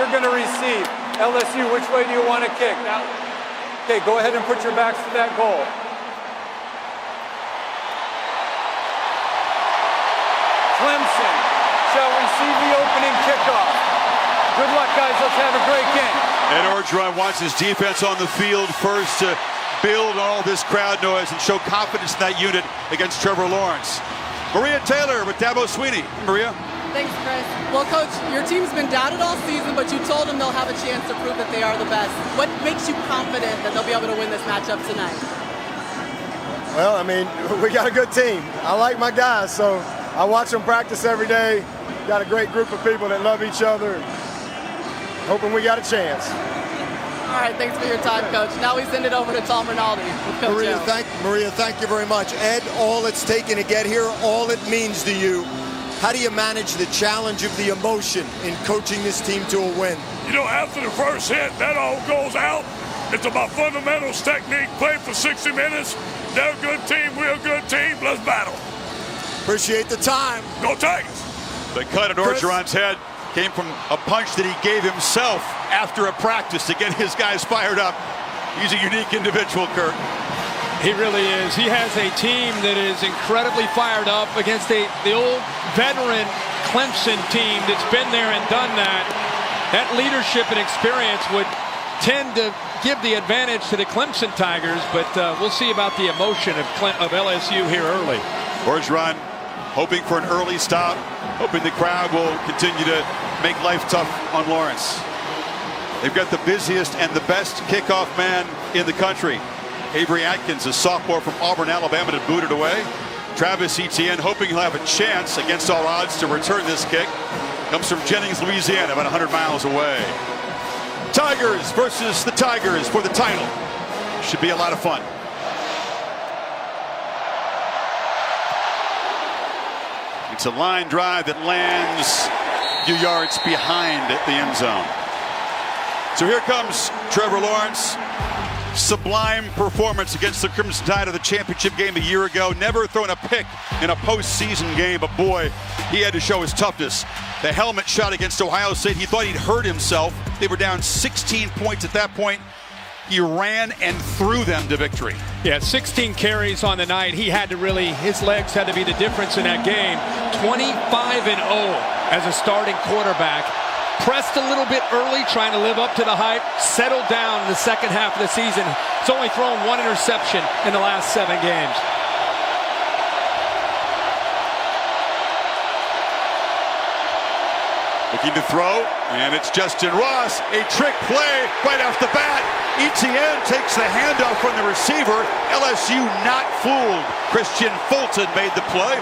you're going to receive. LSU, which way do you want to kick? Now, okay, go ahead and put your backs to that goal. Clemson shall receive the opening kickoff. Good luck, guys. Let's have a great game. Ed Orgeron wants his defense on the field first to build all this crowd noise and show confidence in that unit against Trevor Lawrence. Maria Taylor with Dabo Sweeney. Maria. Thanks, Chris. Well, Coach, your team's been doubted all season, but you told them they'll have a chance to prove that they are the best. What makes you confident that they'll be able to win this matchup tonight? Well, I mean, we got a good team. I like my guys, so I watch them practice every day. Got a great group of people that love each other. Hoping we got a chance. All right, thanks for your time, Coach. Now we send it over to Tom Rinaldi. Maria, thank you very much. Ed, all it's taken to get here, all it means to you. How do you manage the challenge of the emotion in coaching this team to a win? You know, after the first hit, that all goes out. It's about fundamentals, technique, play for 60 minutes. They're a good team, we're a good team. Let's battle. Appreciate the time. Go Tigers. The cut at Orgeron's head came from a punch that he gave himself after a practice to get his guys fired up. He's a unique individual, Kurt. He really is. He has a team that is incredibly fired up against the old veteran Clemson team that's been there and done that. That leadership and experience would tend to give the advantage to the Clemson Tigers, but we'll see about the emotion of LSU here early. Orgeron hoping for an early stop, hoping the crowd will continue to make life tough on Lawrence. They've got the busiest and the best kickoff man in the country. Avery Atkins, a sophomore from Auburn, Alabama, to boot it away. Travis Etienne hoping he'll have a chance against all odds to return this kick. Comes from Jennings, Louisiana, about 100 miles away. Tigers versus the Tigers for the title. Should be a lot of fun. It's a line drive that lands a few yards behind the end zone. So here comes Trevor Lawrence. Sublime performance against the Crimson Tide of the championship game a year ago. Never thrown a pick in a postseason game, but boy, he had to show his toughness. The helmet shot against Ohio State, he thought he'd hurt himself. They were down 16 points at that point. He ran and threw them to victory. Yeah, 16 carries on the night. He had to really, his legs had to be the difference in that game. 25-0 as a starting quarterback. Pressed a little bit early, trying to live up to the hype. Settled down in the second half of the season. He's only thrown one interception in the last 7 games. Looking to throw, and it's Justin Ross. A trick play right off the bat. Etienne takes the handoff from the receiver. LSU not fooled. Christian Fulton made the play.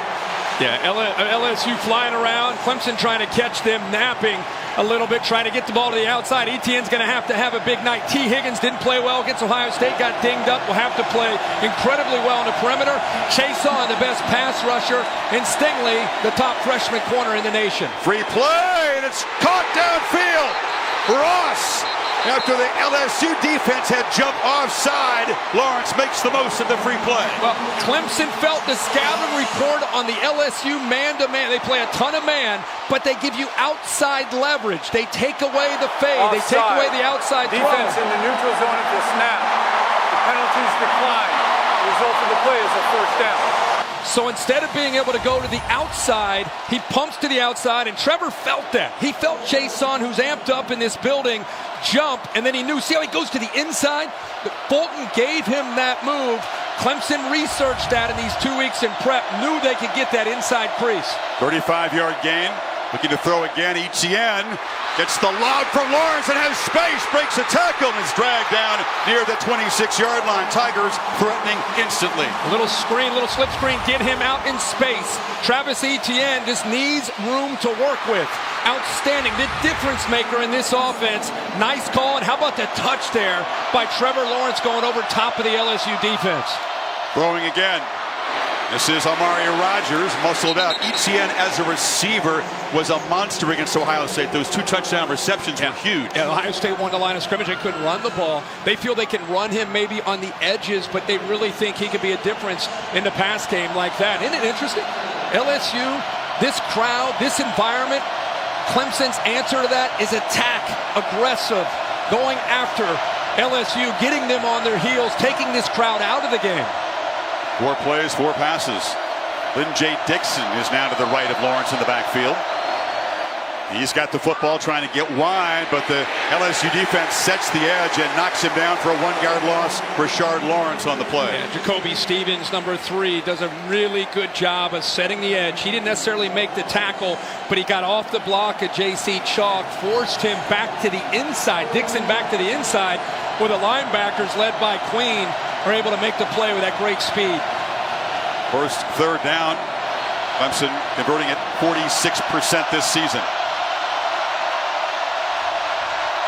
Yeah, LSU flying around. Clemson trying to catch them napping a little bit, trying to get the ball to the outside. Etienne's going to have a big night. T. Higgins didn't play well against Ohio State, got dinged up. Will have to play incredibly well on the perimeter. Chason, the best pass rusher, and Stingley, the top freshman corner in the nation. Free play, and it's caught downfield. Ross, after the LSU defense had jumped offside, Lawrence makes the most of the free play. Well, Clemson felt the scouting report on the LSU man-to-man. They play a ton of man, but they give you outside leverage. They take away the fade. Offside. They take away the outside defense throw. In the neutral zone at the snap. The penalties decline. The result of the play is a first down. So instead of being able to go to the outside, he pumps to the outside, and Trevor felt that. He felt Chason, who's amped up in this building, jump, and then he knew. See how he goes to the inside? Fulton gave him that move. Clemson researched that in these 2 weeks in prep, knew they could get that inside crease. 35-yard gain. Looking to throw again. Etienne gets the lob from Lawrence and has space. Breaks a tackle and is dragged down near the 26-yard line. Tigers threatening instantly. A little screen, little slip screen, get him out in space. Travis Etienne just needs room to work with. Outstanding, the difference maker in this offense. Nice call, and how about the touch there by Trevor Lawrence going over top of the LSU defense. Throwing again. This is Amari Rodgers, muscled out. Etienne as a receiver was a monster against Ohio State. Those 2 touchdown receptions were huge. Yeah, Ohio State won the line of scrimmage. They couldn't run the ball. They feel they can run him maybe on the edges, but they really think he could be a difference in the pass game like that. Isn't it interesting? LSU, this crowd, this environment, Clemson's answer to that is attack, aggressive, going after LSU, getting them on their heels, taking this crowd out of the game. 4 plays, 4 passes. Lynn J. Dixon is now to the right of Lawrence in the backfield. He's got the football trying to get wide, but the LSU defense sets the edge and knocks him down for a 1-yard loss. Rashard Lawrence on the play. Yeah, Jacoby Stevens, number 3, does a really good job of setting the edge. He didn't necessarily make the tackle, but he got off the block of J.C. Chalk, forced him back to the inside. Dixon back to the inside, where the linebackers, led by Queen, are able to make the play with that great speed. First 3rd down. Clemson converting at 46% this season.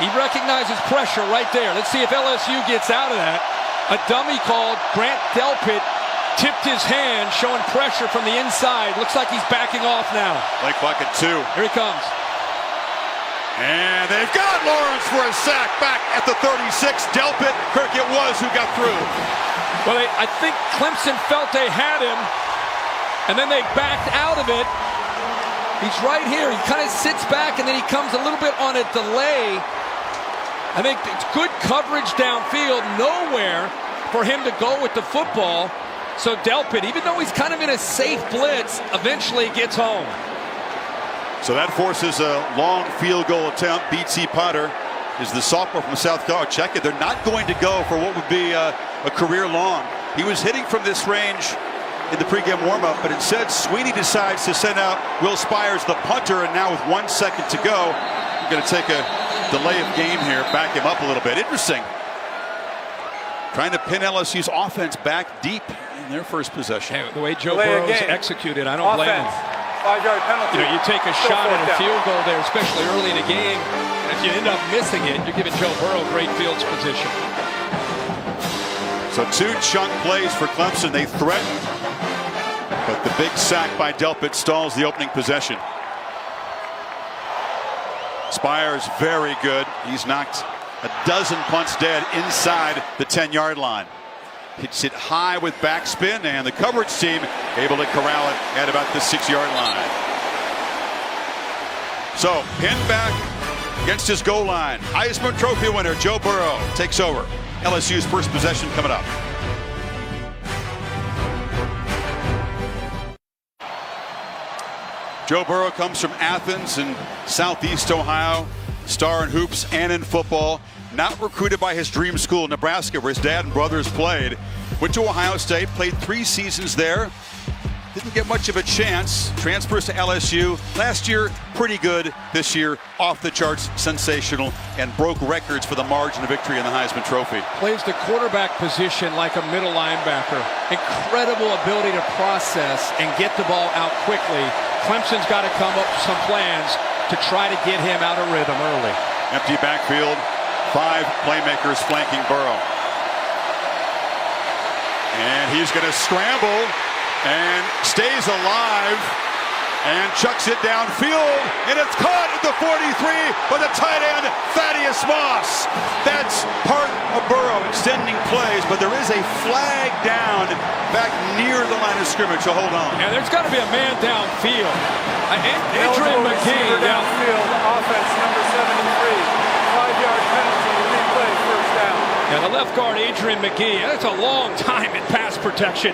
He recognizes pressure right there. Let's see if LSU gets out of that. A dummy called. Grant Delpit tipped his hand, showing pressure from the inside. Looks like he's backing off now. Lake Bucket 2. Here he comes. And they've got Lawrence for a sack back at the 36. Delpit, Kirk it was who got through. Well, I think Clemson felt they had him, and then they backed out of it. He's right here. He kind of sits back, and then he comes a little bit on a delay. I think it's good coverage downfield, nowhere for him to go with the football. So Delpit, even though he's kind of in a safe blitz, eventually gets home. So that forces a long field goal attempt. B.T. Potter is the sophomore from South Carolina. Check it. They're not going to go for what would be a career long. He was hitting from this range in the pregame warm-up, but instead Sweeney decides to send out Will Spires, the punter, and now with 1 second to go, we're going to take a delay of game here, back him up a little bit. Interesting. Trying to pin LSU's offense back deep in their first possession. Hey, the way Joe Burrow's executed, I don't blame him. 5-yard penalty. You know, you take a shot at a field goal there, especially early in the game, and if you end up missing it, you're giving Joe Burrow great field position. So 2 chunk plays for Clemson. They threaten, but the big sack by Delpit stalls the opening possession. Spires very good. He's knocked a dozen punts dead inside the 10-yard line. Hits it high with backspin, and the coverage team able to corral it at about the 6-yard line. So pinned back against his goal line. Heisman Trophy winner Joe Burrow takes over. LSU's first possession coming up. Joe Burrow comes from Athens in Southeast Ohio, star in hoops and in football. Not recruited by his dream school, Nebraska, where his dad and brothers played. Went to Ohio State, played 3 seasons there. Didn't get much of a chance. Transfers to LSU. Last year, pretty good. This year, off the charts, sensational, and broke records for the margin of victory in the Heisman Trophy. Plays the quarterback position like a middle linebacker. Incredible ability to process and get the ball out quickly. Clemson's got to come up with some plans to try to get him out of rhythm early. Empty backfield. 5 playmakers flanking Burrow. And he's going to scramble and stays alive and chucks it downfield, and it's caught at the 43 by the tight end Thaddeus Moss. That's part of Burrow extending plays, but there is a flag down back near the line of scrimmage, so hold on. Yeah, there's got to be a man downfield. Adrian McGee downfield, offense number 73. 5-yard penalty, replay, first down. Yeah, the left guard, Adrian McGee, that's a long time in pass protection.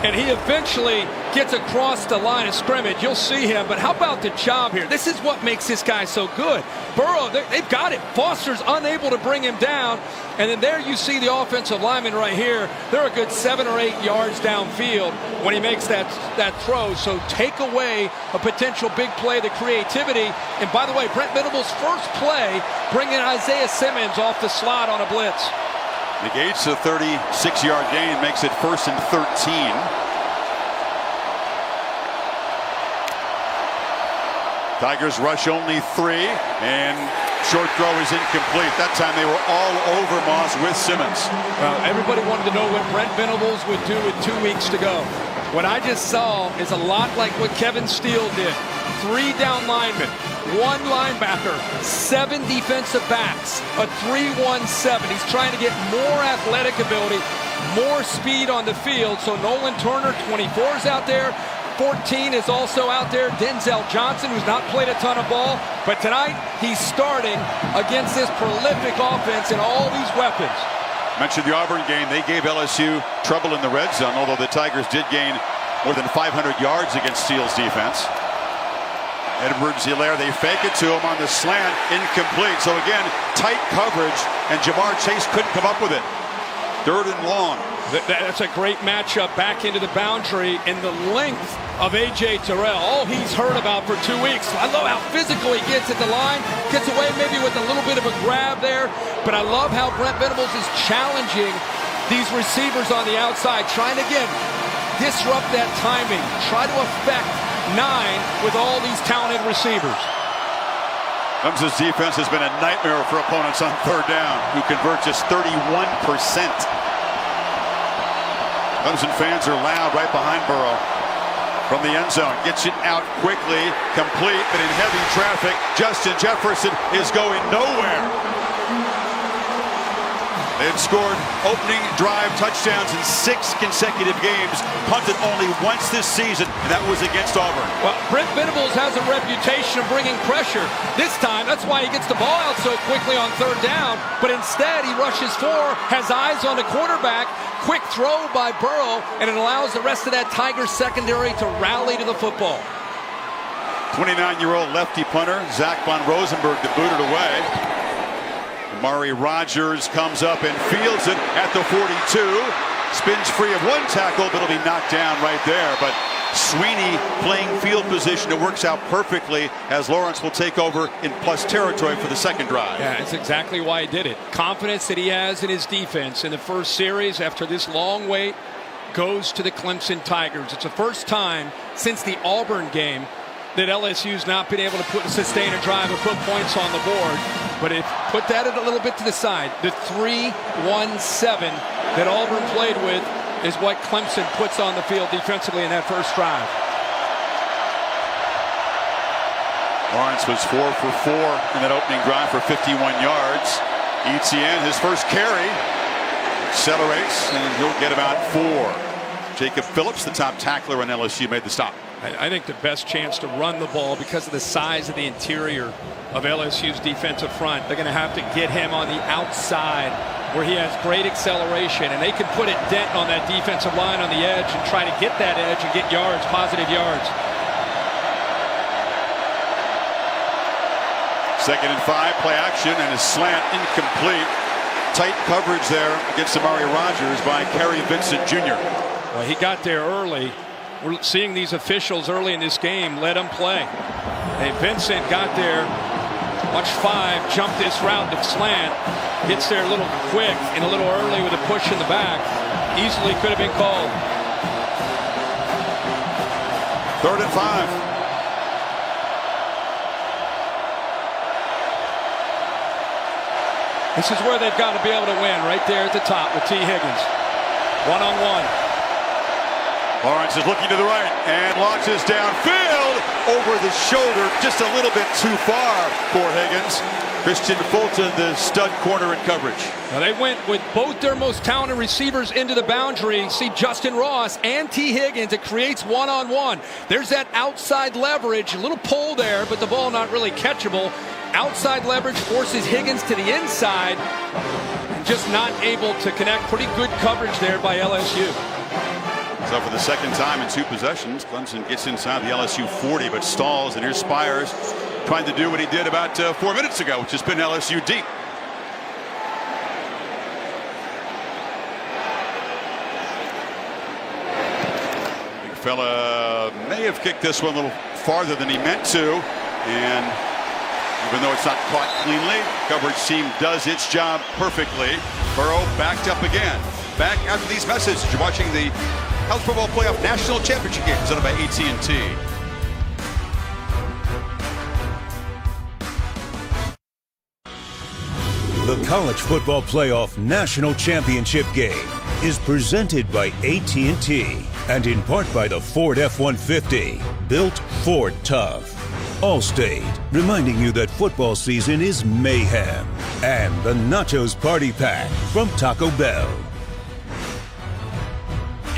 And he eventually gets across the line of scrimmage. You'll see him, but how about the job here? This is what makes this guy so good. Burrow, they've got it. Foster's unable to bring him down. And then there you see the offensive lineman right here. They're a good 7 or 8 yards downfield when he makes that throw. So take away a potential big play, the creativity. And by the way, Brent Venables' first play, bringing Isaiah Simmons off the slot on a blitz. Negates a 36-yard gain, makes it 1st and 13. Tigers rush only 3, and short throw is incomplete. That time they were all over Moss with Simmons. Well, everybody wanted to know what Brent Venables would do with 2 weeks to go. What I just saw is a lot like what Kevin Steele did. 3 down linemen, 1 linebacker, 7 defensive backs, a 3-1-7. He's trying to get more athletic ability, more speed on the field. So Nolan Turner, 24, is out there. 14 is also out there. Denzel Johnson, who's not played a ton of ball. But tonight, he's starting against this prolific offense and all these weapons. Mentioned the Auburn game. They gave LSU trouble in the red zone, although the Tigers did gain more than 500 yards against Steele's defense. Edwards-Helaire, they fake it to him on the slant, incomplete. So again, tight coverage, and Jamar Chase couldn't come up with it. 3rd and long. That's a great matchup back into the boundary, and the length of A.J. Terrell, all he's heard about for 2 weeks. I love how physical he gets at the line, gets away maybe with a little bit of a grab there, but I love how Brent Venables is challenging these receivers on the outside, trying to, again, disrupt that timing, try to affect 9 with all these talented receivers. Clemson's defense has been a nightmare for opponents on 3rd down, who convert just 31%. Clemson fans are loud right behind Burrow. From the end zone, gets it out quickly, complete, but in heavy traffic, Justin Jefferson is going nowhere. They've scored opening drive touchdowns in 6 consecutive games, punted only once this season, and that was against Auburn. Well, Brent Venables has a reputation of bringing pressure. This time, that's why he gets the ball out so quickly on 3rd down, but instead he rushes 4, has eyes on the quarterback, quick throw by Burrow, and it allows the rest of that Tigers secondary to rally to the football. 29-year-old lefty punter, Zach Von Rosenberg, to boot it away. Amari Rodgers comes up and fields it at the 42. Spins free of 1 tackle, but it'll be knocked down right there. But Sweeney playing field position. It works out perfectly as Lawrence will take over in plus territory for the 2nd drive. Yeah, that's exactly why he did it. Confidence that he has in his defense in the first series after this long wait goes to the Clemson Tigers. It's the first time since the Auburn game that LSU's not been able to sustain a drive or put points on the board. But put that a little bit to the side. The 3-1-7 that Auburn played with is what Clemson puts on the field defensively in that first drive. Lawrence was 4 for 4 in that opening drive for 51 yards. Etienne, his first carry, accelerates, and he'll get about 4. Jacob Phillips, the top tackler on LSU, made the stop. I think the best chance to run the ball because of the size of the interior of LSU's defensive front. They're going to have to get him on the outside where he has great acceleration, and they can put a dent on that defensive line on the edge and try to get that edge and get yards, positive yards. 2nd and 5, play action, and a slant incomplete. Tight coverage there against Amari Rodgers by Kerry Vincent Jr. Well, he got there early. We're seeing these officials early in this game let him play. Hey, Vincent got there, watch 5, jumped this route to slant, gets there a little quick and a little early with a push in the back. Easily could have been called. 3rd and 5. This is where they've got to be able to win, right there at the top with T. Higgins. One-on-one. Lawrence is looking to the right and launches downfield over the shoulder, just a little bit too far for Higgins. Christian Fulton, the stud corner in coverage. Now they went with both their most talented receivers into the boundary. See Justin Ross and T. Higgins. It creates one-on-one. There's that outside leverage, a little pull there, but the ball not really catchable. Outside leverage forces Higgins to the inside, just not able to connect. Pretty good coverage there by LSU. So for the 2nd time in 2 possessions, Clemson gets inside the LSU 40, but stalls, and here's Spires trying to do what he did about 4 minutes ago, which has been LSU deep. Big fella may have kicked this one a little farther than he meant to, and even though it's not caught cleanly, coverage team does its job perfectly. Burrow backed up again. Back after these messages, you're watching the College Football Playoff National Championship game presented by AT&T. The College Football Playoff National Championship game is presented by AT&T and in part by the Ford F-150, built Ford tough. Allstate, reminding you that football season is mayhem. And the Nachos Party Pack from Taco Bell.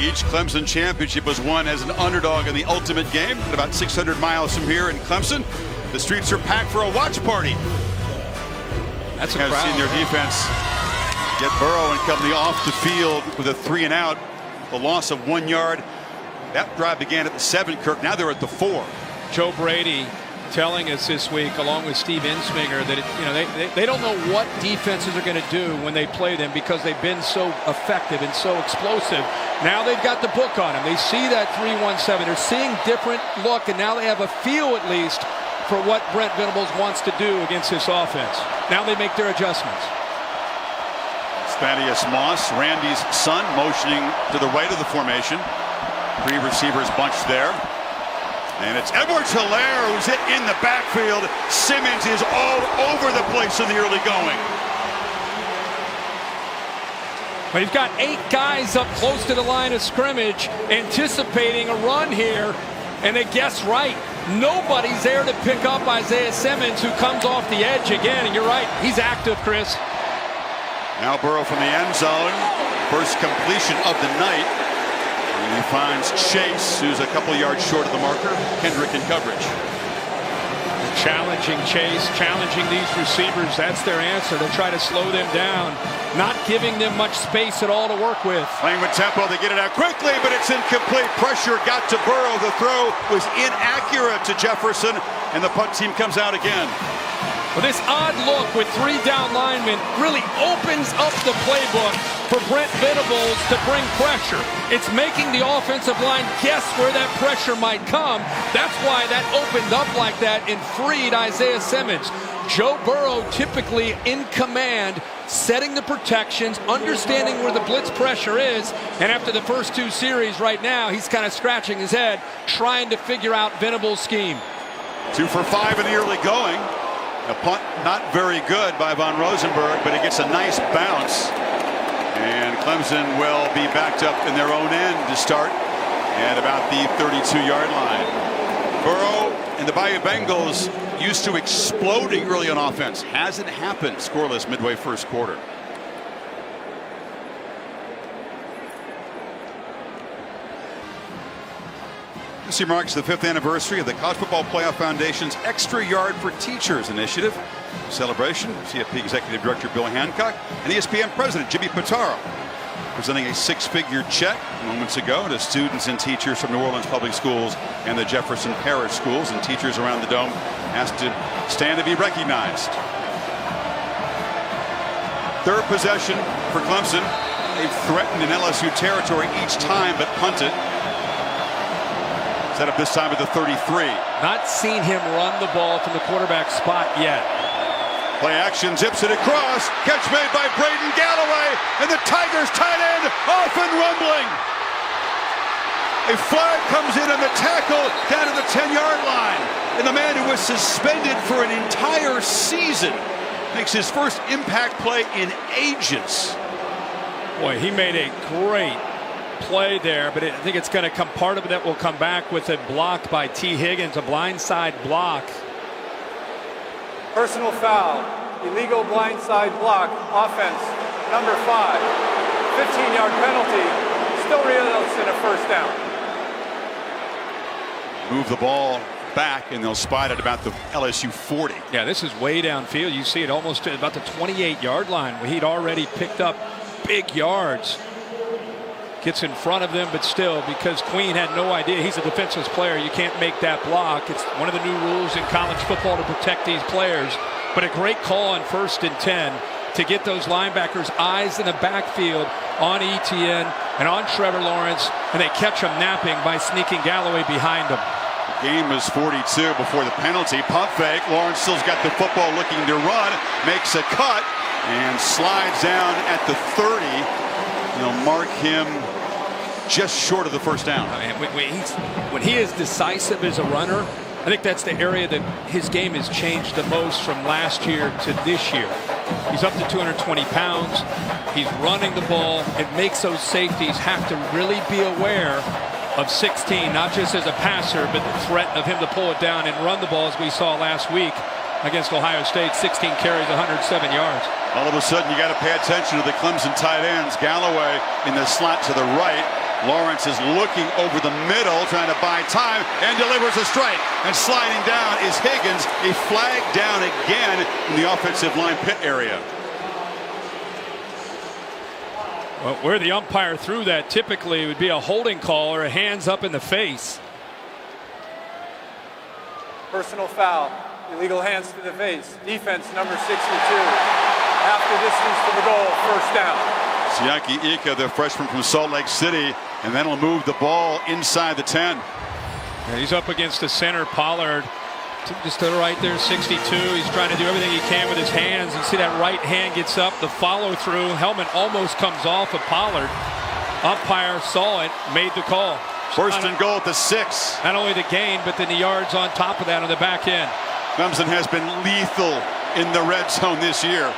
Each Clemson championship was won as an underdog in the ultimate game. About 600 miles from here in Clemson, the streets are packed for a watch party. That's a crowd. Seen their defense get Burrow and company off the field with a 3 and out. The loss of 1 yard. That drive began at the 7, Kirk. Now they're at the 4. Joe Brady telling us this week, along with Steve Ensminger, that they don't know what defenses are going to do when they play them because they've been so effective and so explosive. Now they've got the book on them. They see that 3-1-7. They're seeing different look, and now they have a feel at least for what Brent Venables wants to do against this offense. Now they make their adjustments. Thaddeus Moss, Randy's son, motioning to the right of the formation. 3 receivers bunched there. And it's Edwards-Helaire who's hit in the backfield. Simmons is all over the place in the early going. But he's got 8 guys up close to the line of scrimmage anticipating a run here. And they guess right. Nobody's there to pick up Isaiah Simmons, who comes off the edge again. And you're right, he's active, Chris. Now Burrow from the end zone. First completion of the night. And he finds Chase, who's a couple yards short of the marker. Kendrick in coverage. Challenging Chase, challenging these receivers. That's their answer. They'll try to slow them down, not giving them much space at all to work with. Playing with tempo, they get it out quickly, but it's incomplete. Pressure got to Burrow. The throw was inaccurate to Jefferson, and the punt team comes out again. Well, this odd look with 3 down linemen really opens up the playbook for Brent Venables to bring pressure. It's making the offensive line guess where that pressure might come. That's why that opened up like that and freed Isaiah Simmons. Joe Burrow typically in command, setting the protections, understanding where the blitz pressure is, and after the first 2 series right now, he's kind of scratching his head, trying to figure out Venables' scheme. 2 for 5 in the early going. A punt not very good by Von Rosenberg, but it gets a nice bounce. And Clemson will be backed up in their own end to start at about the 32-yard line. Burrow and the Bayou Bengals used to exploding early on offense. Hasn't happened scoreless midway first quarter. This year marks the 5th anniversary of the College Football Playoff Foundation's Extra Yard for Teachers initiative. Celebration, CFP Executive Director Bill Hancock and ESPN President Jimmy Pitaro presenting a 6-figure check moments ago to students and teachers from New Orleans Public Schools and the Jefferson Parish Schools, and teachers around the dome asked to stand to be recognized. 3rd possession for Clemson. They've threatened in LSU territory each time but punted. Set up this time at the 33. Not seen him run the ball from the quarterback spot yet. Play action, zips it across. Catch made by Braden Galloway, and the Tigers tight end off and rumbling. A flag comes in on the tackle down to the 10-yard line. And the man who was suspended for an entire season makes his first impact play in ages. Boy, he made a great play there, but I think it's going to come, part of it will come back with a block by T. Higgins, a blindside block. Personal foul, illegal blindside block, offense, number 5. 15-yard penalty, still results in a first down. Move the ball back, and they'll spot it about the LSU 40. Yeah, this is way downfield. You see it almost at about the 28-yard line where he'd already picked up big yards. Gets in front of them, but still, because Queen had no idea he's a defenseless player, you can't make that block. It's one of the new rules in college football to protect these players. But a great call on 1st and 10 to get those linebackers' eyes in the backfield on Etienne and on Trevor Lawrence, and they catch him napping by sneaking Galloway behind him. The game is 42 before the penalty. Pump fake. Lawrence still's got the football looking to run, makes a cut, and slides down at the 30. They'll mark him just short of the first down. When he is decisive as a runner, I think that's the area that his game has changed the most from last year to this year. He's up to 220 pounds. He's running the ball. It makes those safeties have to really be aware of 16, not just as a passer, but the threat of him to pull it down and run the ball, as we saw last week against Ohio State. 16 carries, 107 yards. All of a sudden, you got to pay attention to the Clemson tight ends. Galloway in the slot to the right. Lawrence is looking over the middle, trying to buy time, and delivers a strike. And sliding down is Higgins. A flag down again in the offensive line pit area. Well, where the umpire threw that typically would be a holding call or a hands up in the face. Personal foul. Illegal hands to the face. Defense number 62. Half the distance to the goal. First down. Siaki Ika, the freshman from Salt Lake City, and then he'll move the ball inside the 10. Yeah, he's up against the center, Pollard. Just to the right there, 62. He's trying to do everything he can with his hands. You see that right hand gets up, the follow through. Helmet almost comes off of Pollard. Umpire saw it, made the call. First and goal at the 6. Not only the gain, but then the yards on top of that on the back end. Clemson has been lethal in the red zone this year.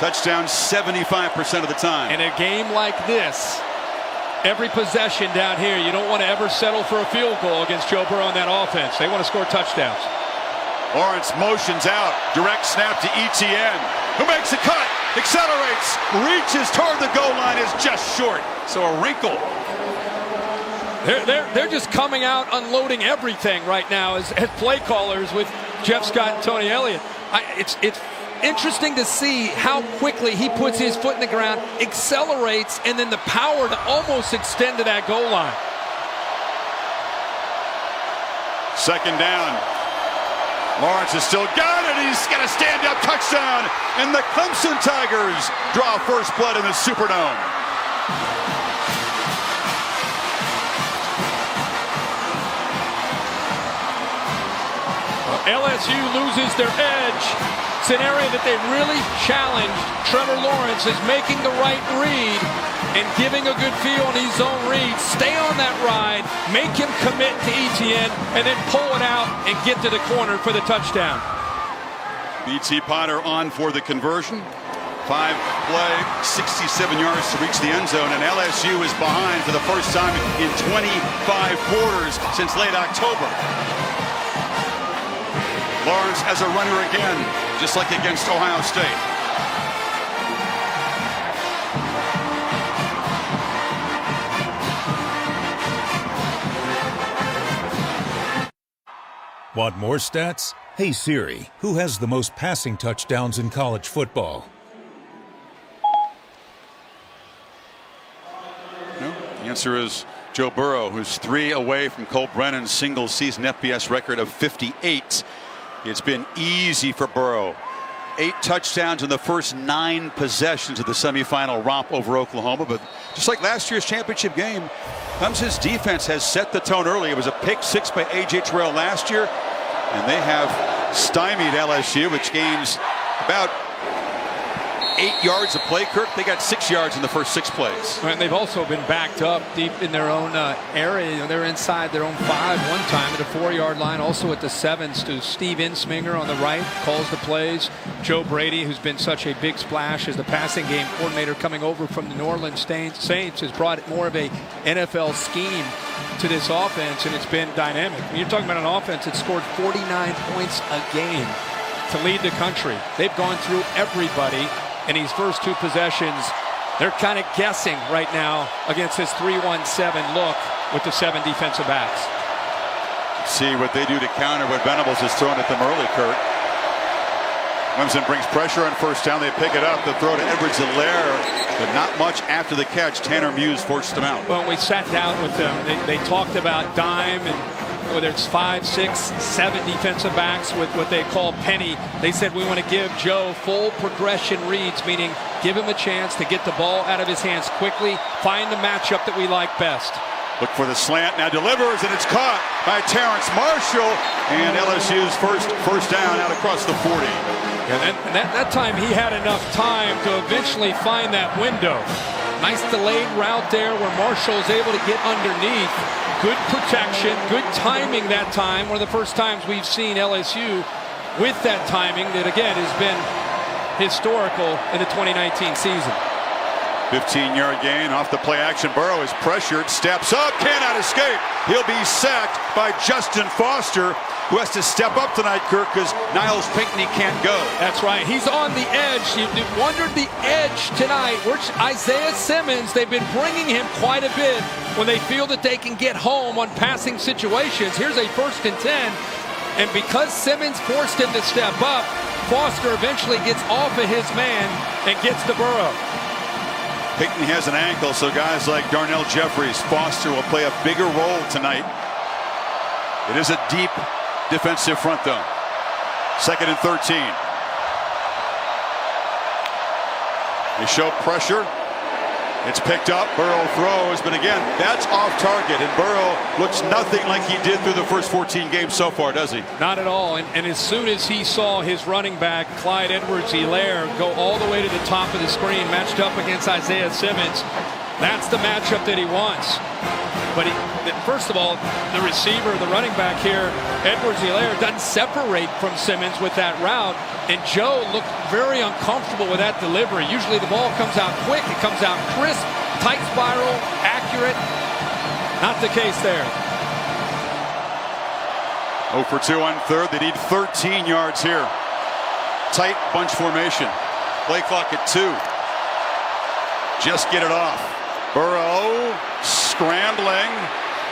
Touchdown 75% of the time. In a game like this, every possession down here, you don't want to ever settle for a field goal against Joe Burrow on that offense. They want to score touchdowns. Lawrence motions out. Direct snap to Etienne, who makes a cut, accelerates, reaches toward the goal line, is just short. So a wrinkle. They're just coming out unloading everything right now as play callers with Jeff Scott and Tony Elliott. It's interesting to see how quickly he puts his foot in the ground, accelerates, and then the power to almost extend to that goal line. Second down. Lawrence has still got it. He's got a stand-up touchdown. And the Clemson Tigers draw first blood in the Superdome. LSU loses their edge. It's an area that they really challenged. Trevor Lawrence is making the right read and giving a good feel on his own read. Stay on that ride, make him commit to Etienne, and then pull it out and get to the corner for the touchdown. BT Potter on for the conversion. 5-play, 67 yards to reach the end zone, and LSU is behind for the first time in 25 quarters since late October. Lawrence as a runner again, just like against Ohio State. Want more stats? Hey Siri, who has the most passing touchdowns in college football? No, the answer is Joe Burrow, who's 3 away from Cole Brennan's single-season FBS record of 58. It's been easy for Burrow. 8 touchdowns in the first 9 possessions of the semifinal romp over Oklahoma. But just like last year's championship game, Clemson's defense has set the tone early. It was a pick 6 by A.J. Terrell last year, and they have stymied LSU, which gains about 8 yards of play. Kirk, they got 6 yards in the first 6 plays. And they've also been backed up deep in their own area. They're inside their own 5 one time at the 4-yard line, also at the 7s to Steve Insminger on the right, calls the plays. Joe Brady, who's been such a big splash as the passing game coordinator coming over from the New Orleans Saints, has brought more of a NFL scheme to this offense, and it's been dynamic. When you're talking about an offense that scored 49 points a game to lead the country. They've gone through everybody. In these first 2 possessions, they're kind of guessing right now against this 3-1-7 look with the 7 defensive backs. See what they do to counter what Venables has thrown at them early, Kurt. Clemson brings pressure on first down. They pick it up. The throw to Edwards-Helaire, but not much after the catch. Tanner Muse forced them out. Well, we sat down with them. They talked about dime and whether it's 5, 6, 7 defensive backs with what they call penny. They said we want to give Joe full progression reads, meaning give him a chance to get the ball out of his hands quickly, find the matchup that we like best. Look for the slant, now delivers, and it's caught by Terrence Marshall, and LSU's first down out across the 40. And that time he had enough time to eventually find that window. Nice delayed route there where Marshall's able to get underneath. Good protection, good timing that time. One of the first times we've seen LSU with that timing that, again, has been historical in the 2019 season. 15-yard gain off the play action. Burrow is pressured, steps up, cannot escape. He'll be sacked by Justin Foster. who has to step up tonight, Kirk, because Niles Pinckney can't go. That's right. He's on the edge. You wondered the edge tonight. Isaiah Simmons, they've been bringing him quite a bit when they feel that they can get home on passing situations. Here's a 1st and 10. And because Simmons forced him to step up, Foster eventually gets off of his man and gets to Burrow. Pinckney has an ankle, so guys like Darnell Jeffries, Foster will play a bigger role tonight. It is a deep defensive front, though. 2nd and 13. They show pressure. It's picked up. Burrow throws, but again, that's off target. And Burrow looks nothing like he did through the first 14 games so far, does he? Not at all. And as soon as he saw his running back, Clyde Edwards-Helaire, go all the way to the top of the screen, matched up against Isaiah Simmons, that's the matchup that he wants. But first of all, the receiver, the running back here, Edwards-Helaire, doesn't separate from Simmons with that route. And Joe looked very uncomfortable with that delivery. Usually the ball comes out quick, it comes out crisp, tight spiral, accurate. Not the case there. 0 for 2 on 3rd. They need 13 yards here. Tight bunch formation. Play clock at 2. Just get it off. Burrow scrambling,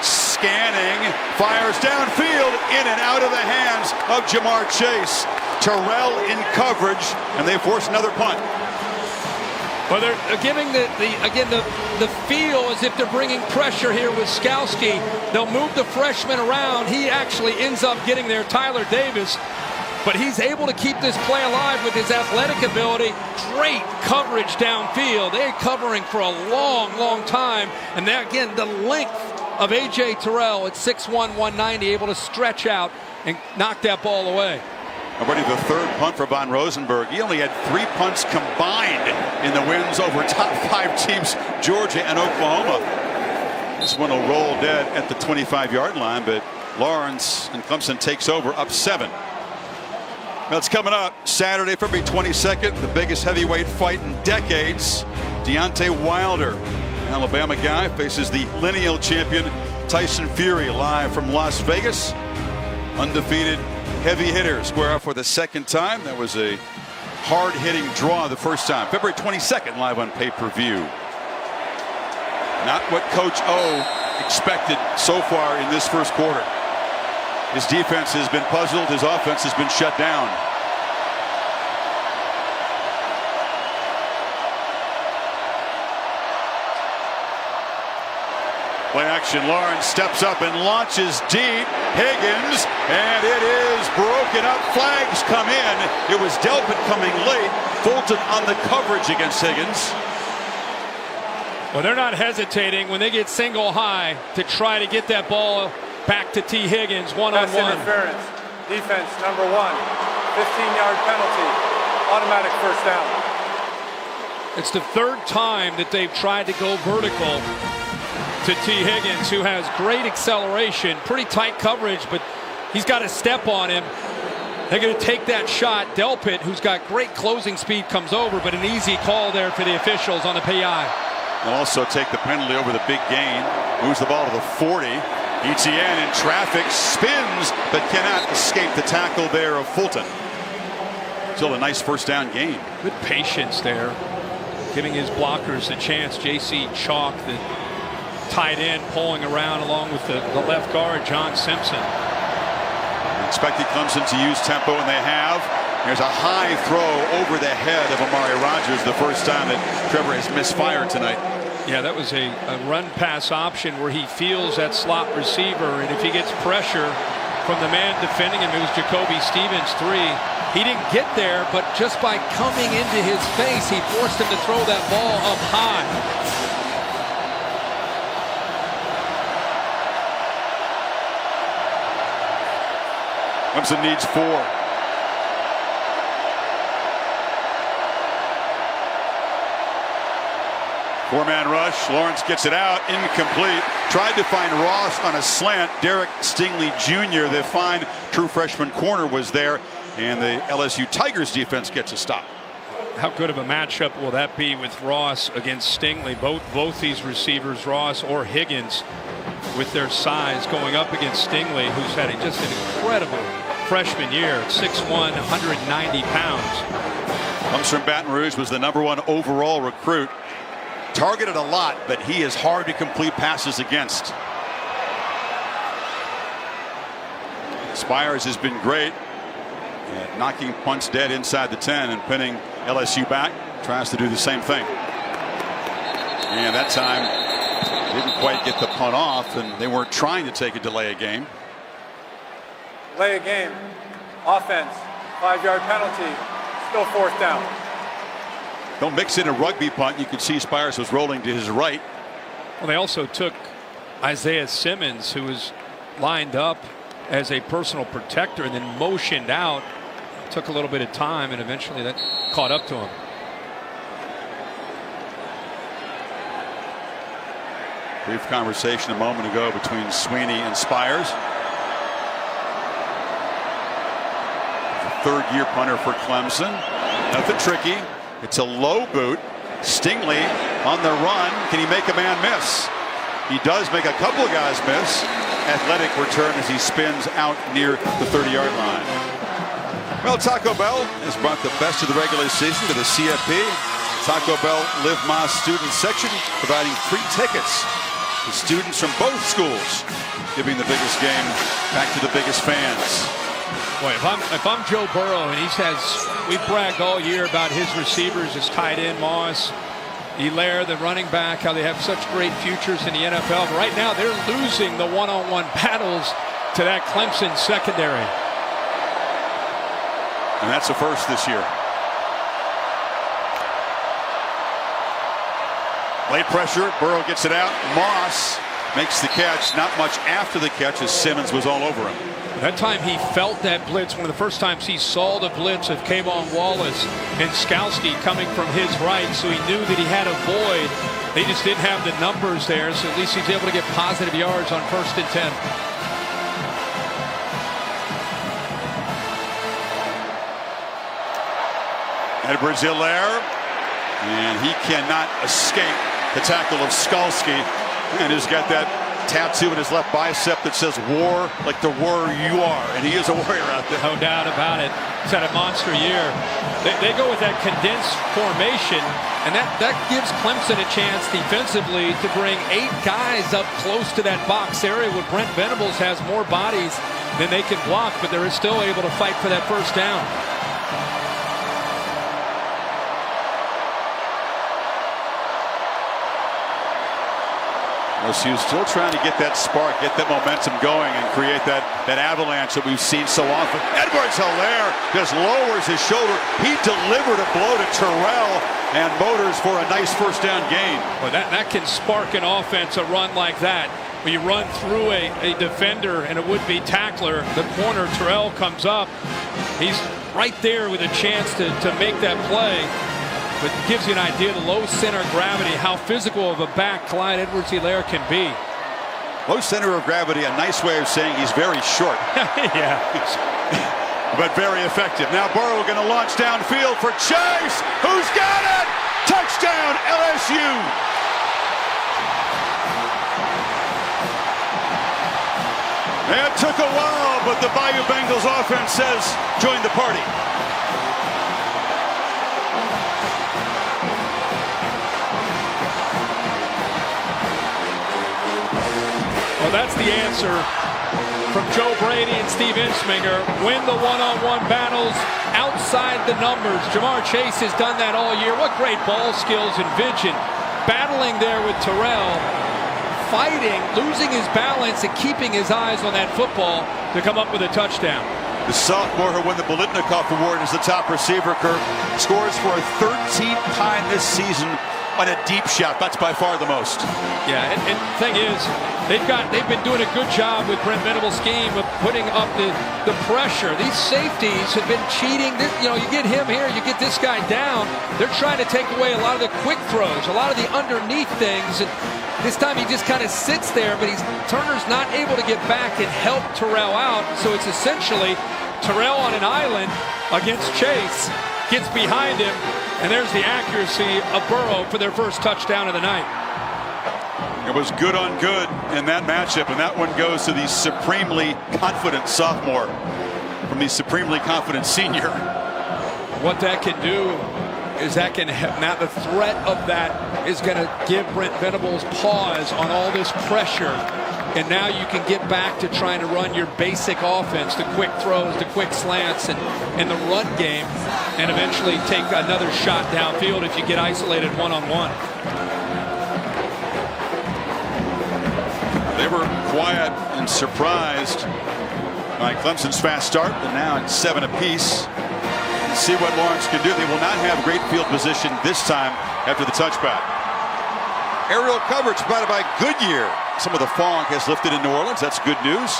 scanning, fires downfield, in and out of the hands of Jamar Chase. Terrell in coverage, and they force another punt. Well, they're giving the feel as if they're bringing pressure here with Skowski. They'll move the freshman around. He actually ends up getting there, Tyler Davis. But he's able to keep this play alive with his athletic ability. Great coverage downfield. They're covering for a long, long time. And there again, the length of A.J. Terrell at 6'1", 190, able to stretch out and knock that ball away. Already the 3rd punt for Von Rosenberg. He only had 3 punts combined in the wins over top 5 teams, Georgia and Oklahoma. This one will roll dead at the 25-yard line, but Lawrence and Clemson takes over up 7. Well, it's coming up Saturday, February 22nd, the biggest heavyweight fight in decades. Deontay Wilder, an Alabama guy, faces the lineal champion Tyson Fury, live from Las Vegas. Undefeated heavy hitter square off for the 2nd time. That was a hard-hitting draw the first time. February 22nd, live on pay-per-view. Not what Coach O expected so far in this first quarter. His defense has been puzzled. His offense has been shut down. Play action. Lawrence steps up and launches deep. Higgins, and it is broken up. Flags come in. It was Delpit coming late. Fulton on the coverage against Higgins. Well, they're not hesitating when they get single high to try to get that ball back to T. Higgins one-on-one. Pass interference. Defense number 1. 15-yard penalty. Automatic first down. It's the 3rd time that they've tried to go vertical to T. Higgins, who has great acceleration, pretty tight coverage, but he's got a step on him. They're going to take that shot. Delpit, who's got great closing speed, comes over, but an easy call there for the officials on the PI. They'll also take the penalty over the big gain. Moves the ball to the 40. Etienne in traffic, spins, but cannot escape the tackle there of Fulton. Still a nice first down gain. Good patience there, giving his blockers a chance. J.C. Chalk, the tight end, pulling around along with the left guard, John Simpson. Expected Clemson to use tempo, and they have. There's a high throw over the head of Amari Rodgers, the first time that Trevor has misfired tonight. Yeah, that was a run-pass option where he feels that slot receiver, and if he gets pressure from the man defending him, it was Jacoby Stevens, 3. He didn't get there, but just by coming into his face, he forced him to throw that ball up high. Clemson needs 4. Four-man rush. Lawrence gets it out. Incomplete. Tried to find Ross on a slant. Derek Stingley Jr., the fine true freshman corner, was there. And the LSU Tigers defense gets a stop. how good of a matchup will that be with Ross against Stingley? Both these receivers, Ross or Higgins, with their size going up against Stingley, who's had just an incredible freshman year, 6'1", 190 pounds. Comes from Baton Rouge, was the #1 overall recruit. Targeted a lot, but he is hard to complete passes against. Spires has been great at knocking punts dead inside the 10 and pinning LSU back. Tries to do the same thing. And that time didn't quite get the punt off, and they weren't trying to take a delay of game. Delay of game. Offense. 5-yard penalty. Still 4th down. Don't mix in a rugby punt. You could see Spires was rolling to his right. Well, they also took Isaiah Simmons, who was lined up as a personal protector and then motioned out. Took a little bit of time, and eventually that caught up to him. Brief conversation a moment ago between Sweeney and Spires. The third-year punter for Clemson. Nothing tricky. It's a low boot. Stingley on the run. Can he make a man miss? He does make a couple of guys miss. Athletic return as he spins out near the 30-yard line. Well, Taco Bell has brought the best of the regular season to the CFP. Taco Bell Live Más student section, providing free tickets to students from both schools, giving the biggest game back to the biggest fans. Boy, if I'm Joe Burrow, and we've bragged all year about his receivers, his tight end Moss, Hilaire, the running back, how they have such great futures in the NFL. But right now, they're losing the one-on-one battles to that Clemson secondary. And that's a first this year. Late pressure. Burrow gets it out. Moss makes the catch. Not much after the catch as Simmons was all over him. That time he felt that blitz. One of the first times he saw the blitz of Kayvon Wallace and Skowski coming from his right, so he knew that he had a void. They just didn't have the numbers there, so at least he's able to get positive yards on 1st and 10. Edwards-Hilaire, and he cannot escape the tackle of Skowski, and he's got that tattoo in his left bicep that says "War like the warrior you are," and he is a warrior out there. No doubt about it. He's had a monster year. They go with that condensed formation, and that gives Clemson a chance defensively to bring 8 guys up close to that box area where Brent Venables has more bodies than they can block, but they're still able to fight for that 1st down. LSU still trying to get that spark, get that momentum going, and create that avalanche that we've seen so often. Edwards-Hilaire just lowers his shoulder. He delivered a blow to Terrell and motors for a nice 1st down gain. Well, that can spark an offense, a run like that. When you run through a defender and a would-be tackler, the corner, Terrell, comes up. He's right there with a chance to make that play. But it gives you an idea of the low center of gravity, how physical of a back Clyde Edwards-Hilaire can be. Low center of gravity, a nice way of saying he's very short. Yeah. But very effective. Now Burrow going to launch downfield for Chase. Who's got it? Touchdown, LSU. It took a while, but the Bayou Bengals offense says join the party. Well, that's the answer from Joe Brady and Steve Ensminger. Win the one-on-one battles outside the numbers. Jamar Chase has done that all year. What great ball skills and vision. Battling there with Terrell. Fighting, losing his balance, and keeping his eyes on that football to come up with a touchdown. The sophomore who won the Bolitnikoff Award as the top receiver, Kirk, scores for a 13th time this season on a deep shot. That's by far the most. Yeah, and the thing is, they've been doing a good job with Brent Venables' scheme of putting up the pressure. These safeties have been cheating. You get him here, you get this guy down. They're trying to take away a lot of the quick throws, a lot of the underneath things. And this time he just kind of sits there, but Turner's not able to get back and help Terrell out. So it's essentially Terrell on an island against Chase, gets behind him, And there's the accuracy of Burrow for their first touchdown of the night. It was good on good in that matchup, and that one goes to the supremely confident sophomore from the supremely confident senior. What that can do is that can now the threat of that is going to give Brent Venables pause on all this pressure, and now you can get back to trying to run your basic offense, the quick throws, the quick slants, and the run game, and eventually take another shot downfield if you get isolated one-on-one. They were quiet and surprised by Clemson's fast start, but now it's 7 apiece. See what Lawrence can do. They will not have great field position this time after the touchback. Aerial coverage provided by Goodyear. Some of the fog has lifted in New Orleans. That's good news.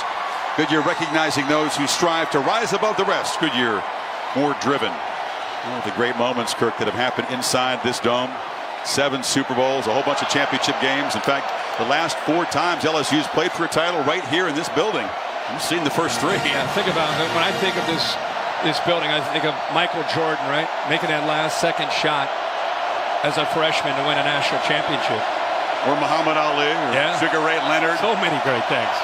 Goodyear recognizing those who strive to rise above the rest. Goodyear more driven. One of the great moments, Kirk, that have happened inside this dome. 7 Super Bowls, a whole bunch of championship games. In fact, the last 4 times LSU's played for a title right here in this building. You've seen the first 3. Yeah, think about it. When I think of this building, I think of Michael Jordan, right? Making that last second shot as a freshman to win a national championship. Or Muhammad Ali, or Sugar Ray Leonard. So many great things.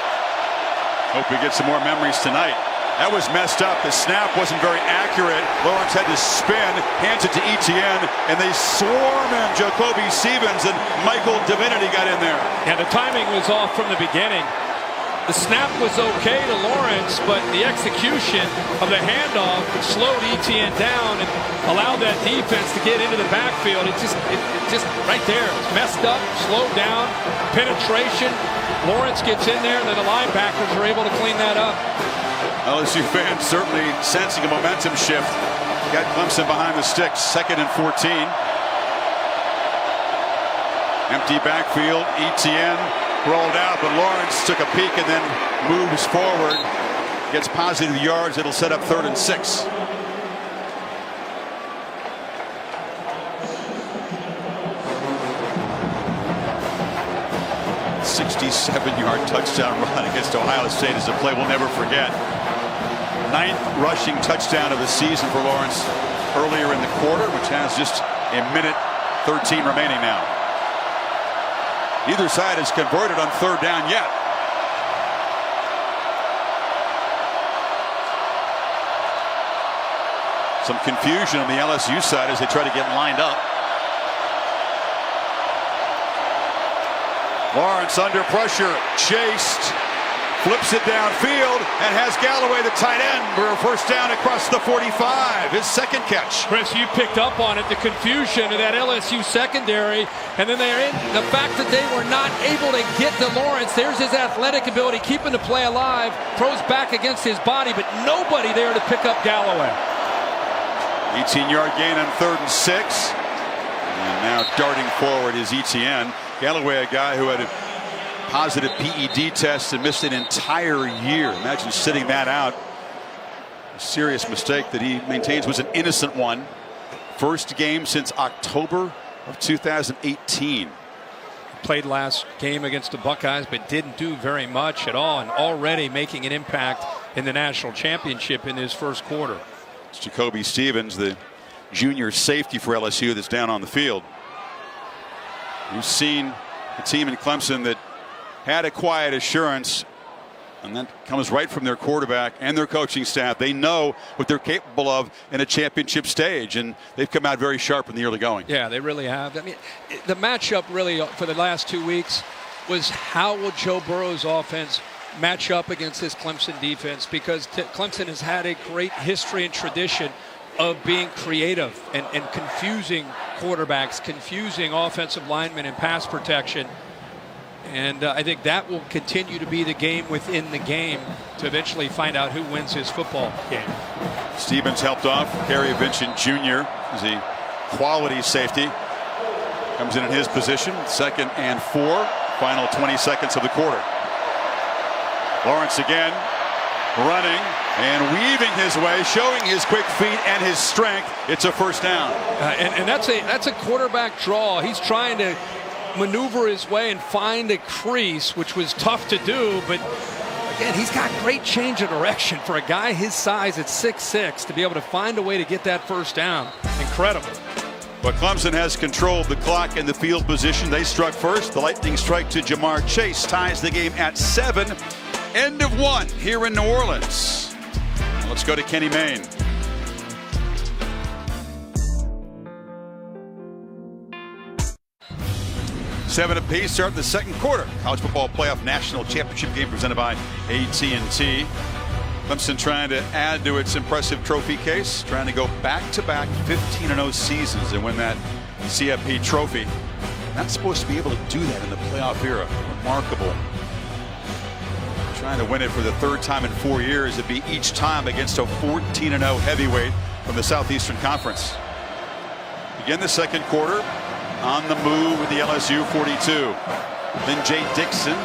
Hope we get some more memories tonight. That was messed up. The snap wasn't very accurate. Lawrence had to spin, hands it to Etienne, and they swarm him. Jacoby Stevens and Michael Divinity got in there. Yeah, the timing was off from the beginning. The snap was okay to Lawrence, but the execution of the handoff slowed Etienne down and allowed that defense to get into the backfield. It just right there. It's messed up, slowed down, penetration. Lawrence gets in there, and then the linebackers are able to clean that up. LSU fans certainly sensing a momentum shift. Got Clemson behind the sticks, 2nd and 14. Empty backfield. Etienne rolled out, but Lawrence took a peek and then moves forward. Gets positive yards. It'll set up 3rd and 6. A 67-yard touchdown run against Ohio State is a play we'll never forget. 9th rushing touchdown of the season for Lawrence earlier in the quarter, which has just a minute 13 remaining now. Neither side has converted on 3rd down yet. Some confusion on the LSU side as they try to get lined up. Lawrence under pressure, chased, flips it downfield, and has Galloway, the tight end, for a first down across the 45. His 2nd catch. Chris, you picked up on it, the confusion of that LSU secondary, and then they're in the fact that they were not able to get to Lawrence. There's his athletic ability, keeping the play alive, throws back against his body, but nobody there to pick up Galloway. 18-yard gain on 3rd and 6. And now darting forward is Etienne. Galloway, a guy who had a positive PED test and missed an entire year. Imagine sitting that out. A serious mistake that he maintains was an innocent one. First game since October of 2018. Played last game against the Buckeyes, but didn't do very much at all, and already making an impact in the national championship in his first quarter. It's Jacoby Stevens, the junior safety for LSU, that's down on the field. You've seen a team in Clemson that had a quiet assurance, and that comes right from their quarterback and their coaching staff. They know what they're capable of in a championship stage, and they've come out very sharp in the early going. Yeah, they really have. I mean, the matchup really for the last 2 weeks was how will Joe Burrow's offense match up against this Clemson defense, because Clemson has had a great history and tradition of being creative and confusing quarterbacks, confusing offensive linemen and pass protection. And I think that will continue to be the game within the game to eventually find out who wins his football game. Stevens helped off. Gary Vincent Jr. is a quality safety. Comes in his position. 2nd and 4. Final 20 seconds of the quarter. Lawrence again running and weaving his way, showing his quick feet and his strength. It's a first down. And that's a quarterback draw. He's trying to maneuver his way and find a crease, which was tough to do, but again, he's got great change of direction for a guy his size at 6'6", to be able to find a way to get that first down. Incredible. But Clemson has controlled the clock and the field position. They struck first. The lightning strike to Jamar Chase ties the game at 7. End of 1 here in New Orleans. Let's go to Kenny Mayne. Seven apiece, start the second quarter. College football playoff national championship game presented by AT&T. Clemson trying to add to its impressive trophy case, trying to go back-to-back 15-0 seasons and win that CFP trophy. Not supposed to be able to do that in the playoff era. Remarkable. Trying to win it for the third time in 4 years. It'd be each time against a 14-0 heavyweight from the Southeastern Conference. Begin the second quarter. On the move with the LSU 42. Then Jay Dixon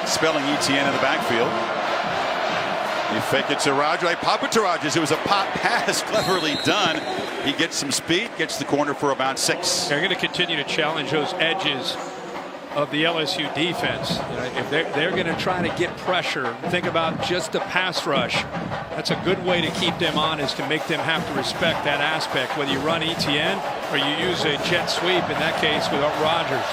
spelling ETN in the backfield. You fake it to Rogers. I pop it to Rogers. It was a pop pass, cleverly done. He gets some speed, gets the corner for about 6. They're going to continue to challenge those edges of the LSU defense. If they're going to try to get pressure, think about just the pass rush. That's a good way to keep them honest, to make them have to respect that aspect, whether you run ETN or you use a jet sweep, in that case with Rogers.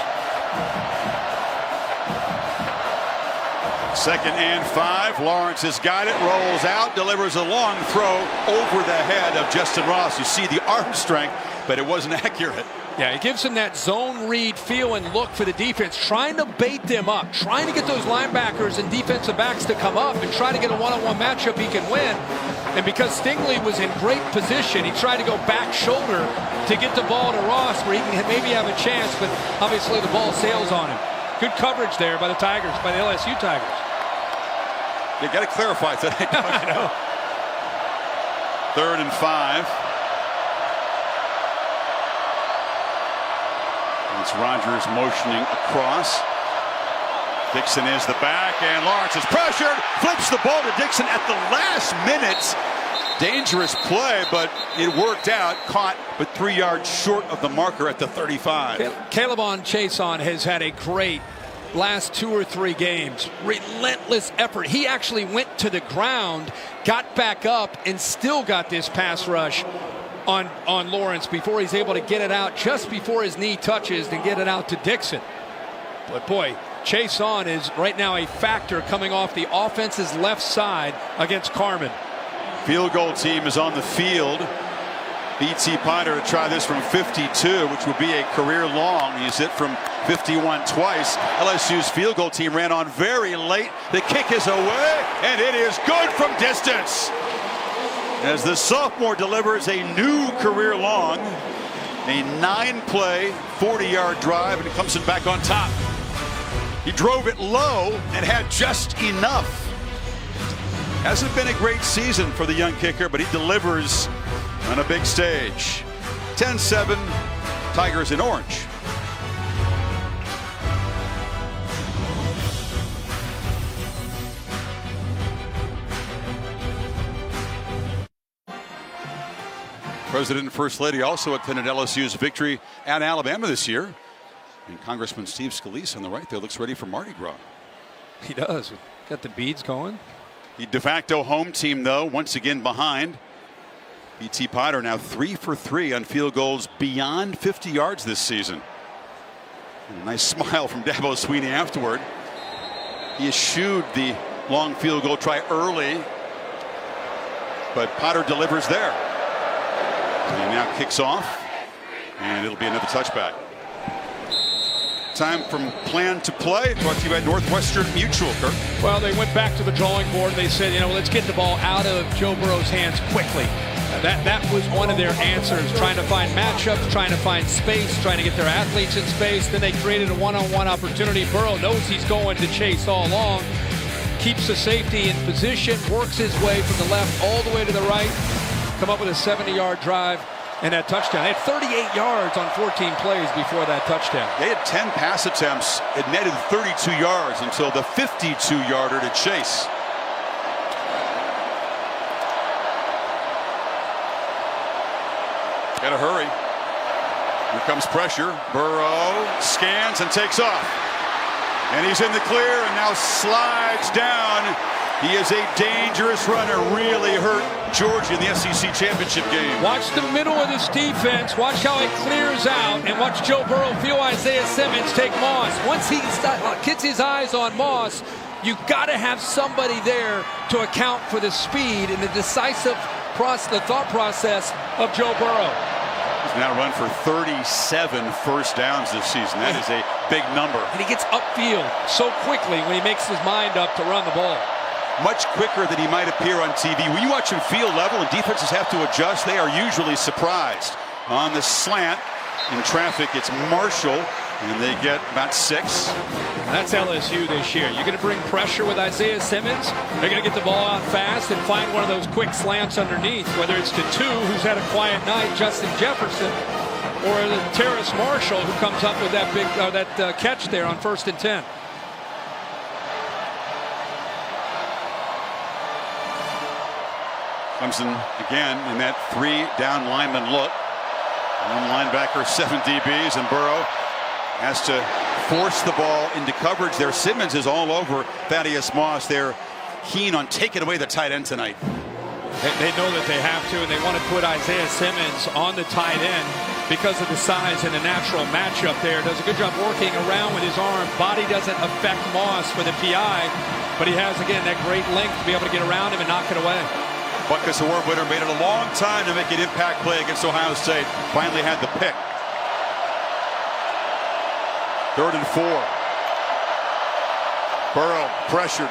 2nd and 5. Lawrence has got it, rolls out, delivers a long throw over the head of Justin Ross. You see the arm strength, but it wasn't accurate. Yeah, it gives him that zone read feel and look for the defense, trying to bait them up, trying to get those linebackers and defensive backs to come up and try to get a one-on-one matchup he can win. And because Stingley was in great position, he tried to go back shoulder to get the ball to Ross where he can maybe have a chance, but obviously the ball sails on him. Good coverage there by the Tigers, by the LSU Tigers. You got to clarify today. I know. 3rd and 5. It's Rogers motioning across. Dixon is the back, and Lawrence is pressured. Flips the ball to Dixon at the last minute. Dangerous play, but it worked out. Caught, but 3 yards short of the marker at the 35. Caleb Chason has had a great last 2 or 3 games. Relentless effort. He actually went to the ground, got back up, and still got this pass rush on Lawrence before he's able to get it out just before his knee touches and get it out to Dixon. But boy, Chason is right now a factor coming off the offense's left side against Carmen. Field goal team is on the field. B.T. Potter to try this from 52, which would be a career long. He's hit from 51 twice. LSU's field goal team ran on very late. The kick is away, and it is good from distance. As the sophomore delivers a new career long, a 9-play, 40-yard drive, and Clemson back on top. He drove it low and had just enough. Hasn't been a great season for the young kicker, but he delivers on a big stage. 10-7, Tigers in orange. President and First Lady also attended LSU's victory at Alabama this year. And Congressman Steve Scalise on the right there looks ready for Mardi Gras. He does. Got the beads going. The de facto home team, though, once again behind. B.T. Potter now 3 for 3 on field goals beyond 50 yards this season. And a nice smile from Dabo Swinney afterward. He eschewed the long field goal try early, but Potter delivers there. And he now kicks off, and it'll be another touchback. Time from plan to play. Brought to you by Northwestern Mutual, Kirk. Well, they went back to the drawing board. They said, let's get the ball out of Joe Burrow's hands quickly. That was one of their answers, trying to find matchups, trying to find space, trying to get their athletes in space. Then they created a one-on-one opportunity. Burrow knows he's going to chase all along, keeps the safety in position, works his way from the left all the way to the right, come up with a 70-yard drive and that touchdown. They had 38 yards on 14 plays before that touchdown. They had 10 pass attempts. It netted 32 yards until the 52-yarder to Chase. Gotta hurry. Here comes pressure. Burrow scans and takes off. And he's in the clear and now slides down He is a dangerous runner. Really hurt Georgia in the SEC championship game. Watch the middle of this defense. Watch how it clears out. And watch Joe Burrow feel Isaiah Simmons take Moss. Once he gets his eyes on Moss, you've got to have somebody there to account for the speed and the decisive the thought process of Joe Burrow. He's now run for 37 first downs this season. That is a big number. And he gets upfield so quickly when he makes his mind up to run the ball. Much quicker than he might appear on TV. When you watch him field level and defenses have to adjust, they are usually surprised. On the slant, in traffic, it's Marshall, and they get about 6. That's LSU this year. You're going to bring pressure with Isaiah Simmons. They're going to get the ball out fast and find one of those quick slants underneath, whether it's to 2, who's had a quiet night, Justin Jefferson, or the Terrace Marshall, who comes up with that big catch there on 1st and 10. Clemson again in that 3-down lineman look. 1 linebacker, 7 DBs, and Burrow has to force the ball into coverage there. Simmons is all over Thaddeus Moss. They're keen on taking away the tight end tonight. They know that they have to, and they want to put Isaiah Simmons on the tight end because of the size and the natural matchup there. Does a good job working around with his arm. Body doesn't affect Moss for the PI, but he has, again, that great length to be able to get around him and knock it away. Butkus Award winner, made it a long time to make an impact play against Ohio State. Finally had the pick. 3rd and 4. Burrow pressured.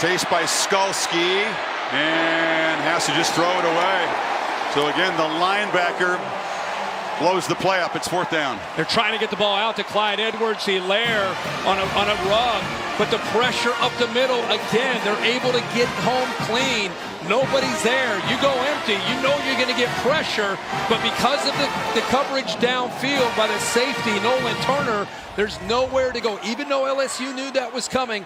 Chased by Skalski. And has to just throw it away. So again, the linebacker blows the play up. It's 4th down. They're trying to get the ball out to Clyde Edwards-Helaire on a rub. But the pressure up the middle, again, they're able to get home clean. Nobody's there. You go empty. You know you're going to get pressure. But because of the coverage downfield by the safety, Nolan Turner, there's nowhere to go. Even though LSU knew that was coming,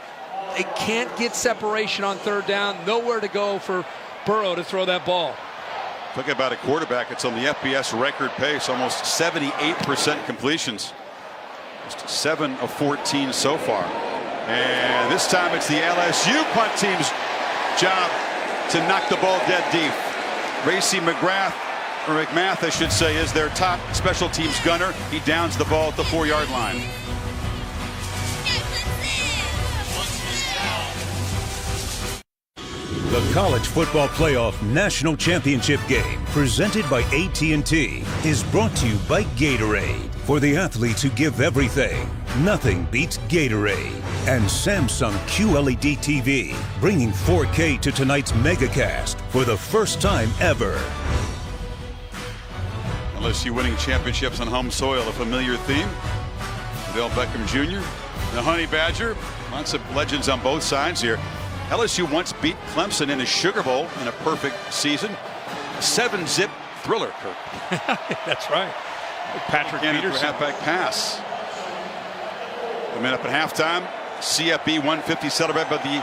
they can't get separation on 3rd down. Nowhere to go for Burrow to throw that ball. Talk about a quarterback. It's on the FBS record pace. Almost 78% completions. Just 7 of 14 so far. And this time it's the LSU punt team's job to knock the ball dead deep. Racy McGrath, or McMath, I should say, is their top special teams gunner. He downs the ball at the 4-yard line. The College Football Playoff National Championship Game, presented by AT&T, is brought to you by Gatorade. For the athletes who give everything, nothing beats Gatorade. And Samsung QLED TV, bringing 4K to tonight's megacast for the first time ever. LSU winning championships on home soil, a familiar theme. Odell Beckham Jr., the Honey Badger, lots of legends on both sides here. LSU once beat Clemson in a Sugar Bowl in a perfect season. A 7-zip thriller, Kirk. That's right. Patrick Peterson. Halfback pass. Coming up at halftime, CFB 150 celebrated by the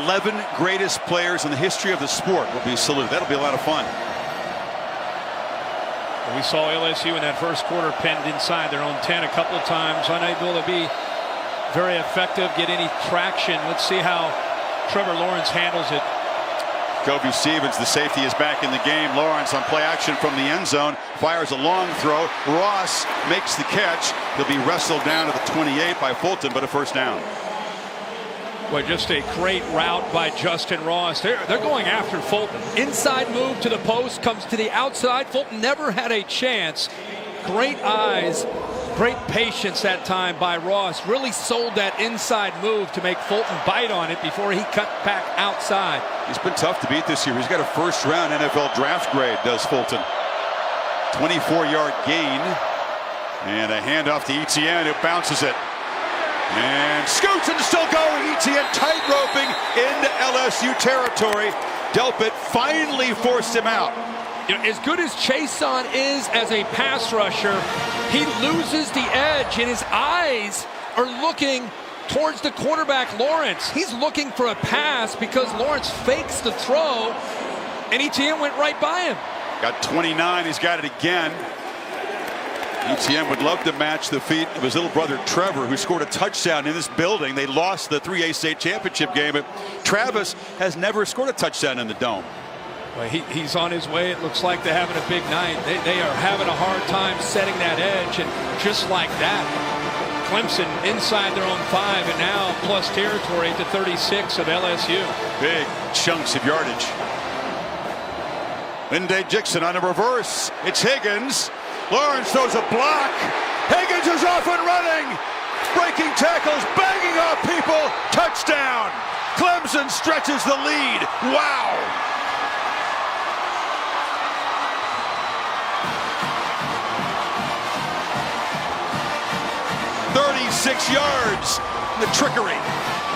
11 greatest players in the history of the sport will be saluted. That'll be a lot of fun. We saw LSU in that first quarter pinned inside their own 10 a couple of times, unable to be very effective, get any traction. Let's see how Trevor Lawrence handles it. Kobe Stevens, the safety, is back in the game. Lawrence on play action from the end zone, fires a long throw. Ross makes the catch. He'll be wrestled down to the 28 by Fulton, but a 1st down. Well, just a great route by Justin Ross. They're going after Fulton. Inside move to the post, comes to the outside. Fulton never had a chance. Great eyes, great patience that time by Ross. Really sold that inside move to make Fulton bite on it before he cut back outside. He's been tough to beat this year. He's got a 1st-round NFL draft grade, does Fulton. 24-yard gain. And a handoff to Etienne, who bounces it. And scoots and still going. Etienne tight-roping into LSU territory. Delpit finally forced him out. You know, as good as Chason is as a pass rusher, he loses the edge, and his eyes are looking towards the quarterback, Lawrence. He's looking for a pass because Lawrence fakes the throw, and Etienne went right by him. Got 29. He's got it again. ETN would love to match the feat of his little brother Trevor, who scored a touchdown in this building. They lost the 3A state championship game, but Travis has never scored a touchdown in the Dome. Well, he's on his way. It looks like they're having a big night. They are having a hard time setting that edge, and just like that, Clemson inside their own 5, and now plus territory to 36 of LSU. Big chunks of yardage. Linday Dixon on a reverse. It's Higgins. Lawrence throws a block. Higgins is off and running. Breaking tackles, banging off people. Touchdown. Clemson stretches the lead. Wow. .36 yards. The trickery.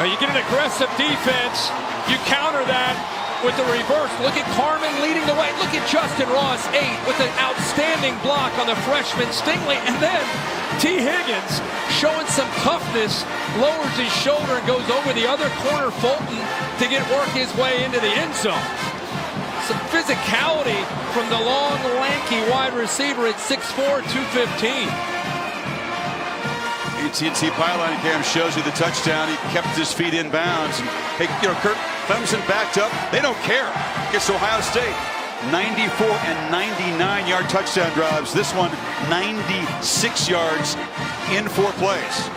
You get an aggressive defense. You counter that with the reverse. Look at Carmen leading the way. Look at Justin Ross, 8, with an outstanding block on the freshman Stingley. And then T. Higgins showing some toughness, lowers his shoulder and goes over the other corner, Fulton, to work his way into the end zone. Some physicality from the long, lanky wide receiver at 6'4", 215. AT&T Pylon Cam shows you the touchdown. He kept his feet in bounds. And, hey, Kirk, Clemson backed up. They don't care. Gets Ohio State. 94 and 99-yard touchdown drives. This one, 96 yards in 4 plays.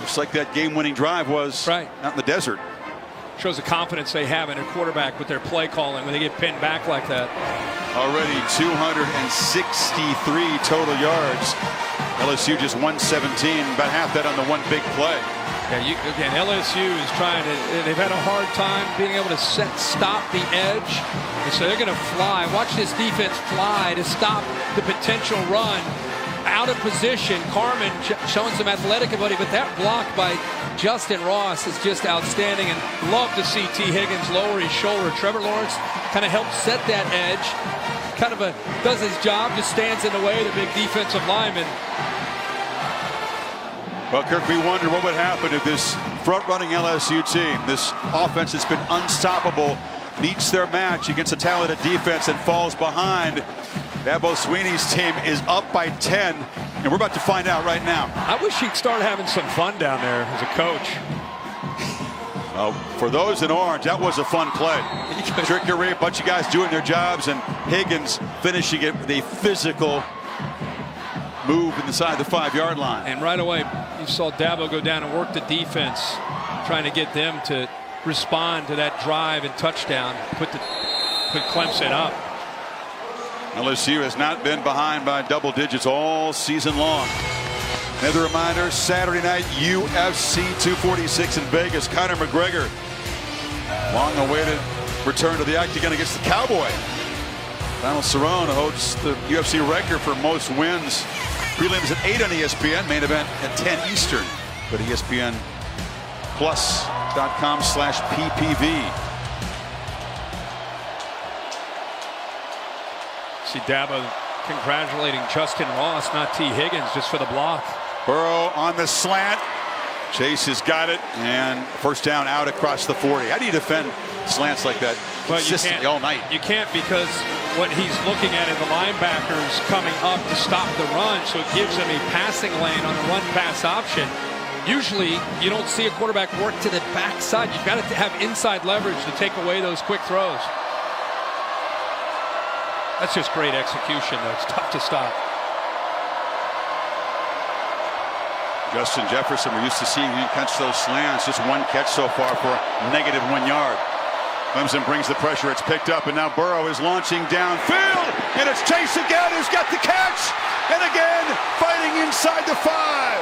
Just like that game-winning drive was out in the desert. Shows the confidence they have in their quarterback with their play calling when they get pinned back like that. Already 263 total yards. LSU just 117, about half that on the one big play. Yeah, again, LSU is trying to, they've had a hard time being able to stop the edge. And so they're going to fly. Watch this defense fly to stop the potential run. Out of position, Carmen showing some athletic ability, but that block by Justin Ross is just outstanding, and love to see T. Higgins lower his shoulder. Trevor Lawrence kind of helps set that edge, does his job, just stands in the way of the big defensive lineman. Well, Kirk, we wonder what would happen if this front-running LSU team, this offense that's been unstoppable, meets their match against a talented defense and falls behind. Dabo Sweeney's team is up by 10, and we're about to find out right now. I wish he'd start having some fun down there as a coach. For those in orange, that was a fun play. Trickery, a bunch of guys doing their jobs, and Higgins finishing it with a physical move inside the 5-yard line. And right away, you saw Dabo go down and work the defense, trying to get them to respond to that drive and touchdown, put Clemson up. LSU has not been behind by double digits all season long. Another reminder, Saturday night, UFC 246 in Vegas. Conor McGregor, long-awaited return to the octagon against the Cowboy. Donald Cerrone holds the UFC record for most wins. Prelims at 8 on ESPN, main event at 10 Eastern. Go to ESPNplus.com/PPV. See Dabo congratulating Justin Ross, not T. Higgins, just for the block. Burrow on the slant. Chase has got it, and first down out across the 40. How do you defend slants like that consistently all night? You can't, because what he's looking at is the linebackers coming up to stop the run, so it gives him a passing lane on the run-pass option. Usually, you don't see a quarterback work to the backside. You've got to have inside leverage to take away those quick throws. That's just great execution, though. It's tough to stop. Justin Jefferson, we're used to seeing him catch those slants. Just one catch so far for -1 yard. Clemson brings the pressure. It's picked up, and now Burrow is launching downfield, and it's Chase again who's got the catch, and again fighting inside the 5.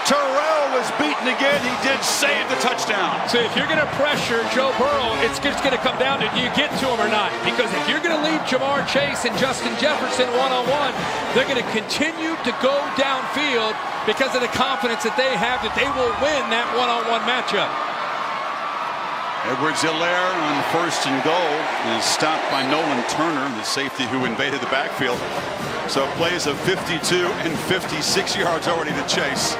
Terrell was beaten again. He did save the touchdown. So if you're going to pressure Joe Burrow, it's just going to come down to, do you get to him or not? Because if you're going to leave Jamar Chase and Justin Jefferson one-on-one, they're going to continue to go downfield because of the confidence that they have that they will win that one-on-one matchup. Edwards-Helaire on first and goal is stopped by Nolan Turner, the safety who invaded the backfield. So plays of 52 and 56 yards already to Chase.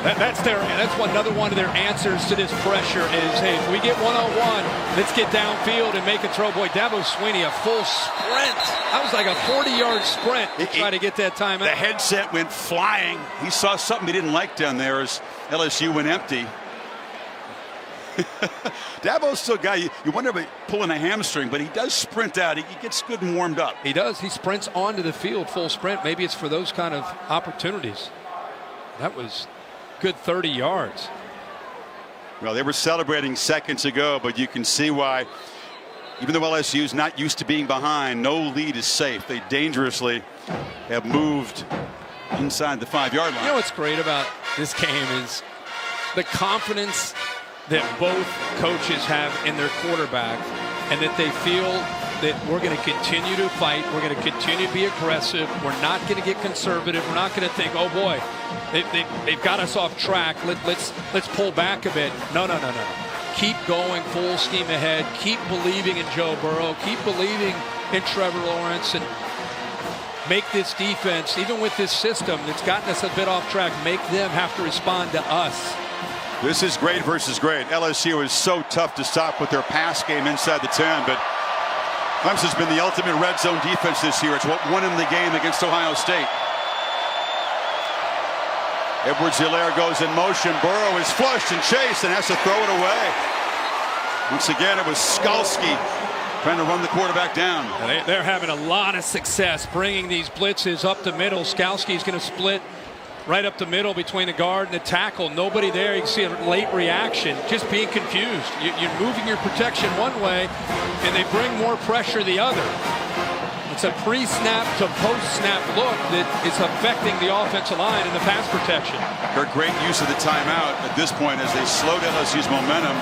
That's another one of their answers to this pressure is, hey, if we get one-on-one, let's get downfield and make a throw. Boy, Dabo Swinney, a full sprint. That was like a 40-yard sprint to try to get that time out. The headset went flying. He saw something he didn't like down there as LSU went empty. Dabo's still a guy, you wonder about pulling a hamstring, but he does sprint out. He gets good and warmed up. He does. He sprints onto the field, full sprint. Maybe it's for those kind of opportunities. That was good 30 yards. Well, they were celebrating seconds ago, but you can see why, even though LSU's not used to being behind, no lead is safe. They dangerously have moved inside the 5-yard line. You know what's great about this game is the confidence that both coaches have in their quarterback, and that they feel that we're going to continue to fight, we're going to continue to be aggressive, we're not going to get conservative, we're not going to think, oh boy, they've got us off track, let's pull back a bit. No. Keep going full steam ahead, keep believing in Joe Burrow, keep believing in Trevor Lawrence, and make this defense, even with this system that's gotten us a bit off track, make them have to respond to us. This is great versus great. LSU is so tough to stop with their pass game inside the 10, but Clemson's been the ultimate red zone defense this year. It's what won him the game against Ohio State. Edwards-Helaire goes in motion. Burrow is flushed and chased and has to throw it away. Once again, it was Skalski trying to run the quarterback down. They're having a lot of success bringing these blitzes up the middle. Skalski's going to split right up the middle between the guard and the tackle. Nobody there. You can see a late reaction, just being confused. You're moving your protection one way, and they bring more pressure the other. It's a pre-snap to post-snap look that is affecting the offensive line and the pass protection. Her great use of the timeout at this point as they slowed LSU's momentum.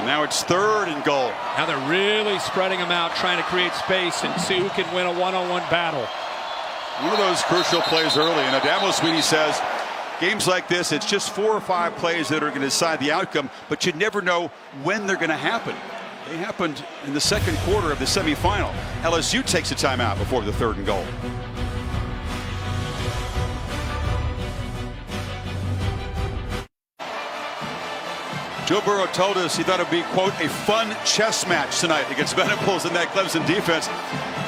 And now it's 3rd and goal. Now they're really spreading them out, trying to create space and see who can win a one-on-one battle. One of those crucial plays early, and Dabo Swinney says games like this, it's just 4 or 5 plays that are going to decide the outcome, but you never know when they're going to happen. They happened in the second quarter of the semifinal. LSU takes a timeout before the 3rd and goal. Joe Burrow told us he thought it would be, quote, a fun chess match tonight against Venables and that Clemson defense.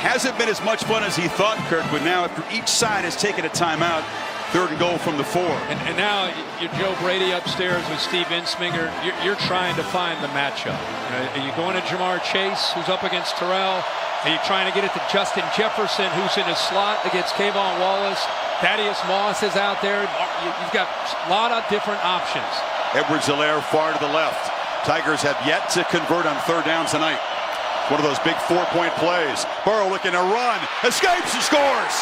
Hasn't been as much fun as he thought, Kirk, but now after each side has taken a timeout, 3rd and goal from the 4. And now you're Joe Brady upstairs with Steve Insminger. You're trying to find the matchup. Are you going to Jamar Chase, who's up against Terrell? Are you trying to get it to Justin Jefferson, who's in a slot against Kayvon Wallace? Thaddeus Moss is out there. You've got a lot of different options. Edwards-Helaire far to the left. Tigers have yet to convert on 3rd down tonight. One of those big 4-point plays. Burrow looking to run, escapes and scores.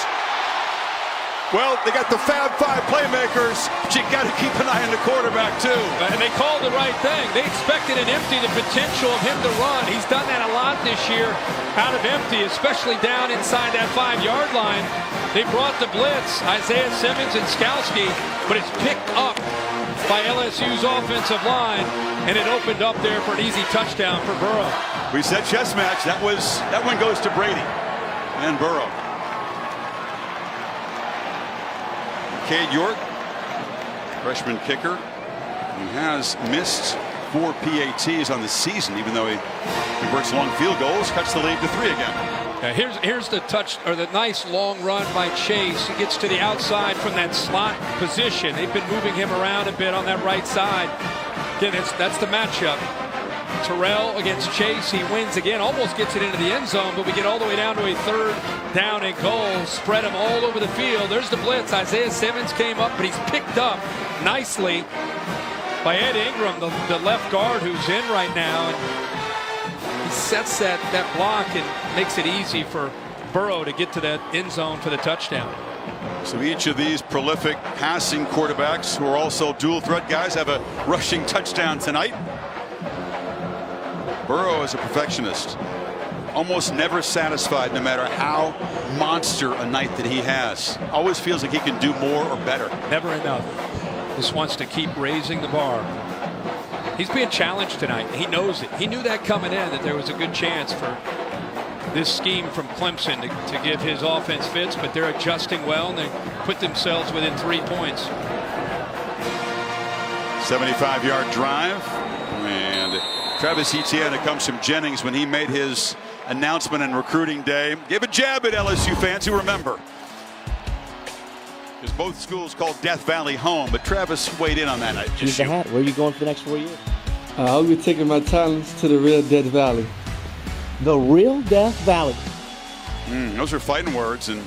Well, they got the Fab 5 playmakers, but you got to keep an eye on the quarterback too. And they called the right thing. They expected an empty, the potential of him to run. He's done that a lot this year out of empty, especially down inside that 5-yard line. They brought the blitz, Isaiah Simmons and Skalski, but it's picked up by LSU's offensive line, and it opened up there for an easy touchdown for Burrow. We said chess match. That one goes to Brady and Burrow. Cade York, freshman kicker, who has missed 4 PATs on the season, even though he converts long field goals, cuts the lead to 3 again. Here's the the nice long run by Chase. He gets to the outside from that slot position. They've been moving him around a bit on that right side. Again, that's the matchup. Terrell against Chase. He wins again, almost gets it into the end zone, but we get all the way down to a 3rd down and goal. Spread him all over the field. There's the blitz. Isaiah Simmons came up, but he's picked up nicely by Ed Ingram, the left guard who's in right now. And he sets that block and makes it easy for Burrow to get to that end zone for the touchdown. So each of these prolific passing quarterbacks who are also dual threat guys have a rushing touchdown tonight. Burrow is a perfectionist, almost never satisfied no matter how monster a night that he has. Always feels like he can do more or better. Never enough. Just wants to keep raising the bar. He's being challenged tonight. He knows it. He knew that coming in, that there was a good chance for this scheme from Clemson to give his offense fits, but they're adjusting well, and they put themselves within 3 points. 75-yard drive. And Travis Etienne, it comes from Jennings when he made his announcement on recruiting day. Gave a jab at LSU fans who remember. Because both schools called Death Valley home, but Travis weighed in on that issue. Use the hat. Where are you going for the next 4 years? I'll be taking my talents to the real Death Valley. The real Death Valley. Those are fighting words, and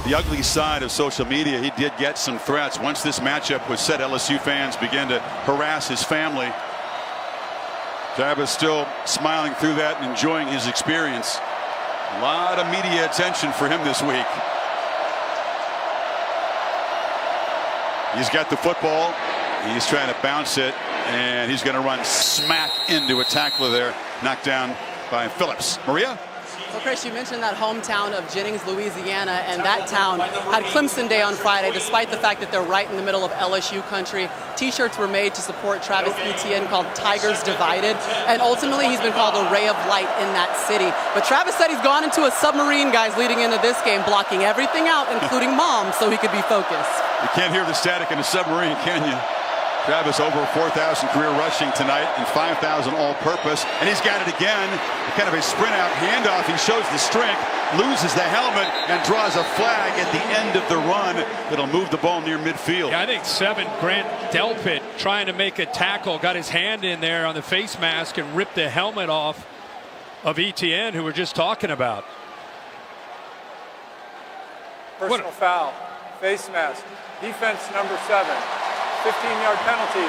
the ugly side of social media, he did get some threats. Once this matchup was set, LSU fans began to harass his family. Travis still smiling through that and enjoying his experience. A lot of media attention for him this week. He's got the football. He's trying to bounce it, and he's going to run smack into a tackler there, knocked down by Phillips. Maria? So Chris, you mentioned that hometown of Jennings, Louisiana, and that town had Clemson Day on Friday, despite the fact that they're right in the middle of LSU country. T-shirts were made to support Travis Etienne called Tigers Divided, and ultimately he's been called a ray of light in that city. But Travis said he's gone into a submarine, guys, leading into this game, blocking everything out, including mom, so he could be focused. You can't hear the static in a submarine, can you? Travis over 4,000 career rushing tonight and 5,000 all-purpose, and he's got it again. Kind of a sprint-out handoff. He shows the strength, loses the helmet, and draws a flag at the end of the run that'll move the ball near midfield. Yeah, I think 7, Grant Delpit, trying to make a tackle, got his hand in there on the face mask and ripped the helmet off of Etienne, who we're just talking about. Personal foul, face mask, defense number 7. 15-yard penalty,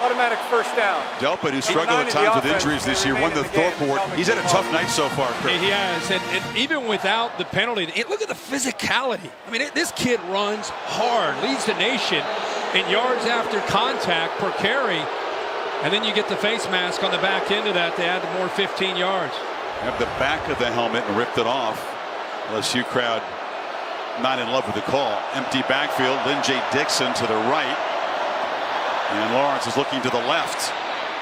automatic first down. Delpit, who struggled at times with injuries this year, won the Thorpe Award. He's had a tough night so far, Chris. He has, and even without the penalty, look at the physicality. I mean, this kid runs hard, leads the nation in yards after contact per carry, and then you get the face mask on the back end of that to add more 15 yards. Have the back of the helmet and ripped it off. LSU crowd not in love with the call. Empty backfield, Lynn J. Dixon to the right. And Lawrence is looking to the left.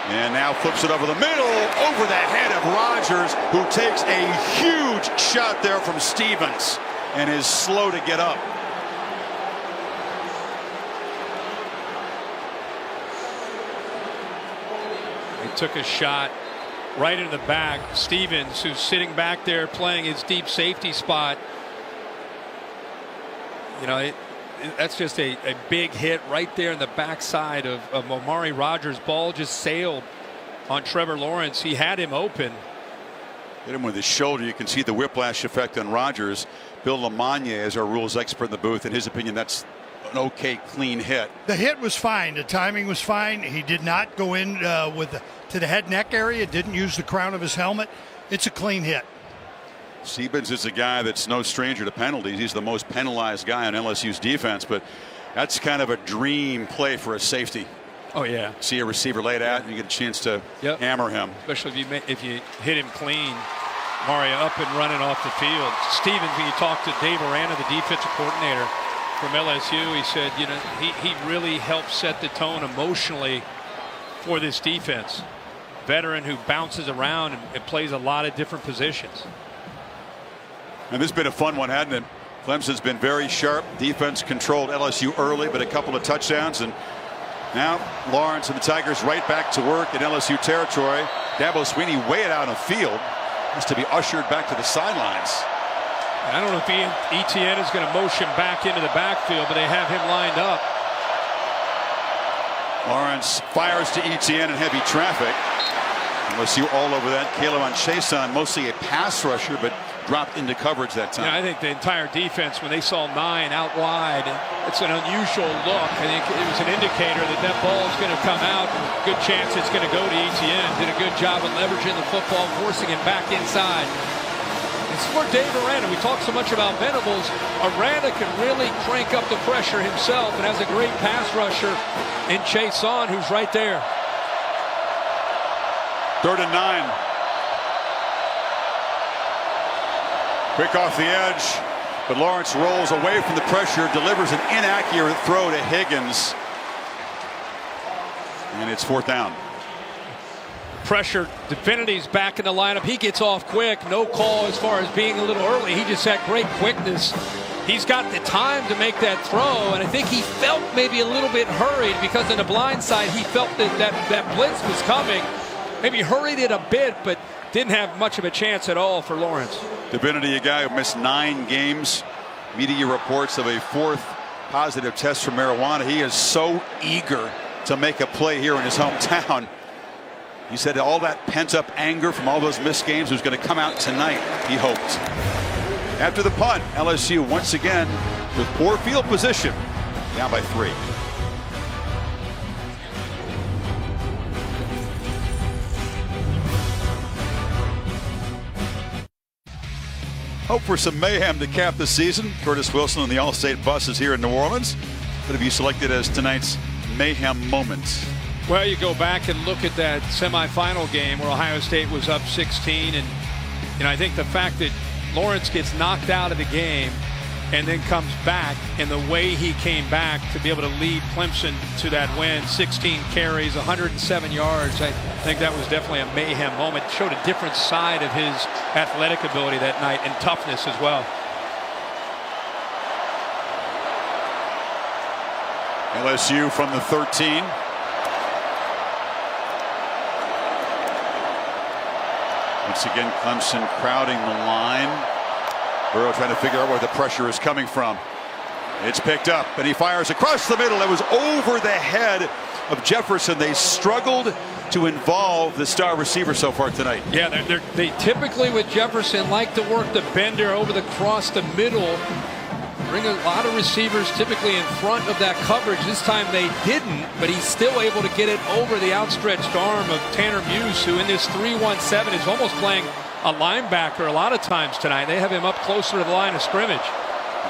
And now flips it over the middle, over the head of Rodgers, who takes a huge shot there from Stevens and is slow to get up. He took a shot right in the back. Stevens, who's sitting back there playing his deep safety spot. You know, that's just a big hit right there in the backside of Amari Rodgers. Ball just sailed on Trevor Lawrence. He had him open. Hit him with his shoulder. You can see the whiplash effect on Rodgers. Bill LaMagna is our rules expert in the booth. In his opinion, that's an okay, clean hit. The hit was fine. The timing was fine. He did not go in to the head neck area. Didn't use the crown of his helmet. It's a clean hit. Stevens is a guy that's no stranger to penalties. He's the most penalized guy on LSU's defense, but that's kind of a dream play for a safety. Oh, yeah. See a receiver laid out, and you get a chance to hammer him. Especially if you hit him clean. Mario up and running off the field. Stevens, when you talked to Dave Aranda, the defensive coordinator from LSU, he said, you know, he really helped set the tone emotionally for this defense. Veteran who bounces around and plays a lot of different positions. And this has been a fun one, hasn't it? Clemson's been very sharp. Defense controlled LSU early, but a couple of touchdowns. And now Lawrence and the Tigers right back to work in LSU territory. Dabo Swinney way out on the field. Has to be ushered back to the sidelines. I don't know if Etienne is going to motion back into the backfield, but they have him lined up. Lawrence fires to Etienne in heavy traffic. LSU all over that. Caleb on Chason, mostly a pass rusher, but dropped into coverage that time. Yeah, I think the entire defense, when they saw 9 out wide, it's an unusual look. I think it was an indicator that ball is going to come out. Good chance it's going to go to Etienne. Did a good job of leveraging the football, forcing him back inside. It's for Dave Aranda. We talk so much about Venables. Aranda can really crank up the pressure himself and has a great pass rusher in Chason, who's right there. 3rd and 9. Quick off the edge, but Lawrence rolls away from the pressure, delivers an inaccurate throw to Higgins, and it's 4th down. Pressure, Divinity's back in the lineup. He gets off quick. No call as far as being a little early. He just had great quickness he's got the time to make that throw, and I think he felt maybe a little bit hurried because on the blind side he felt that blitz was coming. Maybe hurried it a bit, but didn't have much of a chance at all for Lawrence. Divinity, a guy who missed 9 games. Media reports of a 4th positive test for marijuana. He is so eager to make a play here in his hometown. He said all that pent-up anger from all those missed games was going to come out tonight, he hoped. After the punt, LSU once again with poor field position, down by 3. Hope for some mayhem to cap the season. Curtis Wilson on the All-State buses here in New Orleans. What have you selected as tonight's mayhem moment? Well, you go back and look at that semifinal game where Ohio State was up 16, and I think the fact that Lawrence gets knocked out of the game and then comes back, and the way he came back to be able to lead Clemson to that win, 16 carries, 107 yards. I think that was definitely a mayhem moment. Showed a different side of his athletic ability that night and toughness as well. LSU from the 13. Once again, Clemson crowding the line. Burrow trying to figure out where the pressure is coming from. It's picked up, and he fires across the middle. It was over the head of Jefferson. They struggled to involve the star receiver so far tonight. Yeah, they typically with Jefferson like to work the bender over the cross the middle. Bring a lot of receivers typically in front of that coverage. This time they didn't, but he's still able to get it over the outstretched arm of Tanner Muse, who in this 3-1-7 is almost playing a linebacker a lot of times tonight. They have him up closer to the line of scrimmage.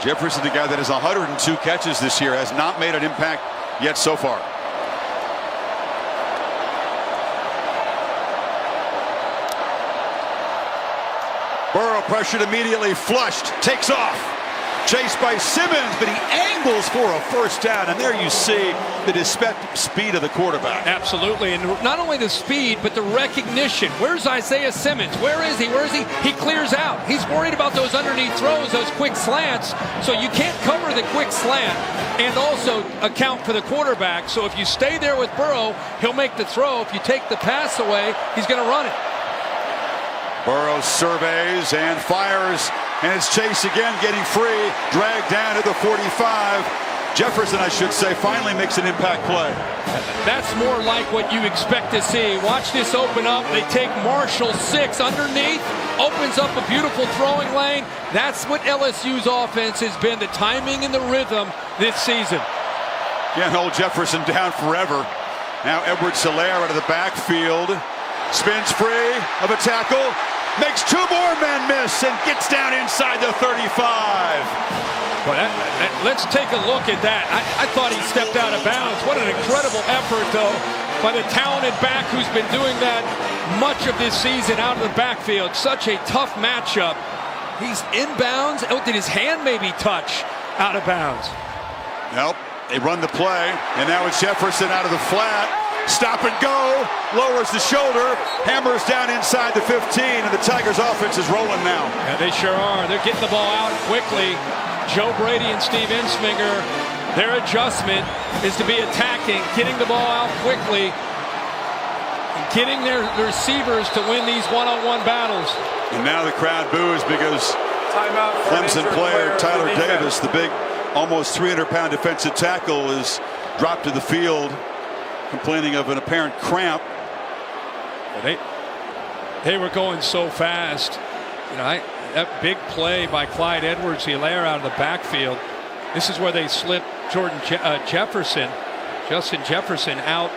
Jefferson, the guy that has 102 catches this year, has not made an impact yet so far. Burrow pressured immediately, flushed, takes off. Chased by Simmons, but he angles for a first down, and there you see the speed of the quarterback. Absolutely, and not only the speed, but the recognition. Where's Isaiah Simmons? Where is he? Where is he? He clears out. He's worried about those underneath throws, those quick slants, so you can't cover the quick slant and also account for the quarterback. So if you stay there with Burrow, he'll make the throw. If you take the pass away, he's going to run it. Burrow surveys and fires. And it's Chase again getting free, dragged down to the 45. Jefferson, I should say, finally makes an impact play. That's more like what you expect to see. Watch this open up. They take Marshall 6 underneath, opens up a beautiful throwing lane. That's what LSU's offense has been, the timing and the rhythm this season. Can't hold Jefferson down forever. Now Edwards-Helaire out of the backfield. Spins free of a tackle. Makes 2 more men miss and gets down inside the 35. Well, let's take a look at that. I thought he stepped out of bounds. What an incredible effort, though, by the talented back who's been doing that much of this season out of the backfield. Such a tough matchup. He's inbounds. Oh, did his hand maybe touch out of bounds? Nope. They run the play, and now it's Jefferson out of the flat. Stop and go, lowers the shoulder, hammers down inside the 15, and the Tigers offense is rolling now. Yeah, they sure are. They're getting the ball out quickly. Joe Brady and Steve Ensminger, their adjustment is to be attacking, getting the ball out quickly, and getting their receivers to win these one-on-one battles. And now the crowd boos because Clemson player Tyler Davis, the big, almost 300-pound defensive tackle, is dropped to the field, complaining of an apparent cramp. They were going so fast. That big play by Clyde Edwards-Helaire out of the backfield. This is where they slipped Justin Jefferson out,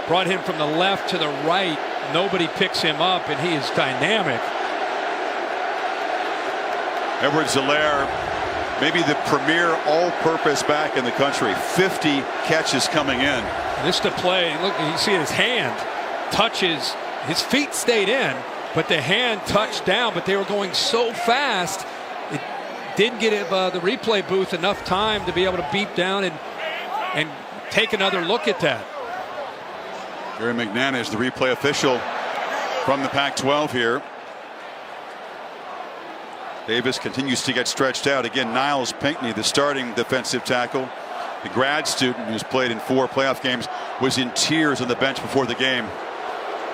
brought him from the left to the right. Nobody picks him up, and he is dynamic. Edwards-Helaire, maybe the premier all-purpose back in the country. 50 catches coming in. This to play. Look, you see his hand touches. His feet stayed in, but the hand touched down. But they were going so fast, it didn't give the replay booth enough time to be able to beep down and take another look at that. Gary McNann is the replay official from the Pac-12 here. Davis continues to get stretched out. Again, Niles Pinckney, the starting defensive tackle, the grad student who's played in 4 playoff games, was in tears on the bench before the game.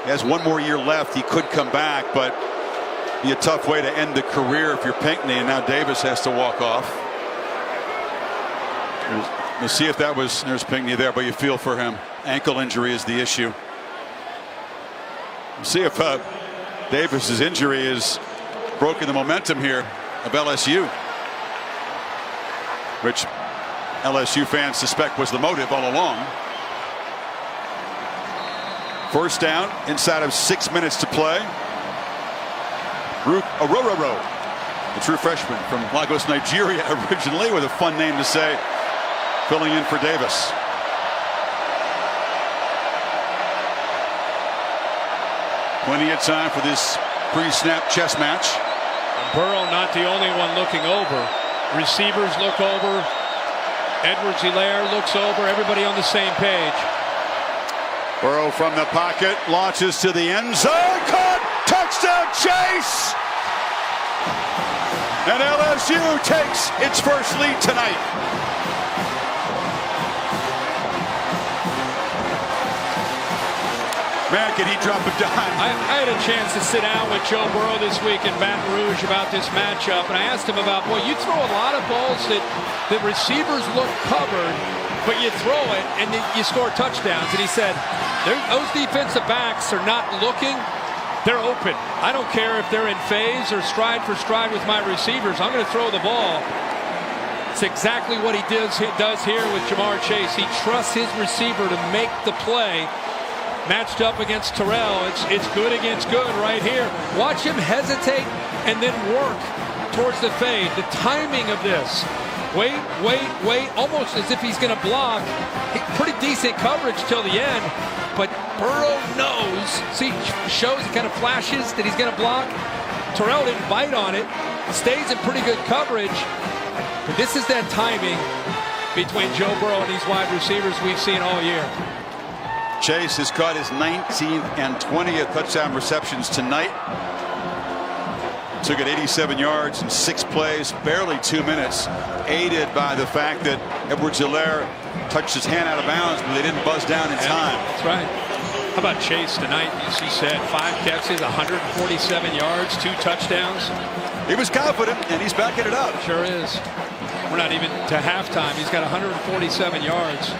He has 1 more year left. He could come back, but be a tough way to end the career if you're Pinckney, and now Davis has to walk off. We'll see if that was, there's Pinckney there, but you feel for him. Ankle injury is the issue. We'll see if Davis's injury is broken the momentum here of LSU, which LSU fans suspect was the motive all along. First down inside of 6 minutes to play. Ruth Orororo, the true freshman from Lagos, Nigeria originally, with a fun name to say, filling in for Davis. Plenty of time for this pre-snap chess match. Burrow not the only one looking over. Receivers look over. Edwards-Helaire looks over. Everybody on the same page. Burrow from the pocket launches to the end zone. Caught! Touchdown Chase! And LSU takes its first lead tonight. Man, can he drop a dime? I had a chance to sit down with Joe Burrow this week in Baton Rouge about this matchup, and I asked him about, boy, you throw a lot of balls that receivers look covered, but you throw it and you score touchdowns. And he said, those defensive backs are not looking. They're open. I don't care if they're in phase or stride for stride with my receivers. I'm going to throw the ball. It's exactly what he does here with Jamar Chase. He trusts his receiver to make the play. Matched up against Terrell. It's good against good right here. Watch him hesitate and then work towards the fade. The timing of this. Wait. Almost as if he's going to block. Pretty decent coverage till the end. But Burrow knows. See, shows, he kind of flashes that he's going to block. Terrell didn't bite on it. Stays in pretty good coverage. But this is that timing between Joe Burrow and these wide receivers we've seen all year. Chase has caught his 19th and 20th touchdown receptions tonight. Took it 87 yards in 6 plays, barely 2 minutes, aided by the fact that Edwards-Helaire touched his hand out of bounds, but they didn't buzz down in time. That's right. How about Chase tonight? As he said, 5 catches, 147 yards, 2 touchdowns. He was confident, and he's backing it up. Sure is. We're not even to halftime. He's got 147 yards.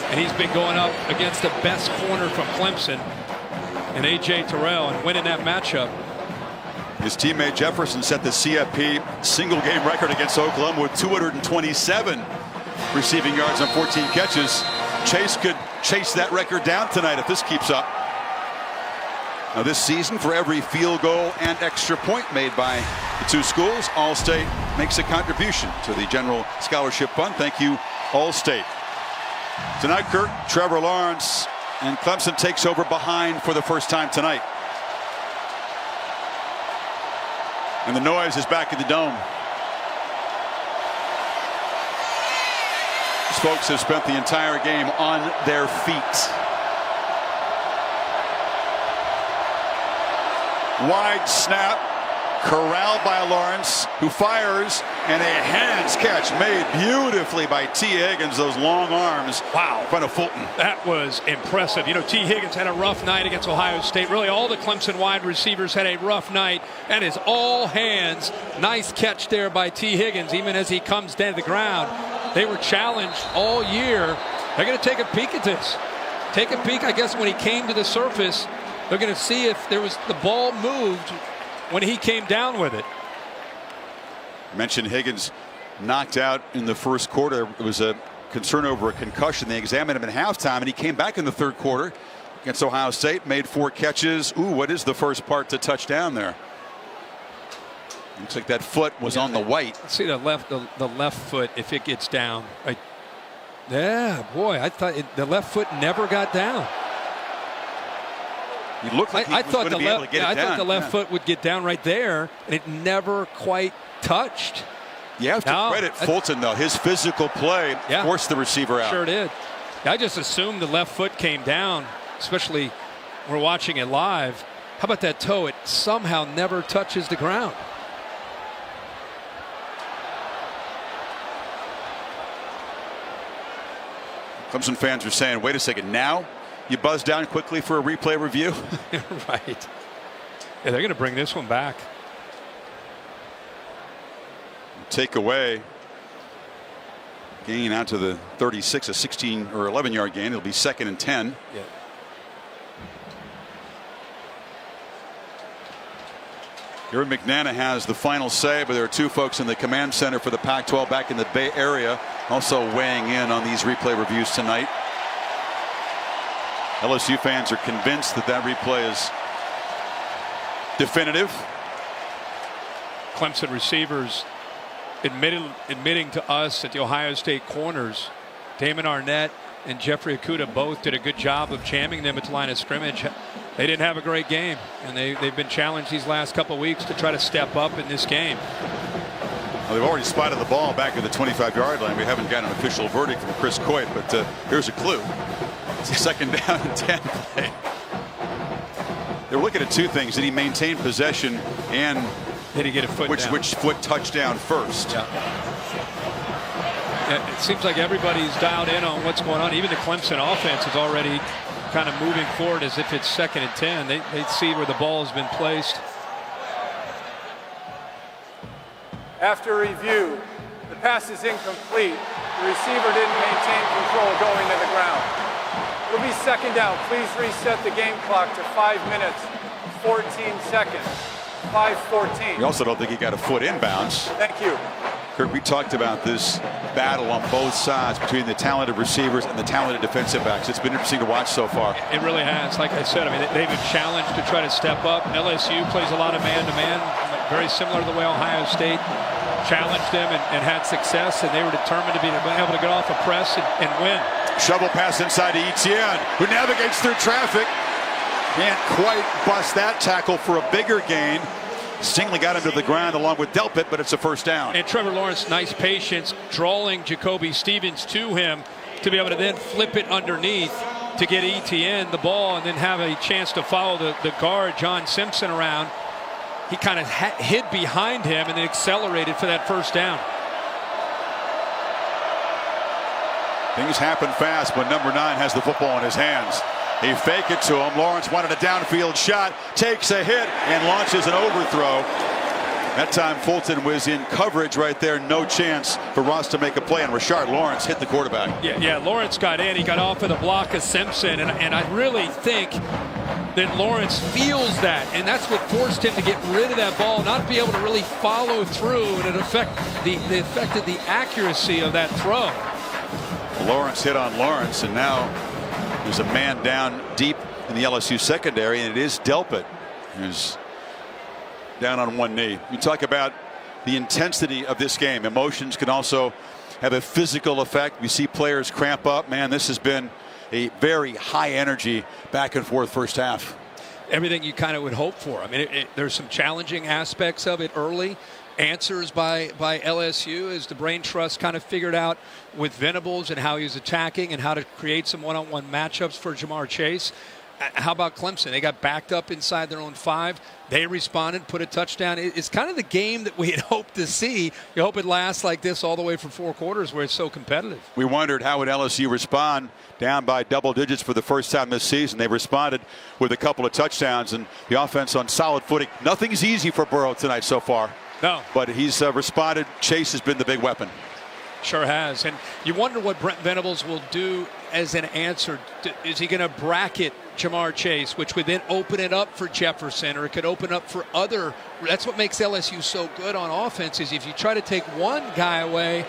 And he's been going up against the best corner from Clemson and A.J. Terrell and winning that matchup. His teammate Jefferson set the CFP single game record against Oklahoma with 227 receiving yards on 14 catches. Chase could chase that record down tonight if this keeps up. Now this season, for every field goal and extra point made by the 2 schools, All-State makes a contribution to the General Scholarship Fund. Thank you, All-State. Tonight, Kurt, Trevor Lawrence and Clemson takes over behind for the first time tonight. And the noise is back in the dome. These folks have spent the entire game on their feet. Wide snap, corralled by Lawrence, who fires, and a hands catch made beautifully by T. Higgins. Those long arms. Wow. In front of Fulton. That was impressive. You know, T. Higgins had a rough night against Ohio State. Really, all the Clemson wide receivers had a rough night. And his all hands. Nice catch there by T. Higgins, even as he comes down to the ground. They were challenged all year. They're going to take a peek at this. Take a peek, I guess, when he came to the surface. They're going to see if there was the ball moved when he came down with it. Mentioned Higgins knocked out in the first quarter. There was a concern over a concussion. They examined him at halftime, and he came back in the third quarter against Ohio State, made 4 catches. Ooh, what is the first part to touchdown there? Looks like that foot was on the white. See the left foot, if it gets down. Yeah, boy, I thought the left foot never got down. He looked like he was going to be able to get it down. I thought the left foot would get down right there, and it never quite touched. You have to credit Fulton, though. His physical play forced the receiver out. Sure did. I just assumed the left foot came down, especially we're watching it live. How about that toe? It somehow never touches the ground. Clemson fans are saying, wait a second, now you buzz down quickly for a replay review? Right. Yeah, they're going to bring this one back. Take away. Gain out to the 36, a 16 or 11-yard gain. It'll be 2nd and 10. Yeah. Aaron McNana has the final say, but there are 2 folks in the command center for the Pac-12 back in the Bay Area also weighing in on these replay reviews tonight. LSU fans are convinced that that replay is definitive. Clemson receivers admitting to us that the Ohio State corners, Damon Arnett and Jeffrey Okudah, both did a good job of jamming them at the line of scrimmage. They didn't have a great game, and they've been challenged these last couple of weeks to try to step up in this game. Well, they've already spotted the ball back at the 25-yard line. We haven't got an official verdict from Chris Coit, but here's a clue. It's a 2nd down and 10 play. They're looking at 2 things. Did he maintain possession, and did he get a foot down? Which foot touchdown first? Yeah. Yeah, it seems like everybody's dialed in on what's going on. Even the Clemson offense is already kind of moving forward as if it's 2nd and 10. They see where the ball has been placed. After review, the pass is incomplete. The receiver didn't maintain control going to the ground. It'll be 2nd down. Please reset the game clock to 5 minutes, 14 seconds. 5:14. We also don't think he got a foot inbounds. Thank you. Kurt, we talked about this battle on both sides between the talented receivers and the talented defensive backs. It's been interesting to watch so far. It really has. Like I said, I mean, they've been challenged to try to step up. LSU plays a lot of man-to-man, very similar to the way Ohio State challenged them and had success, and they were determined to be able to get off a press and win. Shovel pass inside to Etienne, who navigates through traffic. Can't quite bust that tackle for a bigger gain. Stingley got him to the ground along with Delpit, but it's a 1st down. And Trevor Lawrence, nice patience, drawing Jacoby Stevens to him to be able to then flip it underneath to get Etienne the ball and then have a chance to follow the guard, John Simpson, around. He kind of hid behind him and then accelerated for that 1st down. Things happen fast when number 9 has the football in his hands. He faked it to him. Lawrence wanted a downfield shot, takes a hit, and launches an overthrow. That time Fulton was in coverage right there. No chance for Ross to make a play, and Rashard Lawrence hit the quarterback. Yeah, Lawrence got in. He got off of the block of Simpson, and I really think that Lawrence feels that, and that's what forced him to get rid of that ball, not be able to really follow through, and it affected the accuracy of that throw. Lawrence hit on Lawrence, and now there's a man down deep in the LSU secondary, and it is Delpit who's down on one knee. You talk about the intensity of this game. Emotions can also have a physical effect. We see players cramp up. Man, this has been a very high energy back and forth first half. Everything you kind of would hope for. I mean, there's some challenging aspects of it early. Answers by LSU as the brain trust kind of figured out with Venables and how he was attacking and how to create some one-on-one matchups for Jamar Chase. How about Clemson? They got backed up inside their own 5. They responded, put a touchdown. It's kind of the game that we had hoped to see. You hope it lasts like this all the way for 4 quarters where it's so competitive. We wondered how would LSU respond down by double digits for the first time this season. They responded with a couple of touchdowns, and the offense on solid footing. Nothing's easy for Burrow tonight so far. No. But he's responded. Chase has been the big weapon. Sure has. And you wonder what Brent Venables will do as an answer. Is he going to bracket Jamar Chase, which would then open it up for Jefferson, or it could open up for other. That's what makes LSU so good on offense, is if you try to take one guy away,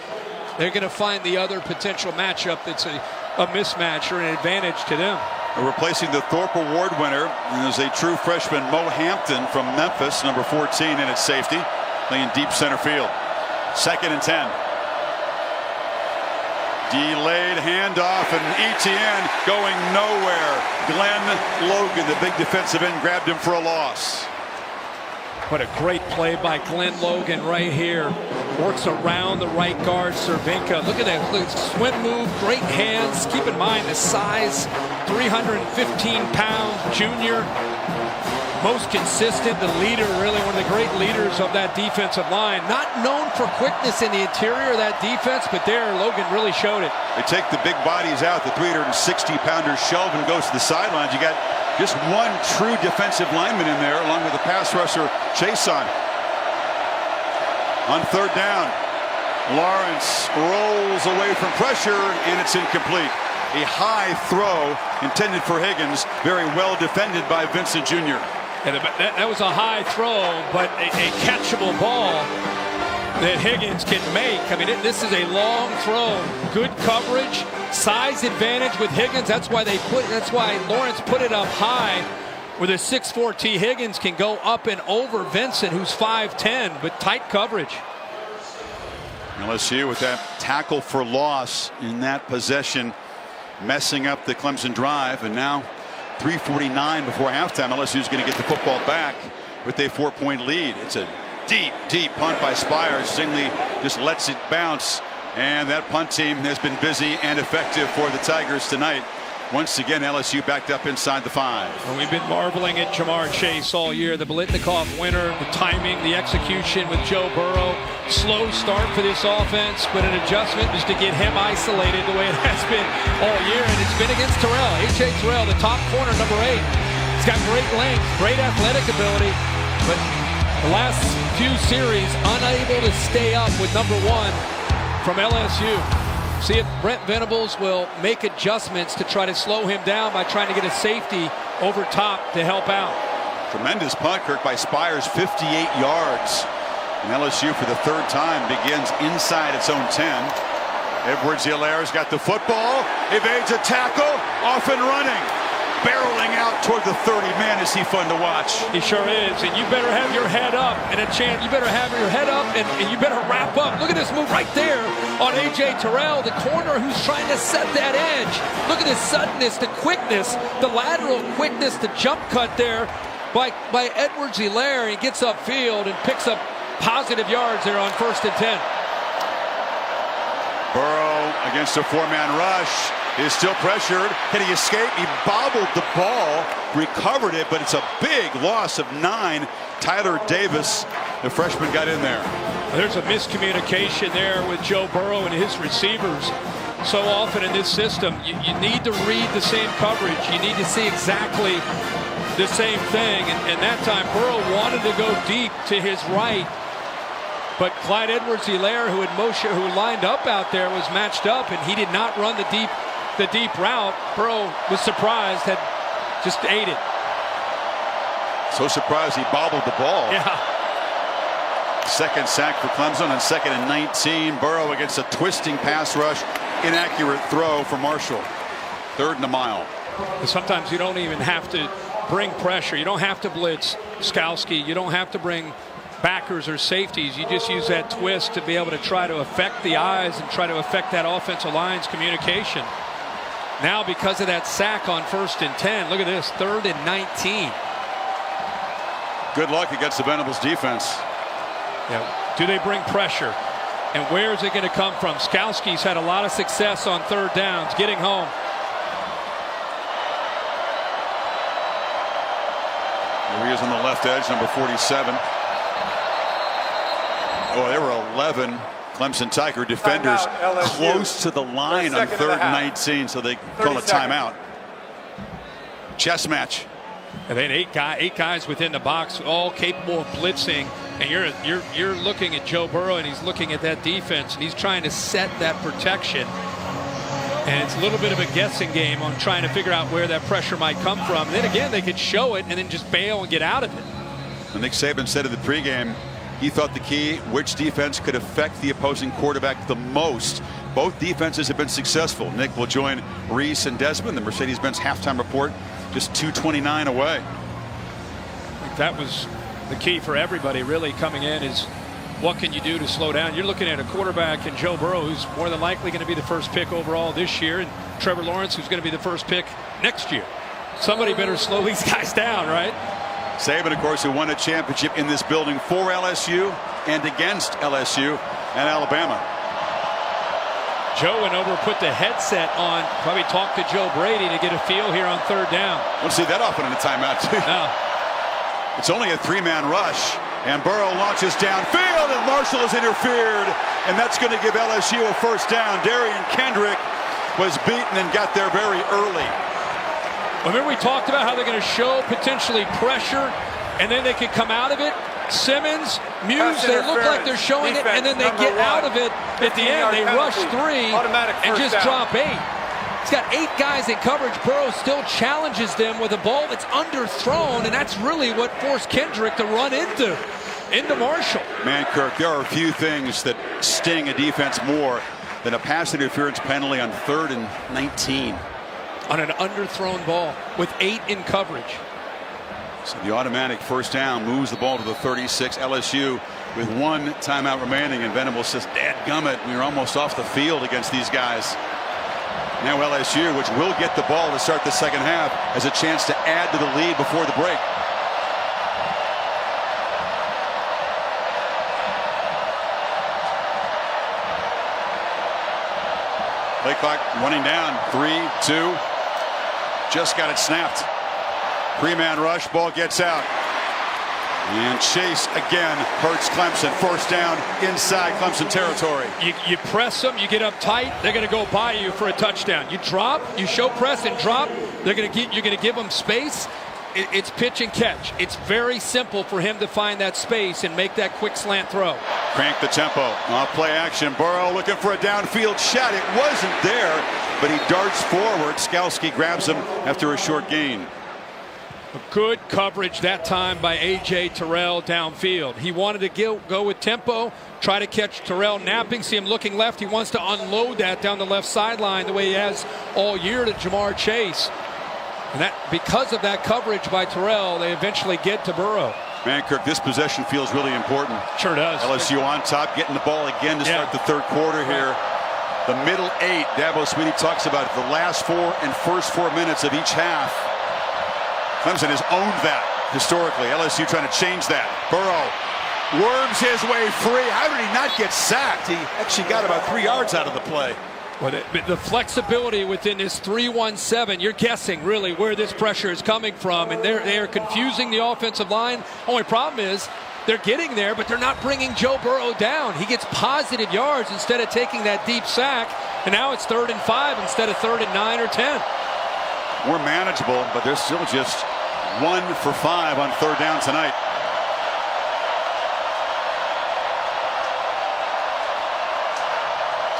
they're going to find the other potential matchup that's a mismatch or an advantage to them. Replacing the Thorpe Award winner is a true freshman, Mo Hampton from Memphis, number 14 in its safety, playing deep center field. 2nd and 10. Delayed handoff, and Etienne going nowhere. Glenn Logan, the big defensive end, grabbed him for a loss. What a great play by Glenn Logan right here. Works around the right guard, Cervenka. Look at that swim move, great hands. Keep in mind the size, 315-pound junior. most consistent, the leader, really one of the great leaders of that defensive line. Not known for quickness in the interior of that defense, but there, Logan really showed it. They take the big bodies out. The 360-pounder Shelvin goes to the sidelines. You got just one true defensive lineman in there, along with the pass rusher, Chason. On third down, Lawrence rolls away from pressure, and it's incomplete. A high throw intended for Higgins, very well defended by Vincent Jr. And that was a high throw, but a catchable ball that Higgins can make. I mean, this is a long throw. Good coverage, size advantage with Higgins. That's why Lawrence put it up high, where the 6'4" T. Higgins can go up and over Vincent, who's 5'10", but tight coverage. LSU with that tackle for loss in that possession, messing up the Clemson drive, and now 3:49 before halftime. LSU is going to get the football back with a 4-point lead. It's a deep punt by Spires. Zingley just lets it bounce, and that punt team has been busy and effective for the Tigers tonight. Once again, LSU backed up inside the 5. And we've been marveling at Jamar Chase all year. The Biletnikoff winner, the timing, the execution with Joe Burrow. Slow start for this offense, but an adjustment just to get him isolated the way it has been all year. And it's been against Terrell. A.J. Terrell, the top corner, number 8. He's got great length, great athletic ability, but the last few series unable to stay up with number 1 from LSU. See if Brent Venables will make adjustments to try to slow him down by trying to get a safety over top to help out. Tremendous punt, Kirk, by Spires, 58 yards. And LSU for the third time begins inside its own 10. Edwards-Hilaire's got the football, evades a tackle, off and running. Barreling out toward the 30. Man, is he fun to watch. He sure is. And you better have your head up and a chance. You better have your head up and you better wrap up. Look at this move right there on A.J. Terrell, the corner who's trying to set that edge. Look at the suddenness, the quickness, the lateral quickness, the jump cut there by Edwards-Hilaire. He gets upfield and picks up positive yards there on 1st and 10. Burrow against a 4-man rush. Is still pressured. Can he escape? He bobbled the ball, recovered it, but it's a big loss of 9. Tyler Davis, the freshman, got in there. There's a miscommunication there with Joe Burrow and his receivers. So often in this system, you need to read the same coverage. You need to see exactly the same thing. And that time, Burrow wanted to go deep to his right. But Clyde Edwards-Hilaire, who lined up out there, was matched up, and he did not run the deep route. Burrow was surprised, had just ate it. So surprised he bobbled the ball. Yeah. Second sack for Clemson on 2nd and 19. Burrow against a twisting pass rush. Inaccurate throw for Marshall. 3rd and a mile. Sometimes you don't even have to bring pressure. You don't have to blitz Skowski. You don't have to bring backers or safeties. You just use that twist to be able to try to affect the eyes and try to affect that offensive line's communication. Now, because of that sack on 1st and 10, look at this, 3rd and 19. Good luck against the Venables defense. Yeah. Do they bring pressure? And where is it going to come from? Skowski's had a lot of success on 3rd downs, getting home. Here he is on the left edge, number 47. Oh, there were 11 Clemson Tiger defenders close to the line on 3rd and 19, so they call a timeout. Chess match. And then eight guys within the box, all capable of blitzing. And you're looking at Joe Burrow, and he's looking at that defense, and he's trying to set that protection. And it's a little bit of a guessing game on trying to figure out where that pressure might come from. And then again, they could show it and then just bail and get out of it. And Nick Saban said in the pregame, he thought the key, which defense could affect the opposing quarterback the most. Both defenses have been successful. Nick will join Reese and Desmond. The Mercedes-Benz halftime report just 2:29 away. I think that was the key for everybody really coming in, is what can you do to slow down? You're looking at a quarterback in Joe Burrow, who's more than likely going to be the first pick overall this year, and Trevor Lawrence, who's going to be the first pick next year. Somebody better slow these guys down, right? Saban, of course, who won a championship in this building for LSU and against LSU and Alabama. Joe went over, put the headset on, probably talked to Joe Brady to get a feel here on 3rd down. We'll see that often in a timeout, too. No. It's only a 3-man rush, and Burrow launches downfield, and Marshall has interfered, and that's going to give LSU a first down. Darian Kendrick was beaten and got there very early. Remember, we talked about how they're going to show potentially pressure, and then they can come out of it. Simmons, Muse, they look like they're showing it, and then they get out of it at the end. They rush 3 and just drop 8. He's got 8 guys in coverage. Burrow still challenges them with a ball that's underthrown, and that's really what forced Kendrick to run into Marshall. Man, Kirk, there are a few things that sting a defense more than a pass interference penalty on 3rd and 19. On an underthrown ball with 8 in coverage. So the automatic first down moves the ball to the 36. LSU with 1 timeout remaining, and Venable says, dadgummit, we were almost off the field against these guys. Now LSU, which will get the ball to start the second half, has a chance to add to the lead before the break. Play clock running down. 3, 2. Just got it snapped. 3-man rush, ball gets out. And Chase again hurts Clemson. First down inside Clemson territory. You press them, you get up tight, they're going to go by you for a touchdown. You drop, you show press and drop, you're going to give them space. It's pitch and catch. It's very simple for him to find that space and make that quick slant throw. Crank the tempo. Off play action. Burrow looking for a downfield shot. It wasn't there, but he darts forward. Skalski grabs him after a short gain. Good coverage that time by A.J. Terrell downfield. He wanted to go with tempo, try to catch Terrell napping, see him looking left. He wants to unload that down the left sideline the way he has all year to Jamar Chase. And that, because of that coverage by Terrell, they eventually get to Burrow. Man, Kirk, this possession feels really important. Sure does. LSU on top, getting the ball again to start the third quarter here. The middle 8, Dabo Swinney talks about it, the last 4 and first 4 minutes of each half. Clemson has owned that historically. LSU trying to change that. Burrow worms his way free. How did he not get sacked? He actually got about 3 yards out of the play. Well, the flexibility within this 3-1-7, you're guessing really where this pressure is coming from, and they are confusing the offensive line. Only problem is they're getting there, but they're not bringing Joe Burrow down. He gets positive yards instead of taking that deep sack, and now it's 3rd and 5 instead of 3rd and 9 or 10. More manageable, but they're still just 1 for 5 on 3rd down tonight.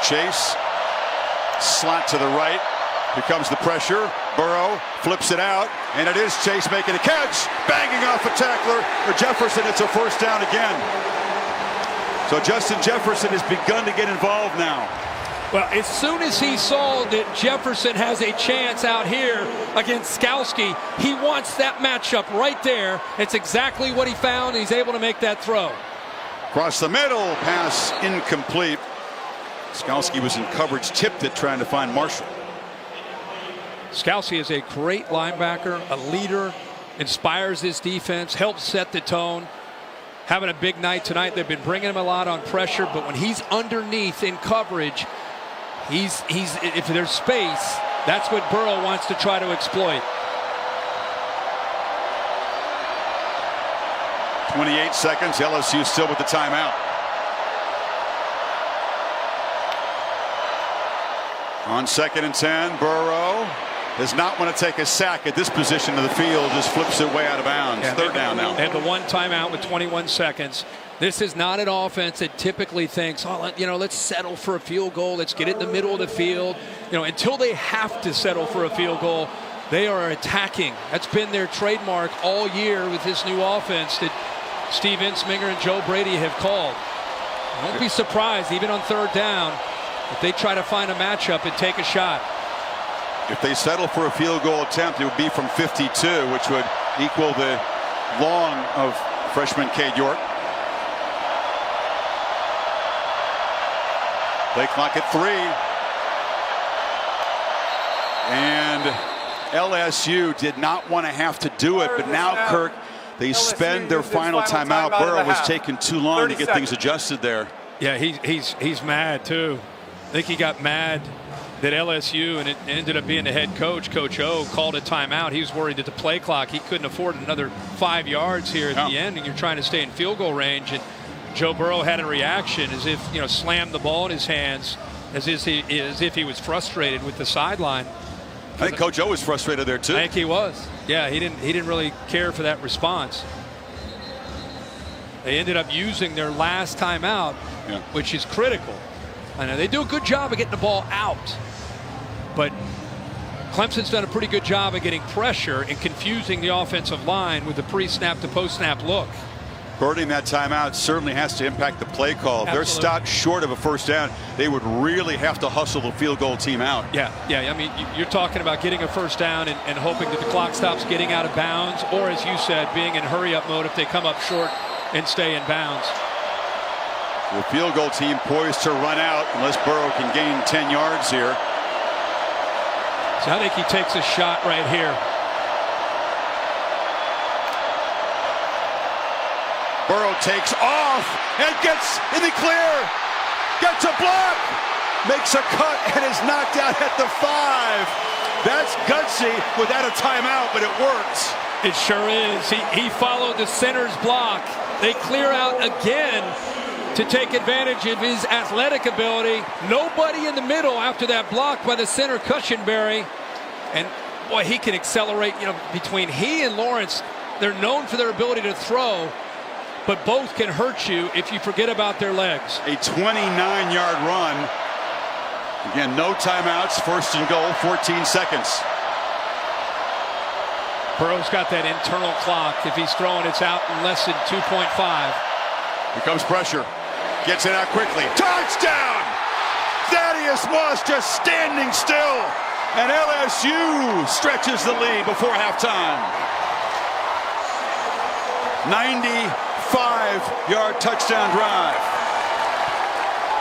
Chase, slot to the right. Here comes the pressure. Burrow flips it out, and it is Chase making a catch, banging off a tackler for Jefferson. It's a first down again. So Justin Jefferson has begun to get involved now. Well, as soon as he saw that Jefferson has a chance out here against Skalski, he wants that matchup right there. It's exactly what he found. He's able to make that throw. Across the middle, pass incomplete. Skalski was in coverage, tipped it, trying to find Marshall. Skalski is a great linebacker, a leader, inspires his defense, helps set the tone. Having a big night tonight. They've been bringing him a lot on pressure, but when he's underneath in coverage, he's if there's space, that's what Burrow wants to try to exploit. 28 seconds. LSU still with the timeout. On 2nd and 10, Burrow does not want to take a sack at this position of the field. Just flips it way out of bounds. Yeah, 3rd down now. They have the 1 timeout with 21 seconds. This is not an offense that typically thinks, oh, let's settle for a field goal. Let's get it in the middle of the field. Until they have to settle for a field goal, they are attacking. That's been their trademark all year with this new offense that Steve Ensminger and Joe Brady have called. Don't be surprised, even on 3rd down, if they try to find a matchup and take a shot. If they settle for a field goal attempt, it would be from 52, which would equal the long of freshman Cade York. Play clock at 3. And LSU did not want to have to do it, but now, Kirk, they spend their final timeout. Burrow was taking too long to get things adjusted there. Yeah, he's mad too. I think he got mad that LSU, and it ended up being the head coach, Coach O, called a timeout. He was worried that the play clock, he couldn't afford another 5 yards here at the end, and you're trying to stay in field goal range. And Joe Burrow had a reaction as if, slammed the ball in his hands as if he was frustrated with the sideline. I think Coach O was frustrated there too. I think he was. Yeah, he didn't really care for that response. They ended up using their last timeout, which is critical. I know they do a good job of getting the ball out, but Clemson's done a pretty good job of getting pressure and confusing the offensive line with the pre-snap to post-snap look. Burning that timeout certainly has to impact the play call. If they're stopped short of a first down, they would really have to hustle the field goal team out. Yeah. I mean, you're talking about getting a first down and hoping that the clock stops getting out of bounds, or as you said, being in hurry-up mode if they come up short and stay in bounds. The field goal team poised to run out unless Burrow can gain 10 yards here. So I think he takes a shot right here. Burrow takes off and gets in the clear. Gets a block. Makes a cut and is knocked out at the 5. That's gutsy without a timeout, but it works. It sure is. He followed the center's block. They clear out again to take advantage of his athletic ability. Nobody in the middle after that block by the center, Cushenberry. And boy, he can accelerate. Between he and Lawrence, they're known for their ability to throw, but both can hurt you if you forget about their legs. A 29-yard run. Again, no timeouts. First and goal, 14 seconds. Burrow's got that internal clock. If he's throwing, it's out in less than 2.5. Here comes pressure. Gets it out quickly. Touchdown! Thaddeus Moss just standing still. And LSU stretches the lead before halftime. 95-yard touchdown drive.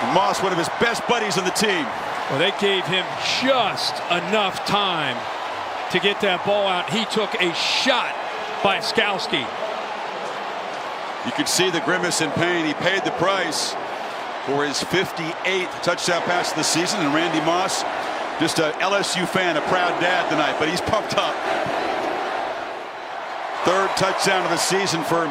And Moss, one of his best buddies on the team. Well, they gave him just enough time to get that ball out. He took a shot by Skowski. You could see the grimace in pain. He paid the price for his 58th touchdown pass of the season. And Randy Moss, just a LSU fan, a proud dad tonight, but he's pumped up. Third touchdown of the season for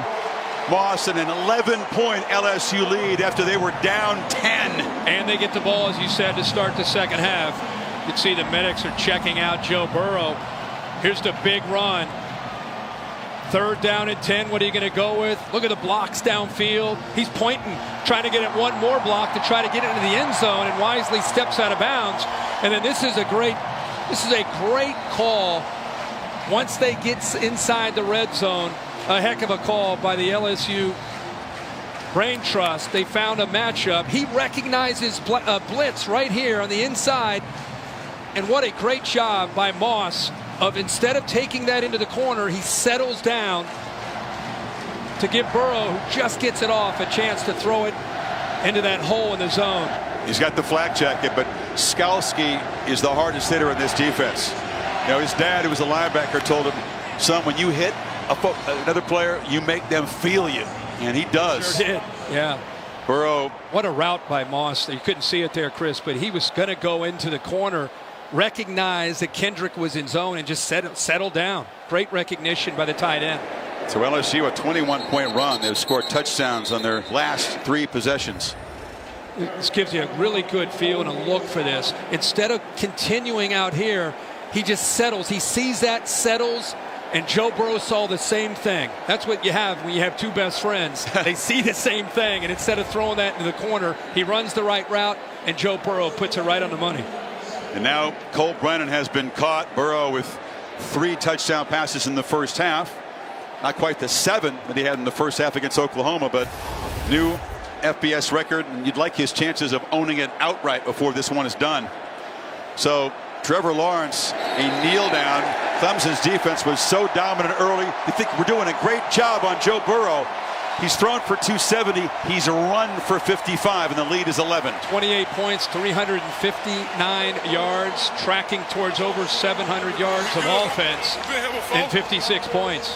Moss, and an 11-point LSU lead after they were down 10. And they get the ball, as you said, to start the second half. You can see the medics are checking out Joe Burrow. Here's the big run. Third down and 10. What are you going to go with? Look at the blocks downfield. He's pointing, trying to get it one more block to try to get it into the end zone, and wisely steps out of bounds. And then this is a great call. Once they get inside the red zone, a heck of a call by the LSU Brain Trust. They found a matchup. He recognizes blitz right here on the inside. And what a great job by Moss of, instead of taking that into the corner, he settles down to give Burrow, who just gets it off, a chance to throw it into that hole in the zone. He's got the flak jacket, but Skowski is the hardest hitter in this defense. His dad, who was a linebacker, told him, son, when you hit another player, you make them feel you. And he does. Sure did. Yeah. Burrow. What a route by Moss. You couldn't see it there, Chris, but he was going to go into the corner, recognize that Kendrick was in zone, and just settle down. Great recognition by the tight end. So LSU, a 21-point run. They've scored touchdowns on their last 3 possessions. This gives you a really good feel and a look for this. Instead of continuing out here, he just settles. He sees that, settles, and Joe Burrow saw the same thing. That's what you have when you have two best friends. They see the same thing, and instead of throwing that into the corner, he runs the right route, and Joe Burrow puts it right on the money. And now Cole Brennan has been caught. Burrow with 3 touchdown passes in the first half. Not quite the 7 that he had in the first half against Oklahoma, but new FBS record, and you'd like his chances of owning it outright before this one is done. So Trevor Lawrence, a kneel down. Clemson's defense was so dominant early. You think we're doing a great job on Joe Burrow. He's thrown for 270. He's run for 55, and the lead is 11. 28 points, 359 yards, tracking towards over 700 yards of offense, and 56 points.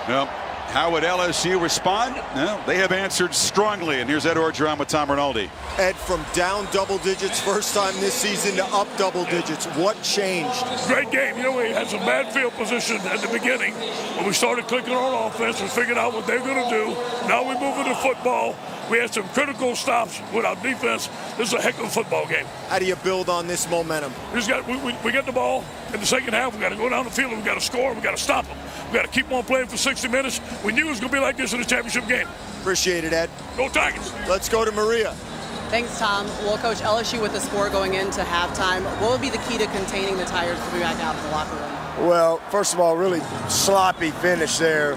Well, How would LSU respond? Well, they have answered strongly. And here's Ed Orgeron with Tom Rinaldi. Ed, from down double digits first time this season to up double digits, what changed? Great game. You know, we had some bad field position at the beginning. When we started clicking on offense, we figured out what they're going to do. Now we move into football. We had some critical stops with our defense. This is a heck of a football game. How do you build on this momentum? We get the ball in the second half. We got to go down the field and we got to score. We got to stop them. We got to keep on playing for 60 minutes. We knew it was going to be like this in the championship game. Appreciate it, Ed. Go Tigers. Let's go to Maria. Thanks, Tom. Well, Coach, LSU with the score going into halftime, what would be the key to containing the Tigers to be back out of the locker room? Well, first of all, really sloppy finish there.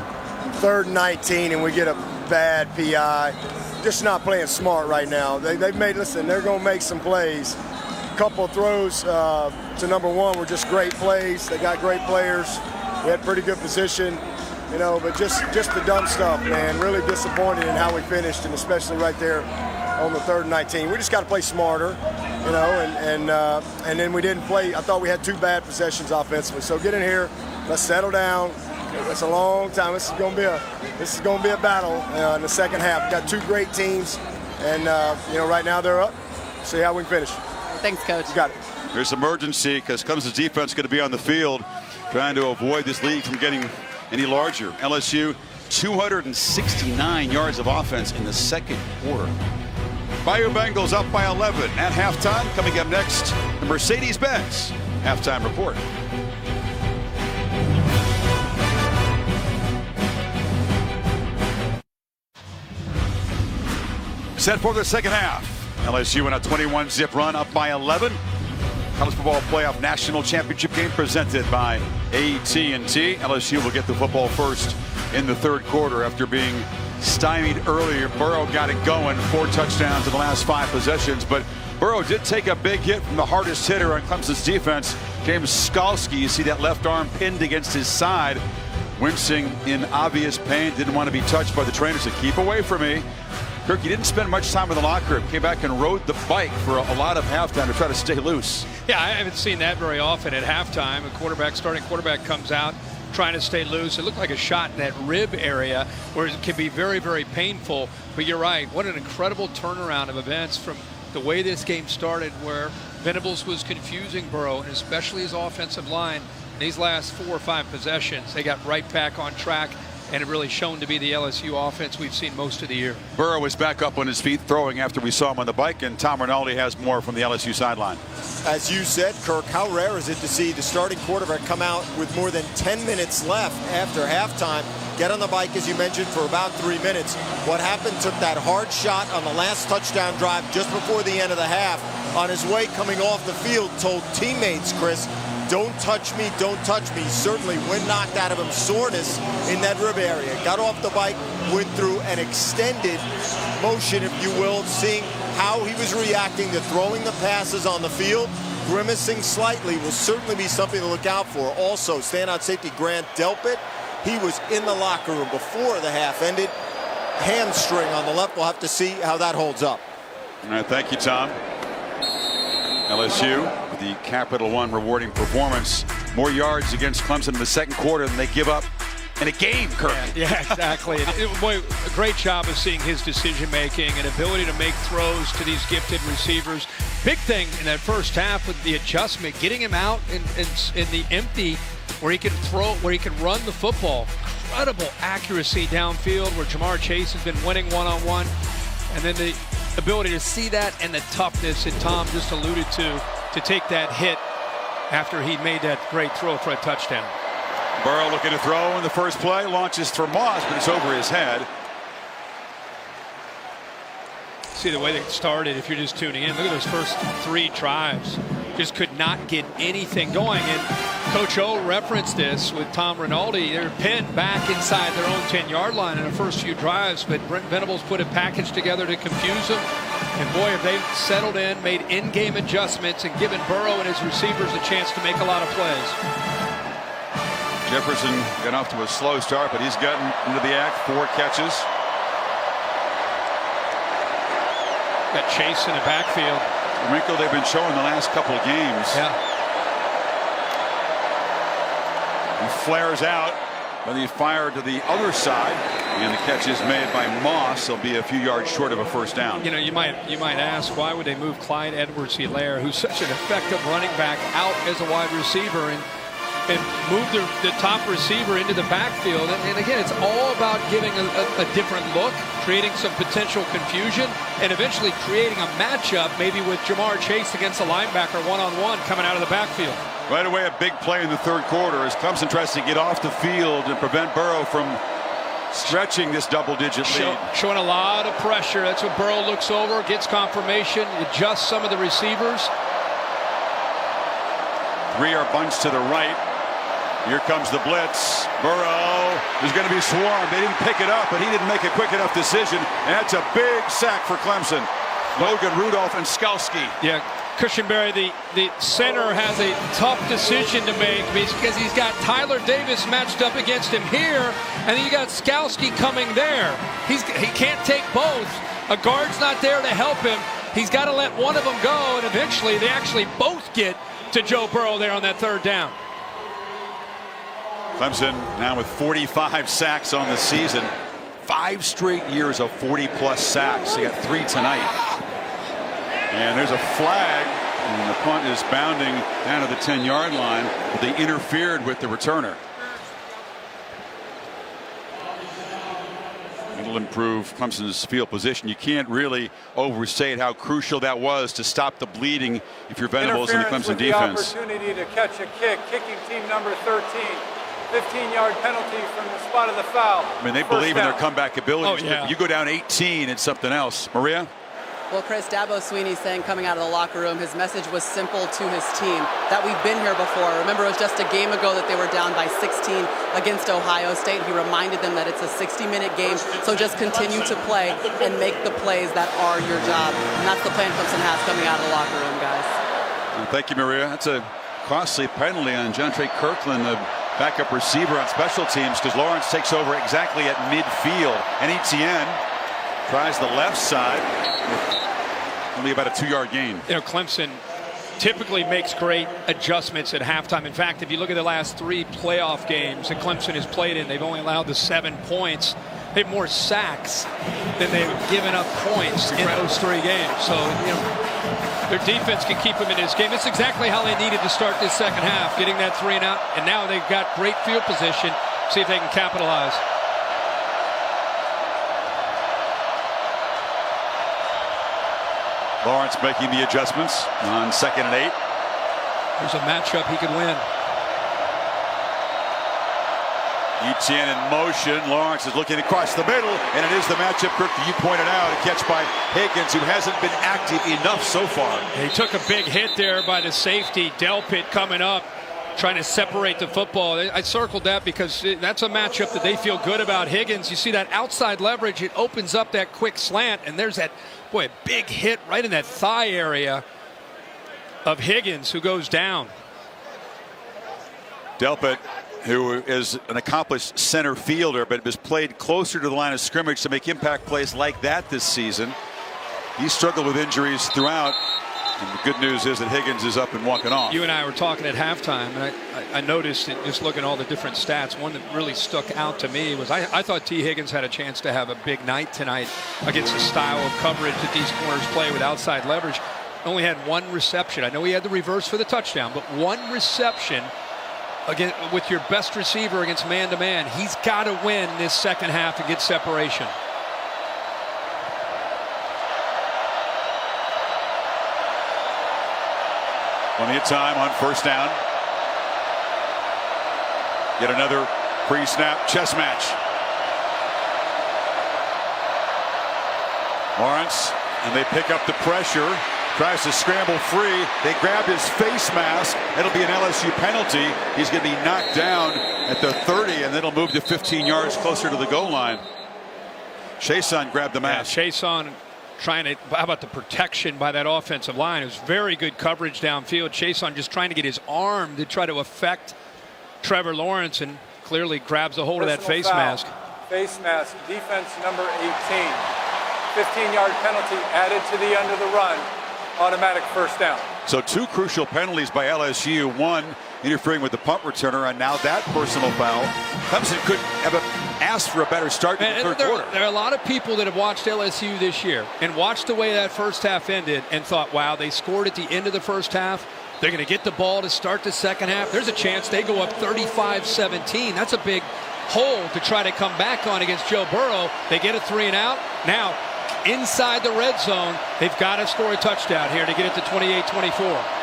3rd and 19, and we get a bad PI. Just not playing smart right now. They've made, listen, they're going to make some plays. A couple of throws to number 1 were just great plays. They got great players. We had pretty good position, you know, but just the dumb stuff, man. Really disappointed in how we finished, and especially right there on the 3rd and 19. We just got to play smarter, you know, and then we didn't play. I thought we had 2 bad possessions offensively. So get in here, let's settle down. It's a long time. This is going to be a battle in the second half. We've got 2 great teams, and you know, right now they're up. See how we can finish. Thanks, Coach. You got it. There's emergency because Clemson's defense going to be on the field trying to avoid this lead from getting any larger. LSU 269 yards of offense in the second quarter. Bayou Bengals up by 11 at halftime. Coming up next, the Mercedes-Benz halftime report. Set for the second half. LSU in a 21-zip run, up by 11. College Football Playoff National Championship game presented by AT&T. LSU will get the football first in the third quarter after being stymied earlier. Burrow got it going, 4 touchdowns in the last 5 possessions, but Burrow did take a big hit from the hardest hitter on Clemson's defense, James Skalski. You see that left arm pinned against his side, wincing in obvious pain. Didn't want to be touched by the trainer, said, "Keep away from me." Kirk, he didn't spend much time in the locker room. Came back and rode the bike for a lot of halftime to try to stay loose. Yeah, I haven't seen that very often at halftime. A starting quarterback comes out trying to stay loose. It looked like a shot in that rib area where it can be very, very painful. But you're right. What an incredible turnaround of events from the way this game started, where Venables was confusing Burrow, and especially his offensive line. In these last 4 or 5 possessions, they got right back on track, and it really shown to be the LSU offense we've seen most of the year. Burrow is back up on his feet throwing after we saw him on the bike, and Tom Rinaldi has more from the LSU sideline. As you said, Kirk, how rare is it to see the starting quarterback come out with more than 10 minutes left after halftime, get on the bike, as you mentioned, for about 3 minutes. What happened, took that hard shot on the last touchdown drive just before the end of the half. On his way coming off the field, told teammates, Chris, "Don't touch me, don't touch me." Certainly wind knocked out of him, soreness in that rib area. Got off the bike, went through an extended motion, if you will, seeing how he was reacting to throwing the passes on the field. Grimacing slightly will certainly be something to look out for. Also, standout safety Grant Delpit, he was in the locker room before the half ended. Hamstring on the left. We'll have to see how that holds up. All right, thank you, Tom. LSU with the Capital One rewarding performance. More yards against Clemson in the second quarter than they give up in a game, Kirk. Yeah, exactly. Boy, a great job of seeing his decision-making and ability to make throws to these gifted receivers. Big thing in that first half with the adjustment, getting him out in the empty where he could throw, where he could run the football. Incredible accuracy downfield where Jamar Chase has been winning one-on-one. And then the ability to see that and the toughness that Tom just alluded to take that hit after he made that great throw for a touchdown. Burrow looking to throw in the first play, launches for Moss, but it's over his head. See the way they started, if you're just tuning in. Look at those first 3 drives. Just could not get anything going. And Coach O referenced this with Tom Rinaldi. They're pinned back inside their own 10-yard line in the first few drives, but Brent Venables put a package together to confuse them. And boy, if they've settled in, made in-game adjustments, and given Burrow and his receivers a chance to make a lot of plays. Jefferson got off to a slow start, but he's gotten into the act. 4 catches. Got Chase in the backfield. The wrinkle they've been showing the last couple of games. Yeah. He flares out. But he fired to the other side, and the catch is made by Moss. He'll be a few yards short of a first down. You know, you might ask, why would they move Clyde Edwards-Helaire, who's such an effective running back, out as a wide receiver and move the top receiver into the backfield? And again, it's all about giving a different look, creating some potential confusion, and eventually creating a matchup maybe with Jamar Chase against a linebacker one-on-one coming out of the backfield. Right away, a big play in the third quarter as Clemson tries to get off the field and prevent Burrow from stretching this double-digit lead. Showing a lot of pressure. That's what Burrow looks over, gets confirmation, adjusts some of the receivers. 3 are bunched to the right. Here comes the blitz. Burrow is going to be swarmed. They didn't pick it up, but he didn't make a quick enough decision. And that's a big sack for Clemson. Logan Rudolph and Skalski. Yeah, Cushenberry, the center, has a tough decision to make because he's got Tyler Davis matched up against him here, and then you got Skalski coming there. He can't take both. A guard's not there to help him. He's got to let one of them go, and eventually they actually both get to Joe Burrow there on that third down. Clemson now with 45 sacks on the season. 5 straight years of 40-plus sacks. They got 3 tonight. And there's a flag, and the punt is bounding down to the 10-yard line, but they interfered with the returner. It'll improve Clemson's field position. You can't really overstate how crucial that was to stop the bleeding if you're Venables in the Clemson defense. The opportunity to catch a kick, kicking team number 13. 15-yard penalty from the spot of the foul. I mean, they believe in their comeback abilities. Oh, yeah. You go down 18, it's something else. Maria? Well, Chris, Dabo Swinney saying coming out of the locker room, his message was simple to his team, that we've been here before. Remember, it was just a game ago that they were down by 16 against Ohio State. He reminded them that it's a 60-minute game, so just continue to play and make the plays that are your job. And that's the plan Clemson has coming out of the locker room, guys. Well, thank you, Maria. That's a costly penalty on Jontre Kirkland, the backup receiver on special teams, because Lawrence takes over exactly at midfield. And Etienne tries the left side. Only about a 2-yard gain. You know, Clemson typically makes great adjustments at halftime. In fact, if you look at the last 3 playoff games that Clemson has played in, they've only allowed the 7 points. They have more sacks than they've given up points in those 3 games. So, you know, their defense can keep them in this game. It's exactly how they needed to start this second half, getting that 3 and out. And now they've got great field position. See if they can capitalize. Lawrence making the adjustments on 2nd and 8. There's a matchup he could win. Etienne in motion. Lawrence is looking across the middle, and it is the matchup, Kirk, that you pointed out. A catch by Higgins, who hasn't been active enough so far. He took a big hit there by the safety. Delpit coming up, trying to separate the football. I circled that because that's a matchup that they feel good about. Higgins, you see that outside leverage, it opens up that quick slant, and there's that, boy, a big hit right in that thigh area of Higgins, who goes down. Delpit, who is an accomplished center fielder, but has played closer to the line of scrimmage to make impact plays like that this season. He struggled with injuries throughout. And the good news is that Higgins is up and walking off. You and I were talking at halftime, and I noticed it, just looking at all the different stats, one that really stuck out to me was I thought T. Higgins had a chance to have a big night tonight against the style of coverage that these corners play with outside leverage. Only had 1 reception. I know he had the reverse for the touchdown, but 1 reception again with your best receiver against man-to-man. He's got to win this second half to get separation. Plenty of time on 1st down. Yet another pre-snap chess match. Lawrence, and they pick up the pressure. Tries to scramble free. They grab his face mask. It'll be an LSU penalty. He's going to be knocked down at the 30, and then it'll move to 15 yards closer to the goal line. Chason grabbed the mask. Yeah, Chason trying to, how about the protection by that offensive line? It was very good coverage downfield. Chason just trying to get his arm to try to affect Trevor Lawrence, and clearly grabs a hold of that face mask. Face mask, defense number 18. 15-yard penalty added to the end of the run. Automatic 1st down. So 2 crucial penalties by LSU. One interfering with the punt returner, and now that personal foul. Clemson couldn't have asked for a better start in the third quarter. There are a lot of people that have watched LSU this year and watched the way that first half ended and thought, wow, they scored at the end of the first half. They're going to get the ball to start the second half. There's a chance they go up 35-17. That's a big hole to try to come back on against Joe Burrow. They get a 3 and out. Now, inside the red zone, they've got to score a touchdown here to get it to 28-24.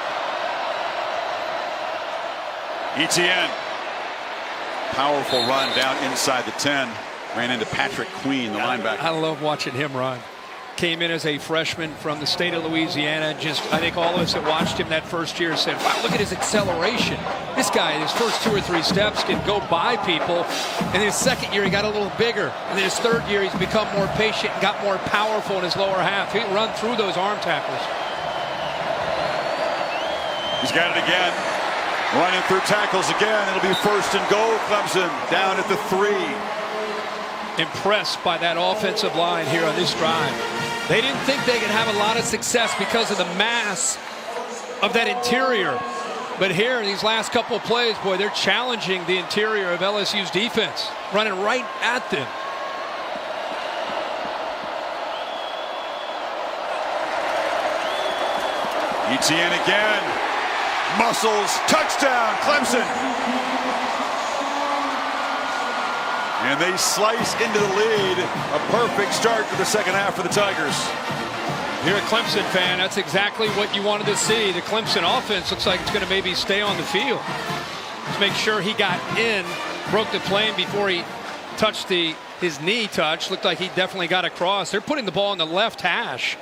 Etienne. Powerful run down inside the 10. Ran into Patrick Queen, the linebacker. I love watching him run. Came in as a freshman from the state of Louisiana. I think all of us that watched him that first year said, wow, look at his acceleration. This guy, in his first 2 or 3 steps, can go by people. And his second year, he got a little bigger. And then his third year, he's become more patient and got more powerful in his lower half. He can run through those arm tackles. He's got it again. Running through tackles again. It'll be 1st and goal. Clemson down at the 3. Impressed by that offensive line here on this drive. They didn't think they could have a lot of success because of the mass of that interior. But here, these last couple of plays, boy, they're challenging the interior of LSU's defense, running right at them. Etienne again. Muscles. Touchdown, Clemson. And they slice into the lead. A perfect start to the second half for the Tigers. You're a Clemson fan. That's exactly what you wanted to see. The Clemson offense looks like it's going to maybe stay on the field. Just make sure he got in, broke the plane before he touched his knee touch. Looked like he definitely got across. They're putting the ball in the left hash.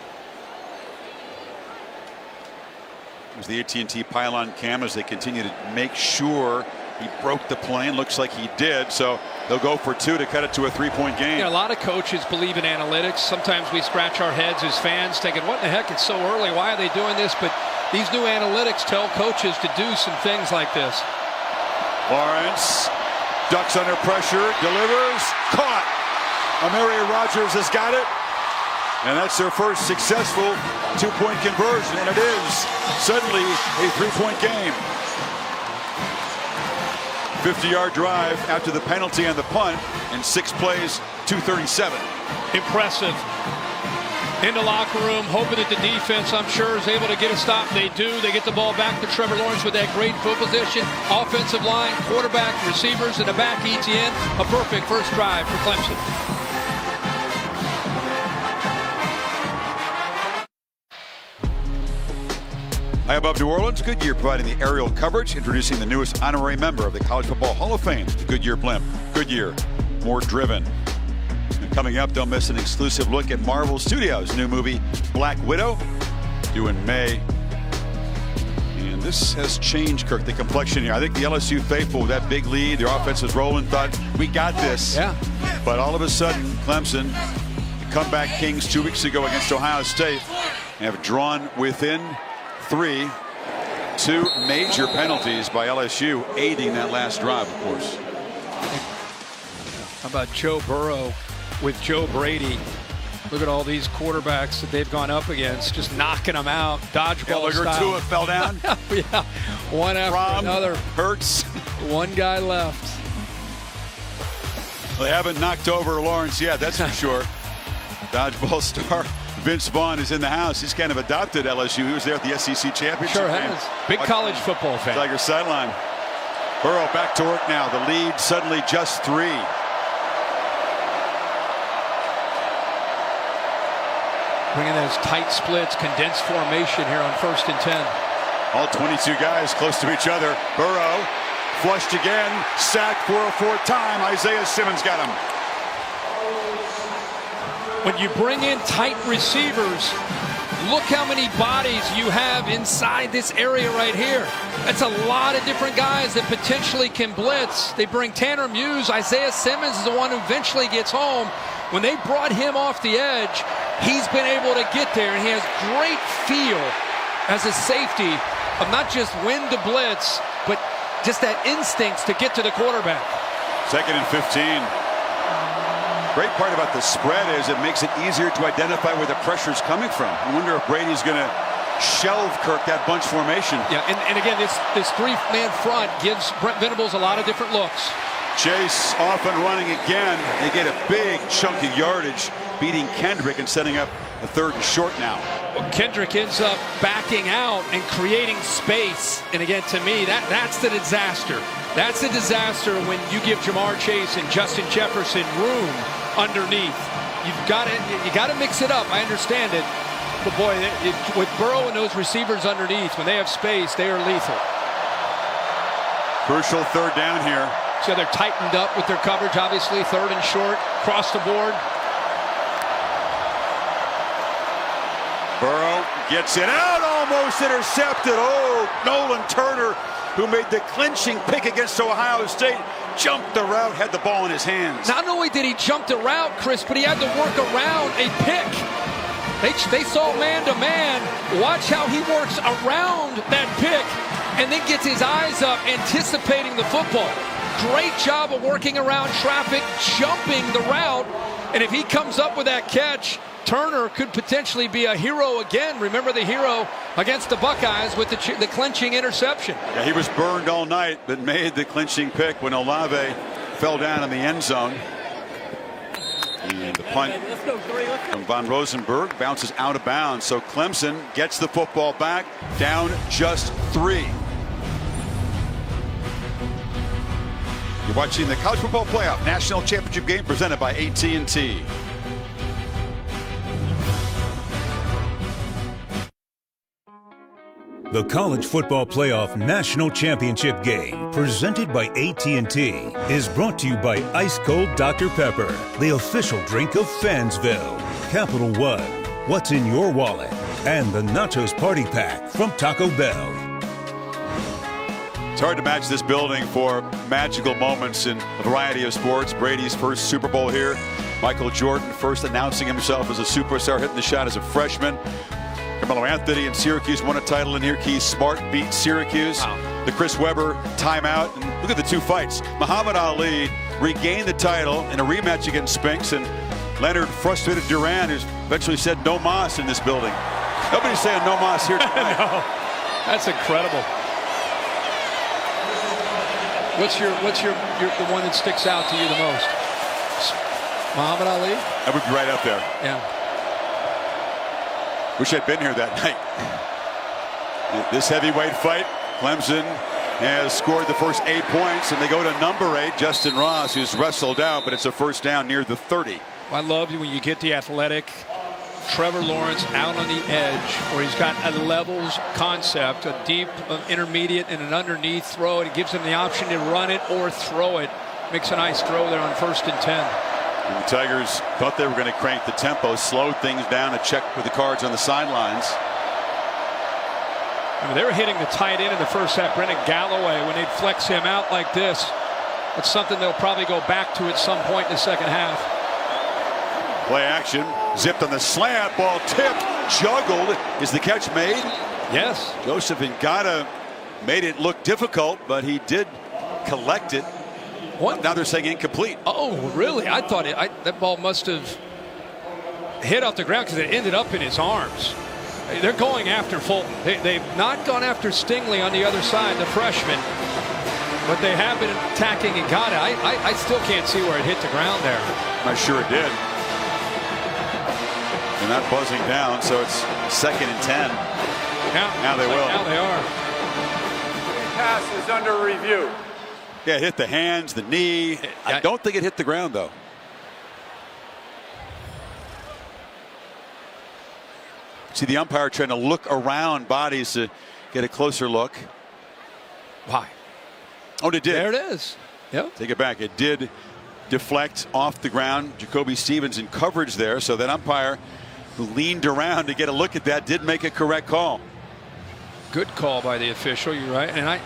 There's the AT&T pylon cam as they continue to make sure he broke the plane. Looks like he did. So they'll go for 2 to cut it to a 3-point game. A lot of coaches believe in analytics. Sometimes we scratch our heads as fans thinking, what in the heck, it's so early. Why are they doing this? But these new analytics tell coaches to do some things like this. Lawrence ducks under pressure, delivers, caught. Amari Rogers has got it. And that's their first successful 2-point conversion. And it is suddenly a 3-point game. 50-yard drive after the penalty and the punt in 6 plays, 237. Impressive. In the locker room, hoping that the defense, I'm sure, is able to get a stop. They do. They get the ball back to Trevor Lawrence with that great field position. Offensive line, quarterback, receivers, and the back, Etienne. A perfect first drive for Clemson. High above New Orleans, Goodyear providing the aerial coverage, introducing the newest honorary member of the College Football Hall of Fame, the Goodyear blimp. Goodyear, more driven. And coming up, don't miss an exclusive look at Marvel Studios' new movie, Black Widow, due in May. And this has changed, Kirk, the complexion here. I think the LSU faithful with that big lead, their offense was rolling, thought, we got this. Yeah. But all of a sudden, Clemson, the comeback kings 2 weeks ago against Ohio State, have drawn within 3. 2 major penalties by LSU aiding that last drive, of course. How about Joe Burrow with Joe Brady? Look at all these quarterbacks that they've gone up against, just knocking them out, dodgeball style. Tua fell down. Yeah, one after another. Hurts. One guy left. They haven't knocked over Lawrence yet, that's for sure. Dodgeball star Vince Vaughn is in the house. He's kind of adopted LSU. He was there at the SEC championship. Sure has. Big college football fan. Tiger sideline. Burrow back to work now. The lead suddenly just 3. Bringing those tight splits, condensed formation here on 1st and 10. All 22 guys close to each other. Burrow flushed again, sacked for a 4th time. Isaiah Simmons got him. When you bring in tight receivers, look how many bodies you have inside this area right here. That's a lot of different guys that potentially can blitz. They bring Tanner Muse. Isaiah Simmons is the one who eventually gets home. When they brought him off the edge, he's been able to get there, and he has great feel as a safety of not just when to blitz, but just that instinct to get to the quarterback. 2nd and 15. Great part about the spread is it makes it easier to identify where the pressure is coming from. I wonder if Brady's going to shelve, Kirk, that bunch formation. Yeah, and again, this three-man front gives Brent Venables a lot of different looks. Chase off and running again. They get a big chunk of yardage, beating Kendrick and setting up a 3rd and short now. Well, Kendrick ends up backing out and creating space. And again, to me, that's the disaster. That's the disaster when you give Jamar Chase and Justin Jefferson room underneath. You got to mix it up. I understand it. But boy, with Burrow and those receivers underneath, when they have space, they are lethal. Crucial 3rd down here. So they're tightened up with their coverage, obviously. 3rd and short, across the board. Burrow gets it out, almost intercepted. Oh, Nolan Turner, who made the clinching pick against Ohio State, jumped the route, had the ball in his hands. Not only did he jump the route, Chris, but he had to work around a pick. They saw man-to-man. Watch how he works around that pick and then gets his eyes up, anticipating the football. Great job of working around traffic, jumping the route. And if he comes up with that catch, Turner could potentially be a hero again. Remember the hero against the Buckeyes with the clinching interception. Yeah, he was burned all night, but made the clinching pick when Olave fell down in the end zone. And the punt from Von Rosenberg bounces out of bounds. So Clemson gets the football back, down just 3. You're watching the College Football Playoff National Championship game presented by AT&T. The College Football Playoff National Championship game, presented by AT&T, is brought to you by Ice Cold Dr. Pepper, the official drink of Fansville, Capital One, what's in your wallet, and the Nachos Party Pack from Taco Bell. It's hard to match this building for magical moments in a variety of sports. Brady's first Super Bowl here. Michael Jordan first announcing himself as a superstar, hitting the shot as a freshman. Carmelo Anthony and Syracuse won a title in here. Keith Smart beat Syracuse. Wow. The Chris Webber timeout. And look at the 2 fights. Muhammad Ali regained the title in a rematch against Spinks. And Leonard frustrated Duran, who's eventually said no mas in this building. Nobody's saying no mas here tonight. No, that's incredible. What's your the one that sticks out to you the most? Muhammad Ali? That would be right up there. Yeah. Wish I'd been here that night. This heavyweight fight, Clemson has scored the first 8 points, and they go to number 8, Justin Ross, who's wrestled out, but it's a first down near the 30. I love when you get the athletic Trevor Lawrence out on the edge, where he's got a levels concept, a deep, intermediate, and an underneath throw. It gives him the option to run it or throw it. Makes a nice throw there on 1st and 10. And the Tigers thought they were going to crank the tempo, slow things down, and check with the cards on the sidelines. I mean, they were hitting the tight end in the first half, Brendan Galloway, when they'd flex him out like this. It's something they'll probably go back to at some point in the second half. Play action, zipped on the slant, ball tipped, juggled. Is the catch made? Yes. Joseph Ngata made it look difficult, but he did collect it. What? Now they're saying incomplete. Oh, really? I thought that ball must have hit off the ground because it ended up in his arms. They're going after Fulton. They've not gone after Stingley on the other side, the freshman, but they have been attacking Ngata. I still can't see where it hit the ground there. I'm sure it did. They're not buzzing down, so it's 2nd and 10. Now they will. Now they are. Pass is under review. Yeah, it hit the hands, the knee. I don't think it hit the ground, though. See the umpire trying to look around bodies to get a closer look. Why? Oh, it did. There it is. Yep. Take it back. It did deflect off the ground. Jacoby Stevens in coverage there. So that umpire who leaned around to get a look at that did make a correct call. Good call by the official. You're right. And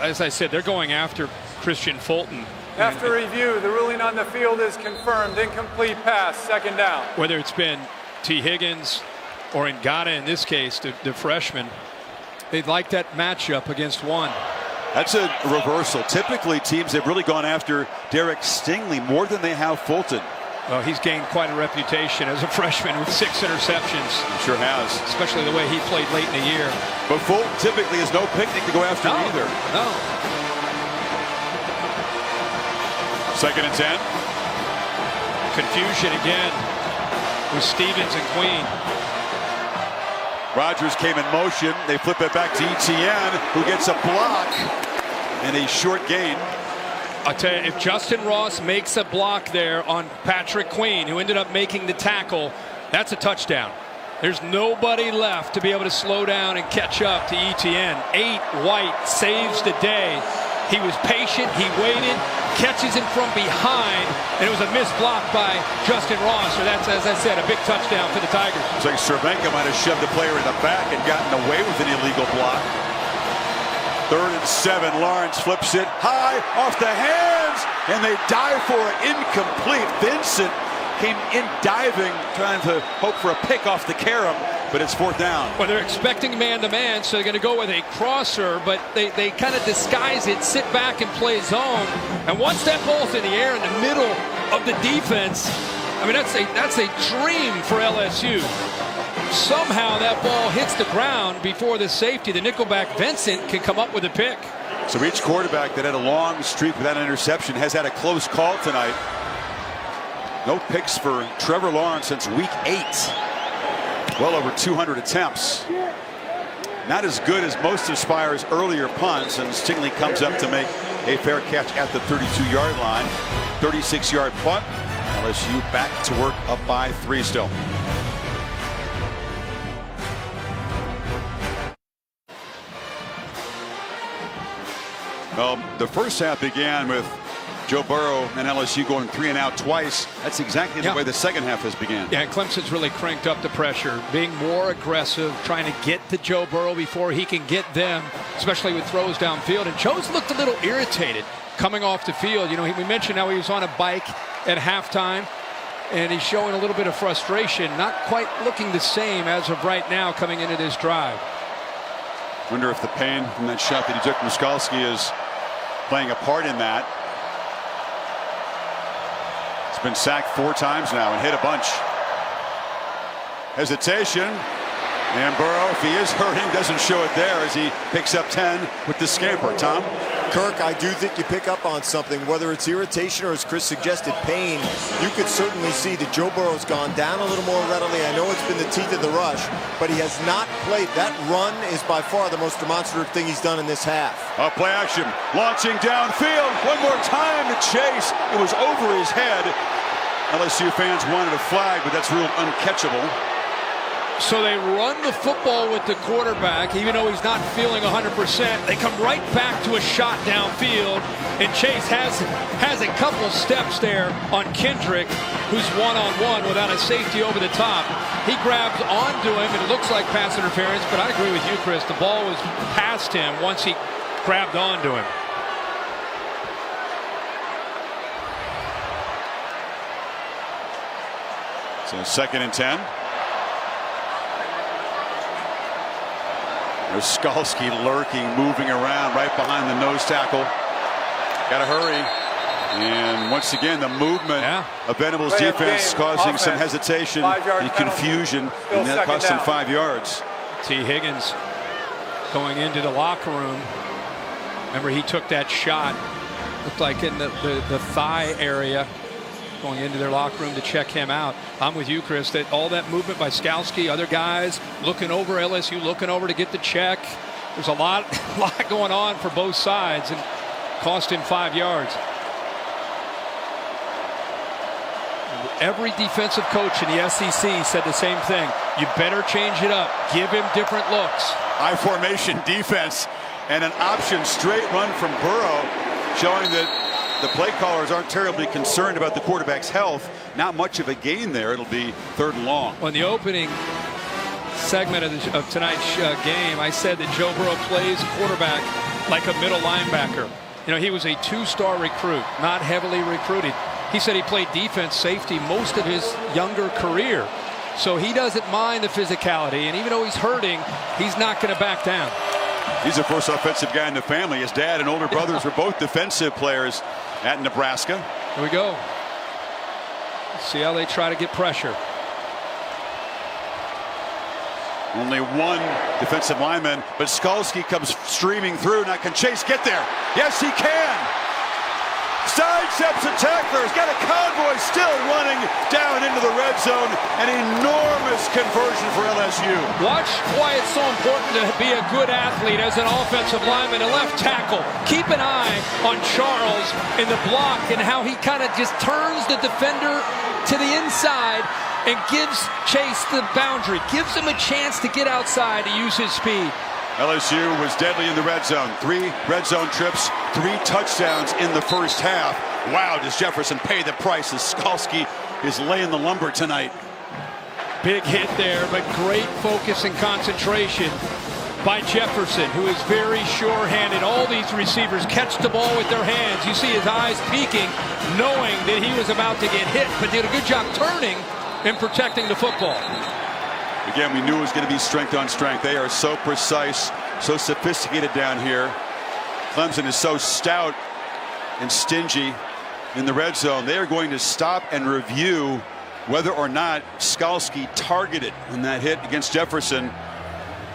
as I said, they're going after Christian Fulton. After review, the ruling on the field is confirmed. Incomplete pass, 2nd down. Whether it's been T. Higgins or Ngata in this case, the freshman, they'd like that matchup against one. That's a reversal. Typically, teams have really gone after Derek Stingley more than they have Fulton. Well, he's gained quite a reputation as a freshman with 6 interceptions. He sure has. Especially the way he played late in the year. But Fulton typically is no picnic to go after either. No. 2nd and 10. Confusion again with Stevens and Queen. Rodgers came in motion. They flip it back to Etienne, who gets a block and a short gain. I'll tell you, if Justin Ross makes a block there on Patrick Queen, who ended up making the tackle, that's a touchdown. There's nobody left to be able to slow down and catch up to Etienne. 8 White saves the day. He was patient, he waited, catches him from behind, and it was a missed block by Justin Ross. So that's, as I said, a big touchdown for the Tigers. It's like Cervenka might have shoved the player in the back and gotten away with an illegal block. 3rd and 7. Lawrence flips it high off the hands, and they dive for it. Incomplete. Vincent came in diving, trying to hope for a pick off the carom, but it's 4th down. Well, they're expecting man-to-man, so they're going to go with a crosser, but they kind of disguise it, sit back and play zone. And once that ball's in the air in the middle of the defense, I mean, that's a dream for LSU. Somehow that ball hits the ground before the safety, the nickelback Vincent, can come up with a pick. So each quarterback that had a long streak without an interception has had a close call tonight. No picks for Trevor Lawrence since week 8. Well over 200 attempts. Not as good as most of Spire's earlier punts, and Stingley comes up to make a fair catch at the 32-yard line. 36-yard punt. LSU back to work, up by 3 still. Well, the first half began with Joe Burrow and LSU going 3 and out twice. That's exactly the way the second half has began. Yeah, and Clemson's really cranked up the pressure, being more aggressive, trying to get to Joe Burrow before he can get them, especially with throws downfield. And Joe's looked a little irritated coming off the field. You know, we mentioned how he was on a bike at halftime, and he's showing a little bit of frustration, not quite looking the same as of right now coming into this drive. Wonder if the pain from that shot that he took from Skalski is playing a part in that. He's been sacked 4 times now and hit a bunch. Hesitation. And Burrow, if he is hurting, doesn't show it there as he picks up 10 with the scamper. Tom? Kirk, I do think you pick up on something, whether it's irritation or, as Chris suggested, pain. You could certainly see that Joe Burrow's gone down a little more readily. I know it's been the teeth of the rush, but he has not played. That run is by far the most demonstrative thing he's done in this half. Play action, launching downfield. One more time to Chase. It was over his head. LSU fans wanted a flag, but that's ruled uncatchable. So they run the football with the quarterback, even though he's not feeling 100%. They come right back to a shot downfield, and Chase has a couple steps there on Kendrick, who's one-on-one without a safety over the top. He grabs onto him, and it looks like pass interference, but I agree with you, Chris. The ball was past him once he grabbed onto him. So 2nd and 10. There's Skalski lurking, moving around right behind the nose tackle. Got to hurry. And once again, the movement of Venables' defense causing some hesitation and confusion, and that cost him 5 yards. T. Higgins going into the locker room. Remember, he took that shot, looked like in the thigh area, going into their locker room to check him out. I'm with you, Chris, that all that movement by Skalski, other guys looking over, LSU looking over to get the check. There's a lot going on for both sides, and cost him 5 yards. Every defensive coach in the SEC said the same thing. You better change it up. Give him different looks. High formation defense and an option straight run from Burrow, showing that the play callers aren't terribly concerned about the quarterback's health. Not much of a gain there. It'll be 3rd and long. On the opening segment of tonight's game, I said that Joe Burrow plays quarterback like a middle linebacker. You know, he was a 2-star recruit, not heavily recruited. He said he played defense, safety most of his younger career. So he doesn't mind the physicality, and even though he's hurting, he's not going to back down. He's the first offensive guy in the family. His dad and older brothers were both defensive players at Nebraska. Here we go. See how they try to get pressure. Only one defensive lineman, but Skalski comes streaming through. Now can Chase get there? Yes, he can. Sidesteps a tackler. He's got a convoy still running down into the red zone. An enormous conversion for LSU. Watch why it's so important to be a good athlete as an offensive lineman, a left tackle. Keep an eye on Charles in the block and how he kind of just turns the defender to the inside and gives Chase the boundary, gives him a chance to get outside to use his speed. LSU was deadly in the red zone. 3 red zone trips, 3 touchdowns in the first half. Wow, does Jefferson pay the price as Skalski is laying the lumber tonight. Big hit there, but great focus and concentration by Jefferson, who is very sure-handed. All these receivers catch the ball with their hands. You see his eyes peeking, knowing that he was about to get hit, but did a good job turning and protecting the football. Again, we knew it was going to be strength on strength. They are so precise, so sophisticated down here. Clemson is so stout and stingy in the red zone. They are going to stop and review whether or not Skalski targeted in that hit against Jefferson.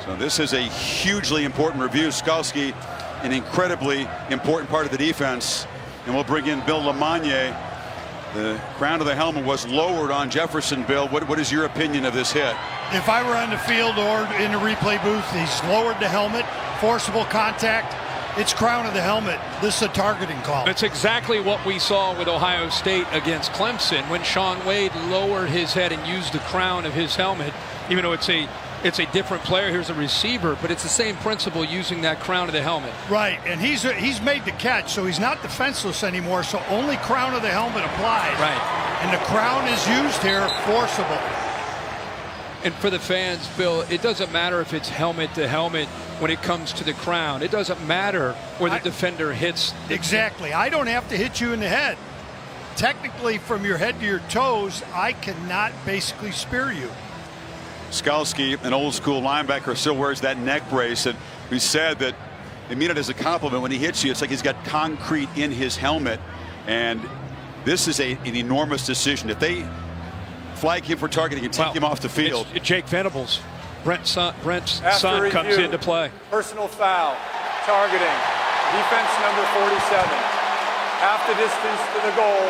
So this is a hugely important review. Skalski, an incredibly important part of the defense. And we'll bring in Bill LeMonnier. The crown of the helmet was lowered on Jefferson. Bill, what is your opinion of this hit? If I were on the field or in the replay booth, he's lowered the helmet, forcible contact. It's crown of the helmet. This is a targeting call. That's exactly what we saw with Ohio State against Clemson when Shaun Wade lowered his head and used the crown of his helmet, even though it's a different player. Here's a receiver, but it's the same principle using that crown of the helmet. Right, and he's made the catch, so he's not defenseless anymore, so only crown of the helmet applies. Right. And the crown is used here, forcible. And for the fans, Bill, it doesn't matter if it's helmet to helmet when it comes to the crown. It doesn't matter where the defender hits. Exactly. I don't have to hit you in the head. Technically, from your head to your toes, I cannot basically spear you. Skalski, an old school linebacker, still wears that neck brace, and we said that they mean it as a compliment. When he hits you, it's like he's got concrete in his helmet, and this is an enormous decision. If they flag him for targeting and take him off the field. It's Jake Venables, Brent's son comes into play. Personal foul, targeting, defense number 47. Half the distance to the goal,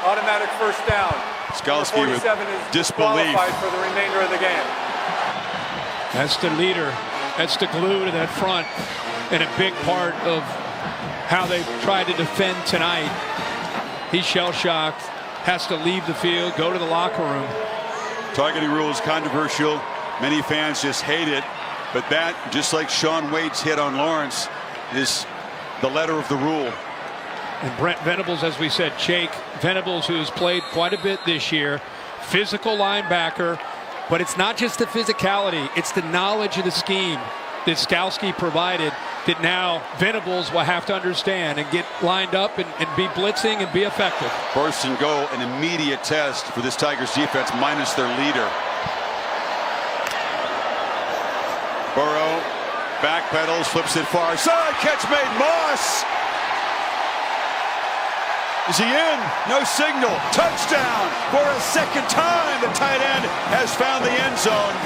automatic first down. Skalski with disbelief. Disqualified for the remainder of the game. That's the leader. That's the glue to that front, and a big part of how they tried to defend tonight. He's shell-shocked, has to leave the field, go to the locker room. Targeting rule is controversial. Many fans just hate it, but that, just like Shaun Wade's hit on Lawrence, is the letter of the rule. And Brent Venables, as we said, Jake Venables, who has played quite a bit this year, physical linebacker, but it's not just the physicality, it's the knowledge of the scheme that Skalski provided that now Venables will have to understand and get lined up and be blitzing and be effective. First and goal, an immediate test for this Tigers defense minus their leader. Burrow backpedals, flips it far side, catch made. Moss. Is he in? No signal. Touchdown for a second time. The tight end has found the end zone.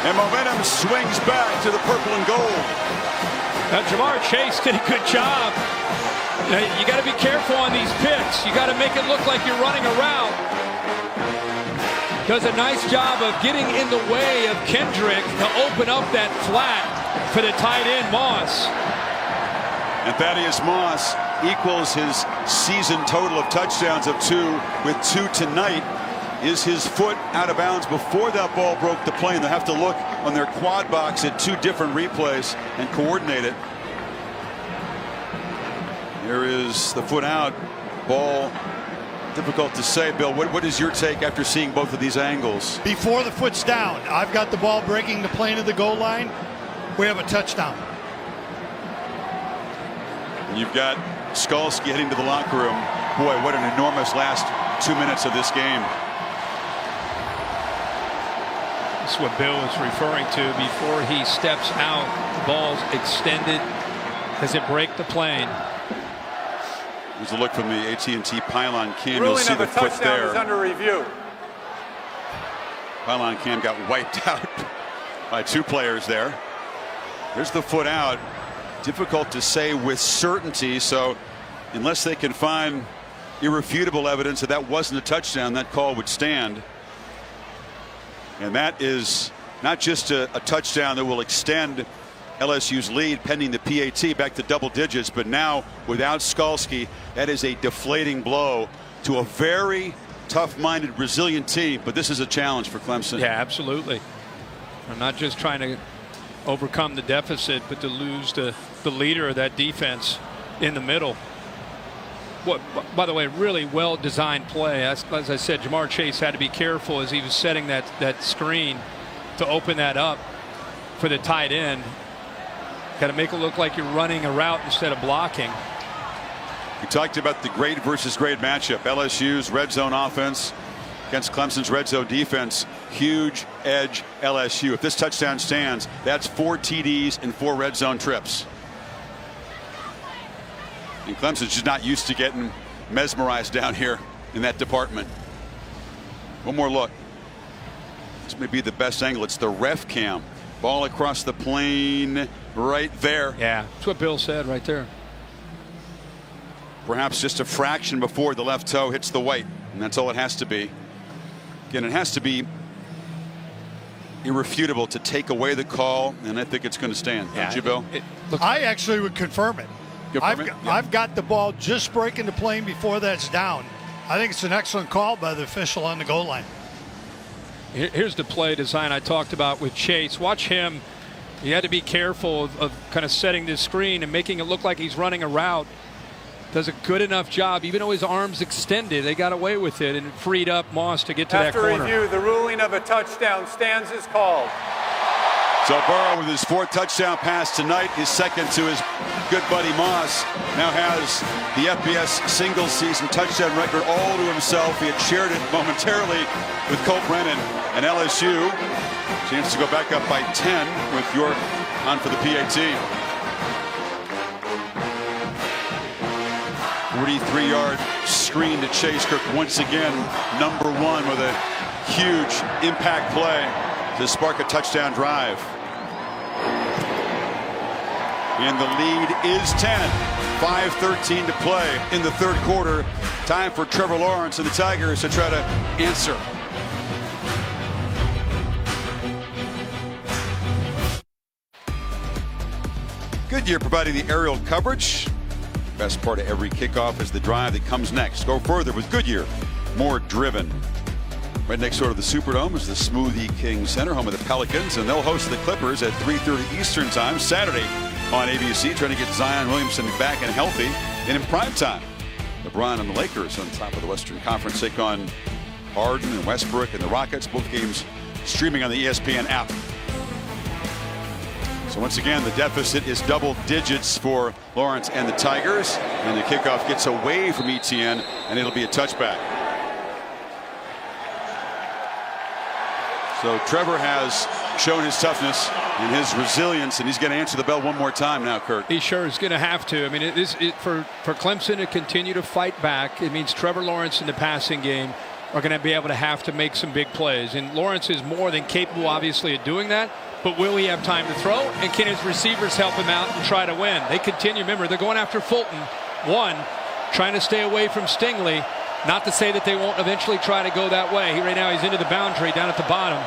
And momentum swings back to the purple and gold. Now, Jamar Chase did a good job. You got to be careful on these picks. You got to make it look like you're running a route. Does a nice job of getting in the way of Kendrick to open up that flat for the tight end, Moss. And Thaddeus Moss equals his season total of touchdowns of 2 with 2 tonight. Is his foot out of bounds before that ball broke the plane? They'll have to look on their quad box at 2 different replays and coordinate it. Here is the foot out. Ball, difficult to say, Bill. What is your take after seeing both of these angles? Before the foot's down, I've got the ball breaking the plane of the goal line. We have a touchdown. And you've got Skalski heading to the locker room. Boy, what an enormous last 2 minutes of this game. That's what Bill is referring to before he steps out. The ball's extended. Does it break the plane? Here's a look from the AT&T pylon cam. You'll Ruling see of the a foot touchdown there. is under review. Pylon cam got wiped out by 2 players there. There's the foot out. Difficult to say with certainty, so unless they can find irrefutable evidence that that wasn't a touchdown, that call would stand. And that is not just a touchdown that will extend LSU's lead pending the PAT back to double digits, but now without Skalski, that is a deflating blow to a very tough-minded, resilient team. But this is a challenge for Clemson. Yeah, absolutely. I'm not just trying to overcome the deficit, but to lose the leader of that defense in the middle. What, by the way, really well-designed play. As I said, Jamar Chase had to be careful as he was setting that screen to open that up for the tight end. Got to make it look like you're running a route instead of blocking. We talked about the grade versus grade matchup. LSU's red zone offense against Clemson's red zone defense. Huge edge LSU. If this touchdown stands, that's 4 TDs and 4 red zone trips. And Clemson's just not used to getting mesmerized down here in that department. One more look. This may be the best angle. It's the ref cam. Ball across the plane right there. Yeah, that's what Bill said right there. Perhaps just a fraction before the left toe hits the white, and that's all it has to be. Again, it has to be irrefutable to take away the call, and I think it's going to stand. Yeah, don't you, Bill? I actually would confirm it. I've got the ball just breaking the plane before that's down. I think it's an excellent call by the official on the goal line. Here's the play design I talked about with Chase. Watch him. He had to be careful of kind of setting this screen and making it look like he's running a route. Does a good enough job. Even though his arms extended, they got away with it and freed up Moss to get to that corner. After review, the ruling of a touchdown stands as called. So Burrow with his 4th touchdown pass tonight, his second to his good buddy Moss, now has the FBS single season touchdown record all to himself. He had shared it momentarily with Colt Brennan and LSU. Chance to go back up by 10 with York on for the PAT. 43-yard screen to Chase. Kirk once again #1 with a huge impact play to spark a touchdown drive. And the lead is 10. 5:13 to play in the 3rd quarter. Time for Trevor Lawrence and the Tigers to try to answer. Goodyear providing the aerial coverage. Best part of every kickoff is the drive that comes next. Go further with Goodyear. More driven. Right next door to the Superdome is the Smoothie King Center, home of the Pelicans, and they'll host the Clippers at 3:30 Eastern Time Saturday on ABC, trying to get Zion Williamson back and healthy. And in prime time, LeBron and the Lakers on top of the Western Conference take on Harden and Westbrook and the Rockets. Both games streaming on the ESPN app. So once again, the deficit is double digits for Lawrence and the Tigers, and the kickoff gets away from ETN, and it'll be a touchback. So Trevor has shown his toughness and his resilience, and he's going to answer the bell one more time now, Kurt. He sure is going to have to. I mean, for Clemson to continue to fight back, it means Trevor Lawrence in the passing game are going to be able to have to make some big plays. And Lawrence is more than capable, obviously, of doing that. But will he have time to throw? And can his receivers help him out and try to win? They continue. Remember, they're going after Fulton. One, trying to stay away from Stingley. Not to say that they won't eventually try to go that way. Right now he's into the boundary down at the bottom.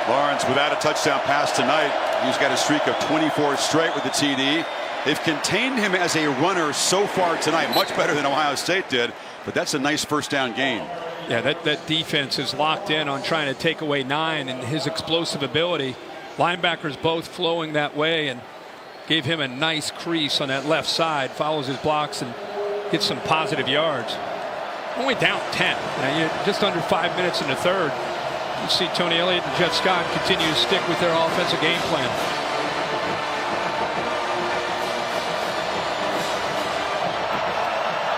Lawrence without a touchdown pass tonight. He's got a streak of 24 straight with the TD. They've contained him as a runner so far tonight, much better than Ohio State did. But that's a nice first down gain. Yeah, that defense is locked in on trying to take away 9 and his explosive ability. Linebackers both flowing that way and gave him a nice crease on that left side. Follows his blocks and gets some positive yards. Only down 10. You're just under 5 minutes in the 3rd. You see Tony Elliott and Jeff Scott continue to stick with their offensive game plan.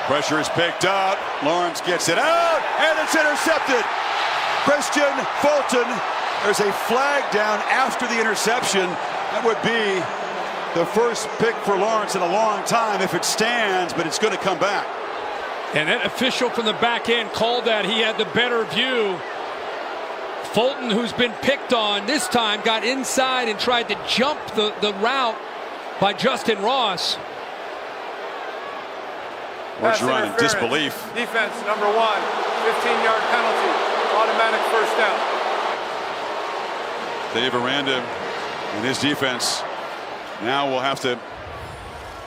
Pressure is picked up. Lawrence gets it out, and it's intercepted. Christian Fulton. There's a flag down after the interception. That would be The first pick for Lawrence in a long time if it stands, but it's going to come back. And that official from the back end called that. He had the better view. Fulton, who's been picked on this time, got inside and tried to jump the route by Justin Ross. We're drawing in disbelief. Defense number 1, 15-yard penalty, automatic first down. Dave Aranda and his defense now will have to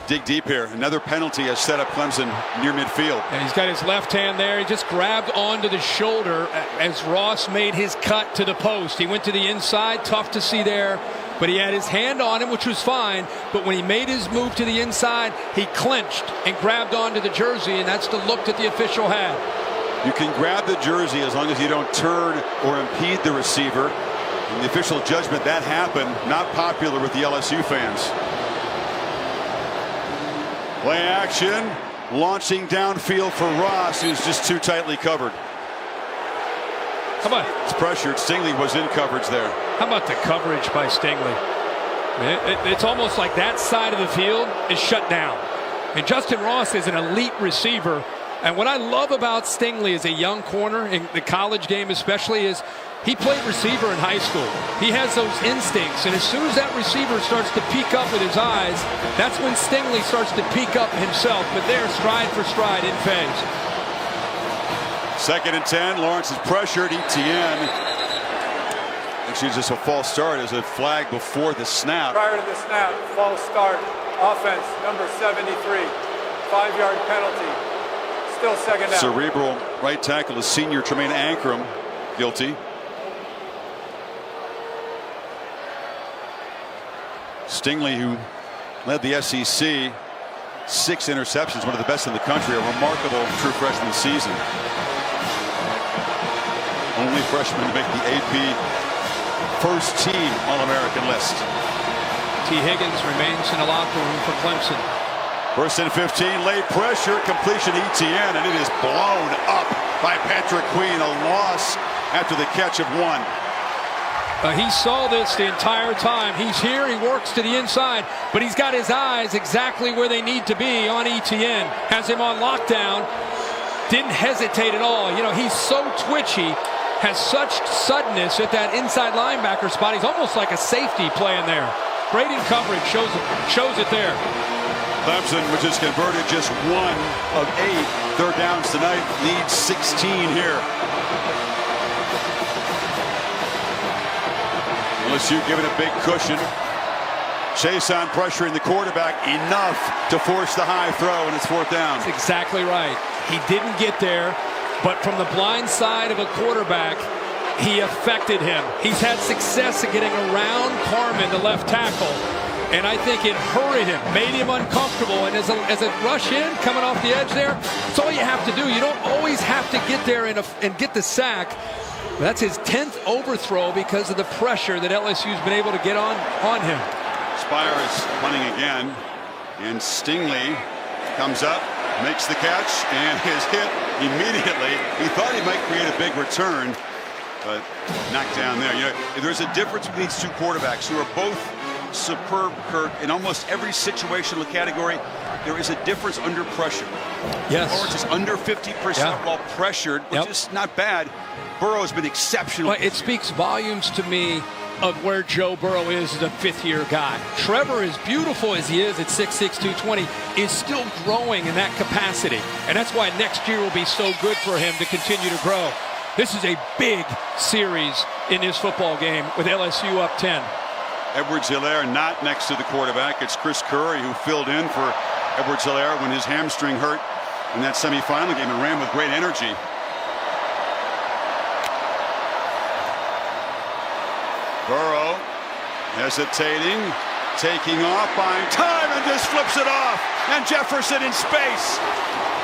dig deep here. Another penalty has set up Clemson near midfield. And he's got his left hand there. He just grabbed onto the shoulder as Ross made his cut to the post. He went to the inside, tough to see there, but he had his hand on him, which was fine. But when he made his move to the inside, he clinched and grabbed onto the jersey, and that's the look that the official had. You can grab the jersey as long as you don't turn or impede the receiver. In the official judgment, that happened. Not popular with the LSU fans. Play action, launching downfield for Ross, who's just too tightly covered. Come on. It's pressured. Stingley was in coverage there. How about the coverage by Stingley? It's almost like that side of the field is shut down. And Justin Ross is an elite receiver. And what I love about Stingley as a young corner, in the college game especially, is he played receiver in high school. He has those instincts, and as soon as that receiver starts to peek up with his eyes, that's when Stingley starts to peek up himself. But they're stride for stride in phase. 2nd and 10. Lawrence is pressured. Etienne. Actually, just a false start as a flag before the snap. Prior to the snap, false start. Offense number 73. 5-yard penalty. Still second down. Cerebral right tackle is senior Tremaine Ankrum guilty. Stingley, who led the SEC, 6 interceptions, one of the best in the country, a remarkable true freshman season. Only freshman to make the AP first team All-American list. T. Higgins remains in the locker room for Clemson. 1st and 15, late pressure, completion Etienne, and it is blown up by Patrick Queen. A loss after the catch of 1. He saw this the entire time. He's here, he works to the inside, but he's got his eyes exactly where they need to be on Etienne. Has him on lockdown, didn't hesitate at all. You know, he's so twitchy, has such suddenness at that inside linebacker spot. He's almost like a safety playing there. Great in coverage, shows it there. Clemson, which has converted just 1 of 8 third downs tonight, leads 16 here. LSU giving a big cushion. Chase on pressuring the quarterback enough to force the high throw, and it's 4th down. That's exactly right. He didn't get there, but from the blind side of a quarterback, he affected him. He's had success in getting around Carmen, the left tackle, and I think it hurried him, made him uncomfortable. And as a rush in, coming off the edge there, that's all you have to do. You don't always have to get there and get the sack. That's his 10th overthrow because of the pressure that LSU's been able to get on him. Spire is punting again, and Stingley comes up, makes the catch, and is hit immediately. He thought he might create a big return, but knocked down there. You know, there's a difference between these two quarterbacks who are both superb, Kirk. In almost every situational category, there is a difference under pressure. Yes. Lawrence is under 50% while pressured, which is not bad. Burrow has been exceptional. Well, it speaks volumes to me of where Joe Burrow is as a 5th-year guy. Trevor, as beautiful as he is at 6'6", 220, is still growing in that capacity. And that's why next year will be so good for him to continue to grow. This is a big series in this football game with LSU up 10. Edwards-Helaire not next to the quarterback. It's Chris Curry who filled in for Edwards-Helaire when his hamstring hurt in that semifinal game and ran with great energy. Burrow hesitating, taking off, buying time, and just flips it off. And Jefferson in space.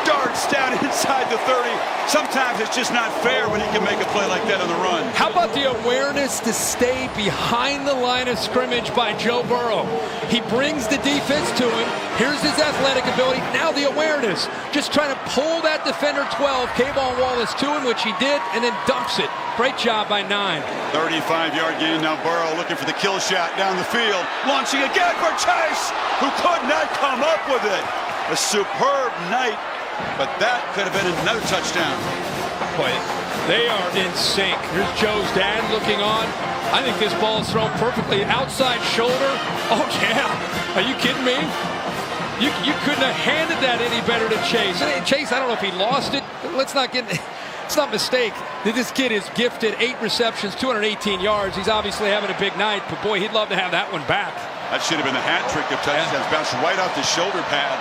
darts down inside the 30. Sometimes it's just not fair when he can make a play like that on the run. How about the awareness to stay behind the line of scrimmage by Joe Burrow? He brings the defense to him. Here's his athletic ability. Now the awareness. Just trying to pull that defender 12, Kayvon Wallace, to him, which he did, and then dumps it. Great job by 9. 35-yard gain. Now Burrow looking for the kill shot down the field. Launching again for Chase, who could not come up with it. A superb night, but that could have been another touchdown. Boy, they are in sync. Here's Joe's dad looking on. I think this ball is thrown perfectly. Outside shoulder. Oh, yeah. Are you kidding me? You couldn't have handed that any better to Chase. And Chase, I don't know if he lost it. Let's not get... It's not a mistake. This kid is gifted 8 receptions, 218 yards. He's obviously having a big night, but boy, he'd love to have that one back. That should have been the hat trick of touchdowns. Yeah. Bounced right off the shoulder pad.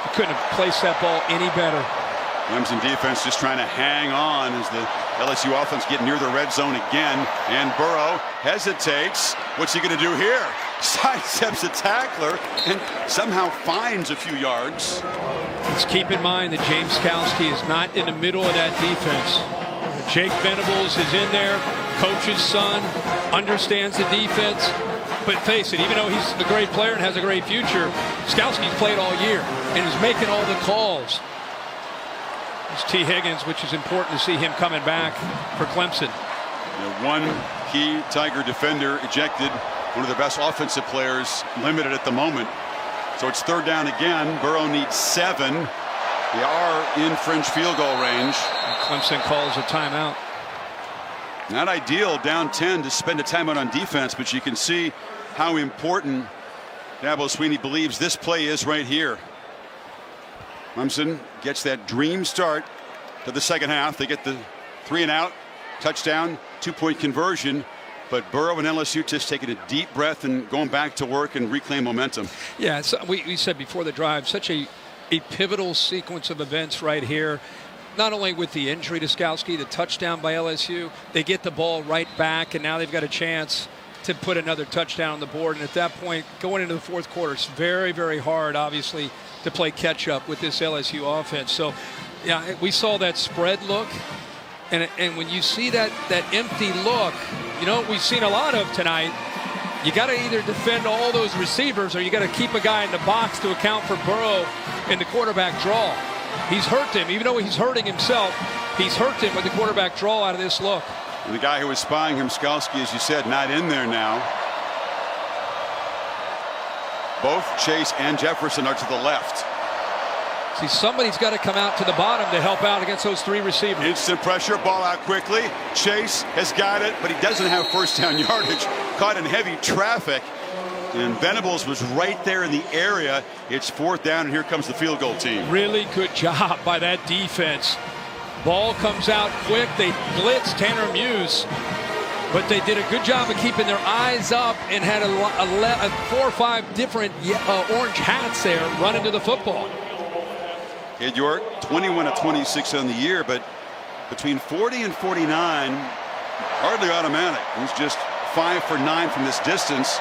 He couldn't have placed that ball any better. Clemson defense just trying to hang on as the LSU offense get near the red zone again. And Burrow hesitates. What's he going to do here? Sidesteps a tackler and somehow finds a few yards. Let's keep in mind that James Skalski is not in the middle of that defense. Jake Venables is in there. Coach's son understands the defense. But face it, even though he's a great player and has a great future, Skalski's played all year and is making all the calls. It's T. Higgins, which is important to see him coming back for Clemson. One key Tiger defender ejected, one of the best offensive players limited at the moment. So it's 3rd down again. Burrow needs 7. They are in fringe field goal range. And Clemson calls a timeout. Not ideal down 10 to spend a timeout on defense, but you can see how important Dabo Swinney believes this play is right here. Clemson gets that dream start to the second half. They get the 3 and out, touchdown, 2-point conversion. But Burrow and LSU just taking a deep breath and going back to work and reclaim momentum. Yeah, we said before the drive, such a pivotal sequence of events right here. Not only with the injury to Skalski, the touchdown by LSU, they get the ball right back, and now they've got a chance to put another touchdown on the board. And at that point, going into the 4th quarter, it's very, very hard, obviously, to play catch-up with this LSU offense. So, yeah, we saw that spread look. And when you see that empty look, you know, we've seen a lot of tonight. You got to either defend all those receivers or you got to keep a guy in the box to account for Burrow in the quarterback draw. He's hurt him, even though he's hurting himself. He's hurt him with the quarterback draw out of this look. And the guy who was spying him, Skalski, as you said, not in there now. Both Chase and Jefferson are to the left. See, somebody's got to come out to the bottom to help out against those 3 receivers. Instant pressure, ball out quickly. Chase has got it, but he doesn't have first down yardage. Caught in heavy traffic. And Venables was right there in the area. It's 4th down, and here comes the field goal team. Really good job by that defense. Ball comes out quick. They blitz Tanner Muse. But they did a good job of keeping their eyes up and had 4 or 5 different orange hats there running to the football. Ed York, 21 of 26 on the year, but between 40 and 49, hardly automatic. He's just 5 for 9 from this distance,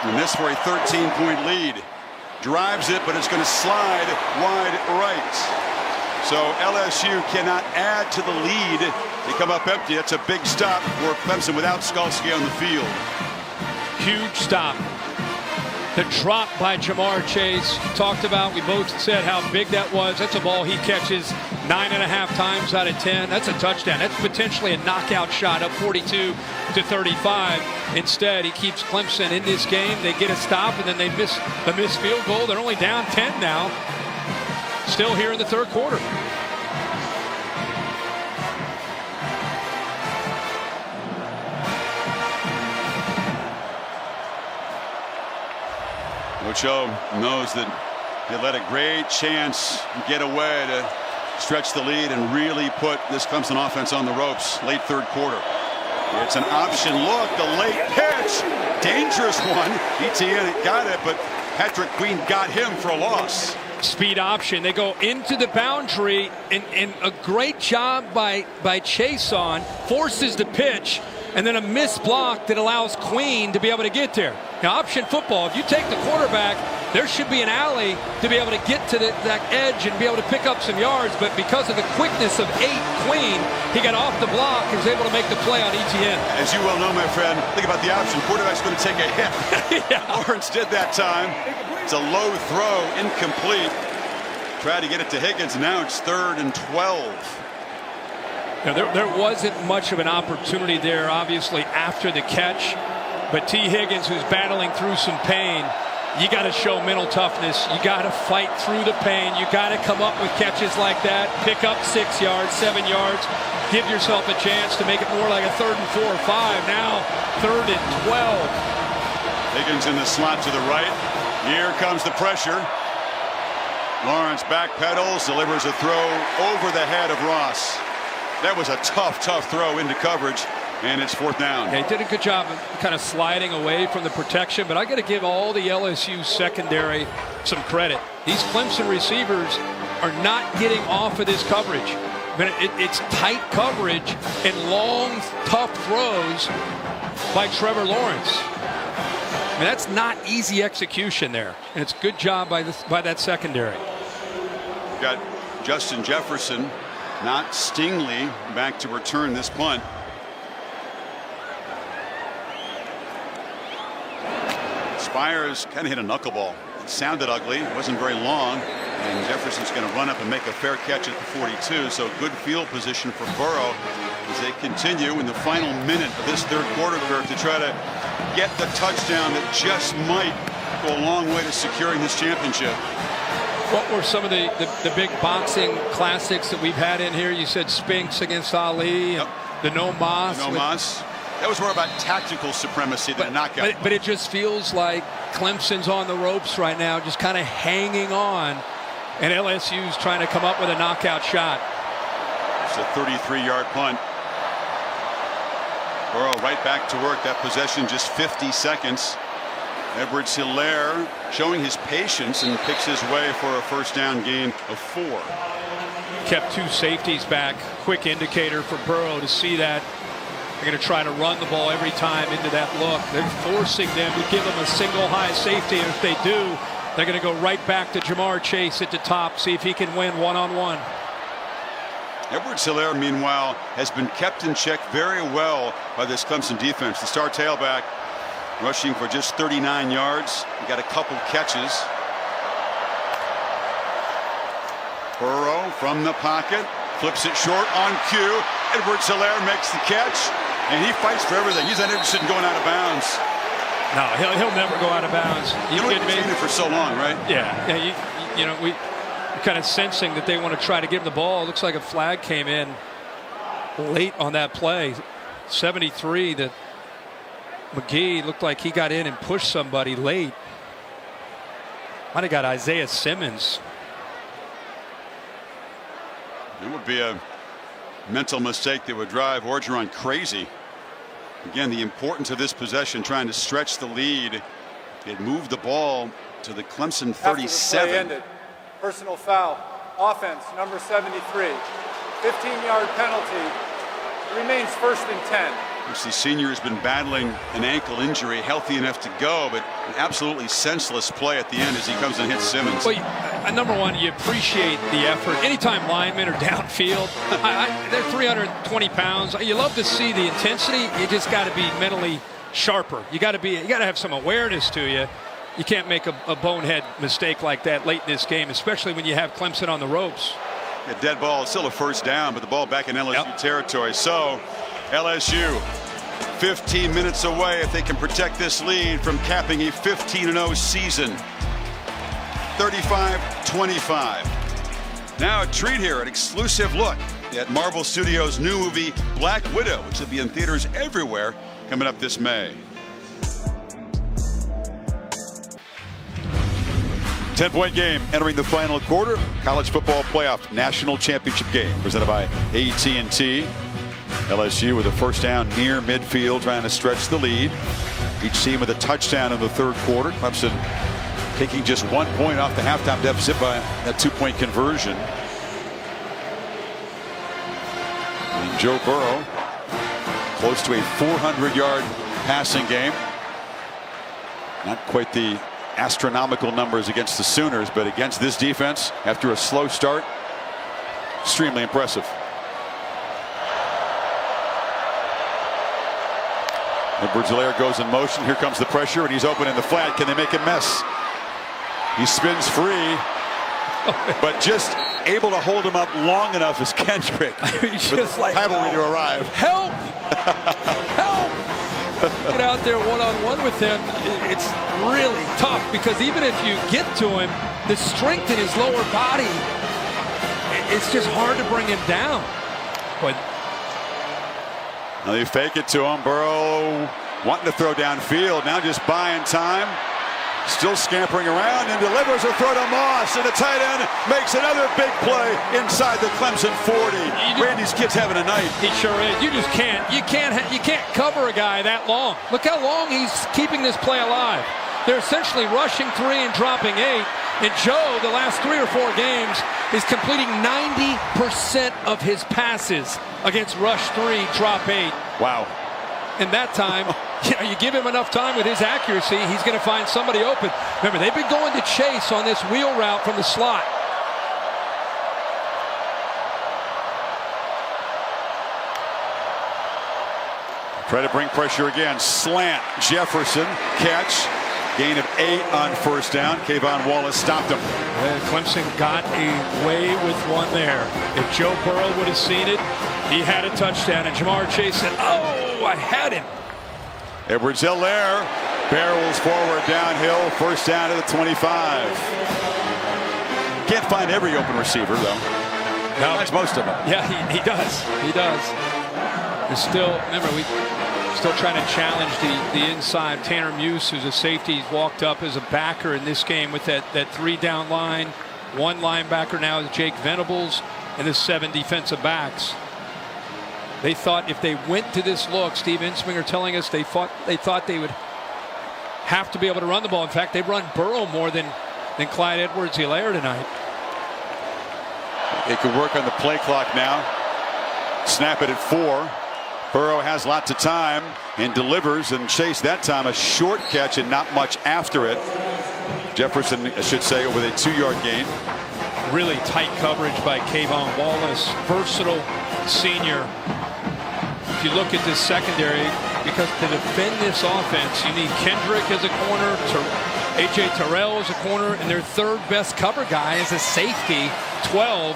and this for a 13-point lead. Drives it, but it's going to slide wide right. So LSU cannot add to the lead. They come up empty. That's a big stop for Clemson without Skalski on the field. Huge stop. The drop by Jamar Chase, talked about, we both said how big that was. That's a ball he catches 9.5 times out of 10. That's a touchdown. That's potentially a knockout shot up 42-35. Instead, he keeps Clemson in this game. They get a stop, and then they miss a missed field goal. They're only down 10 now. Still here in the 3rd quarter. Ocho knows that they let a great chance get away to stretch the lead and really put this Clemson offense on the ropes late 3rd quarter. It's an option look, the late pitch, dangerous one. Etienne got it, but Patrick Queen got him for a loss. Speed option. They go into the boundary, and a great job by Chase on, forces the pitch, and then a missed block that allows Queen to be able to get there. Now, option football, if you take the quarterback, There should be an alley to be able to get to that edge and be able to pick up some yards, but because of the quickness of 8 Queen, he got off the block and was able to make the play on ETN. As you well know, my friend, think about the option. Quarterback's going to take a hit. Yeah. Lawrence did that time. It's a low throw, incomplete. Try to get it to Higgins. Now it's 3rd and 12. Now, there wasn't much of an opportunity there, obviously, after the catch. But T. Higgins, who's battling through some pain, you got to show mental toughness. You got to fight through the pain. You got to come up with catches like that, pick up 6 yards, 7 yards, give yourself a chance to make it more like a 3rd and 4 or 5. Now 3rd and 12. Higgins in the slot to the right. Here comes the pressure. Lawrence backpedals, delivers a throw over the head of Ross. That was a tough throw into coverage, and it's 4th down. Yeah, he did a good job of kind of sliding away from the protection, but I got to give all the LSU secondary some credit. These Clemson receivers are not getting off of this coverage. I mean, it's tight coverage and long, tough throws by Trevor Lawrence. I mean, that's not easy execution there, and it's good job by that secondary. Got Justin Jefferson, not Stingley, back to return this punt. Spires kind of hit a knuckleball. It sounded ugly. It wasn't very long. And Jefferson's going to run up and make a fair catch at the 42. So good field position for Burrow as they continue in the final minute of this 3rd quarter to try to get the touchdown that just might go a long way to securing this championship. What were some of the big boxing classics that we've had in here? You said Spinks against Ali, and the No Mas. No Mas. That was more about tactical supremacy than a knockout. But it just feels like Clemson's on the ropes right now, just kind of hanging on, and LSU's trying to come up with a knockout shot. It's a 33-yard punt. Burrow right back to work. That possession just 50 seconds. Edwards-Helaire showing his patience and picks his way for a 1st down gain of 4. Kept 2 safeties back. Quick indicator for Burrow to see that. They're going to try to run the ball every time into that look. They're forcing them to give them a single high safety. And if they do, they're going to go right back to Jamar Chase at the top, see if he can win one-on-one. Edwards-Helaire, meanwhile, has been kept in check very well by this Clemson defense. The star tailback rushing for just 39 yards. He got a couple catches. Burrow from the pocket, flips it short on cue. Edwards-Helaire makes the catch, and he fights for everything. He's not interested in going out of bounds. No, he'll never go out of bounds. You know, we've seen it for so long, right? Yeah. You know, we're kind of sensing that they want to try to give him the ball. It looks like a flag came in late on that play. 73, that McGee looked like he got in and pushed somebody late. Might have got Isaiah Simmons. It would be a mental mistake that would drive Orgeron crazy. Again, the importance of this possession, trying to stretch the lead. It moved the ball to the Clemson 37. After the play ended, personal foul, offense, number 73, 15-yard penalty. It remains 1st and 10. The senior has been battling an ankle injury, healthy enough to go, but an absolutely senseless play at the end as he comes and hits Simmons. Well, number one, you appreciate the effort. Anytime linemen are downfield, they're 320 pounds. You love to see the intensity. You just got to be mentally sharper. You got to have some awareness to you. You can't make a bonehead mistake like that late in this game, especially when you have Clemson on the ropes. A dead ball, still a 1st down, but the ball back in LSU territory. So LSU 15 minutes away if they can protect this lead from capping a 15-0 season. 35-25. Now a treat here, an exclusive look at Marvel Studios' new movie Black Widow, which will be in theaters everywhere coming up this May. 10-point game entering the final quarter. College football playoff national championship game presented by AT&T. LSU with a 1st down near midfield, trying to stretch the lead. Each team with a touchdown in the 3rd quarter. Clemson taking just 1 point off the halftime deficit by that 2-point conversion. And Joe Burrow close to a 400-yard passing game. Not quite the astronomical numbers against the Sooners, but against this defense, after a slow start, extremely impressive. Edwards-Helaire goes in motion. Here comes the pressure, and he's open in the flat. Can they make a mess? He spins free, but just able to hold him up long enough as Kendrick just like cavalry to arrive. Help! Help! Get out there one-on-one with him. It's really tough because even if you get to him, the strength in his lower body, it's just hard to bring him down. But now they fake it to him. Burrow wanting to throw downfield, now just buying time. Still scampering around and delivers a throw to Moss, and the tight end makes another big play inside the Clemson 40. Randy's kid's having a night. He sure is. You just can't. You can't cover a guy that long. Look how long he's keeping this play alive. They're essentially rushing 3 and dropping 8. And Joe, the last 3 or 4 games, is completing 90% of his passes against rush 3, drop 8. Wow. And that time, you give him enough time with his accuracy, he's going to find somebody open. Remember, they've been going to Chase on this wheel route from the slot. Try to bring pressure again. Slant. Jefferson. Catch. Gain of 8 on first down. Kayvon Wallace stopped him. Clemson got away with one there. If Joe Burrow would have seen it, he had a touchdown. And Jamar Chase said, "Oh, I had him." Edwards-Helaire barrels forward downhill. First down to the 25. Can't find every open receiver, though. No, that's most of them. Yeah, he does. He does. There's still, remember, we still trying to challenge the inside. Tanner Muse, who's a safety, he's walked up as a backer in this game with that 3-down line. 1 linebacker now is Jake Venables, and the 7 defensive backs. They thought if they went to this look, Steve Insminger telling us they thought they would have to be able to run the ball. In fact, they run Burrow more than Clyde Edwards-Helaire tonight. They could work on the play clock now. Snap it at 4. Burrow has lots of time and delivers, and Chase that time a short catch and not much after it. Jefferson, I should say, with a 2-yard gain. Really tight coverage by Kayvon Wallace. Versatile senior. If you look at this secondary, because to defend this offense, you need Kendrick as a corner, A.J. Terrell as a corner, and their 3rd best cover guy is a safety, 12,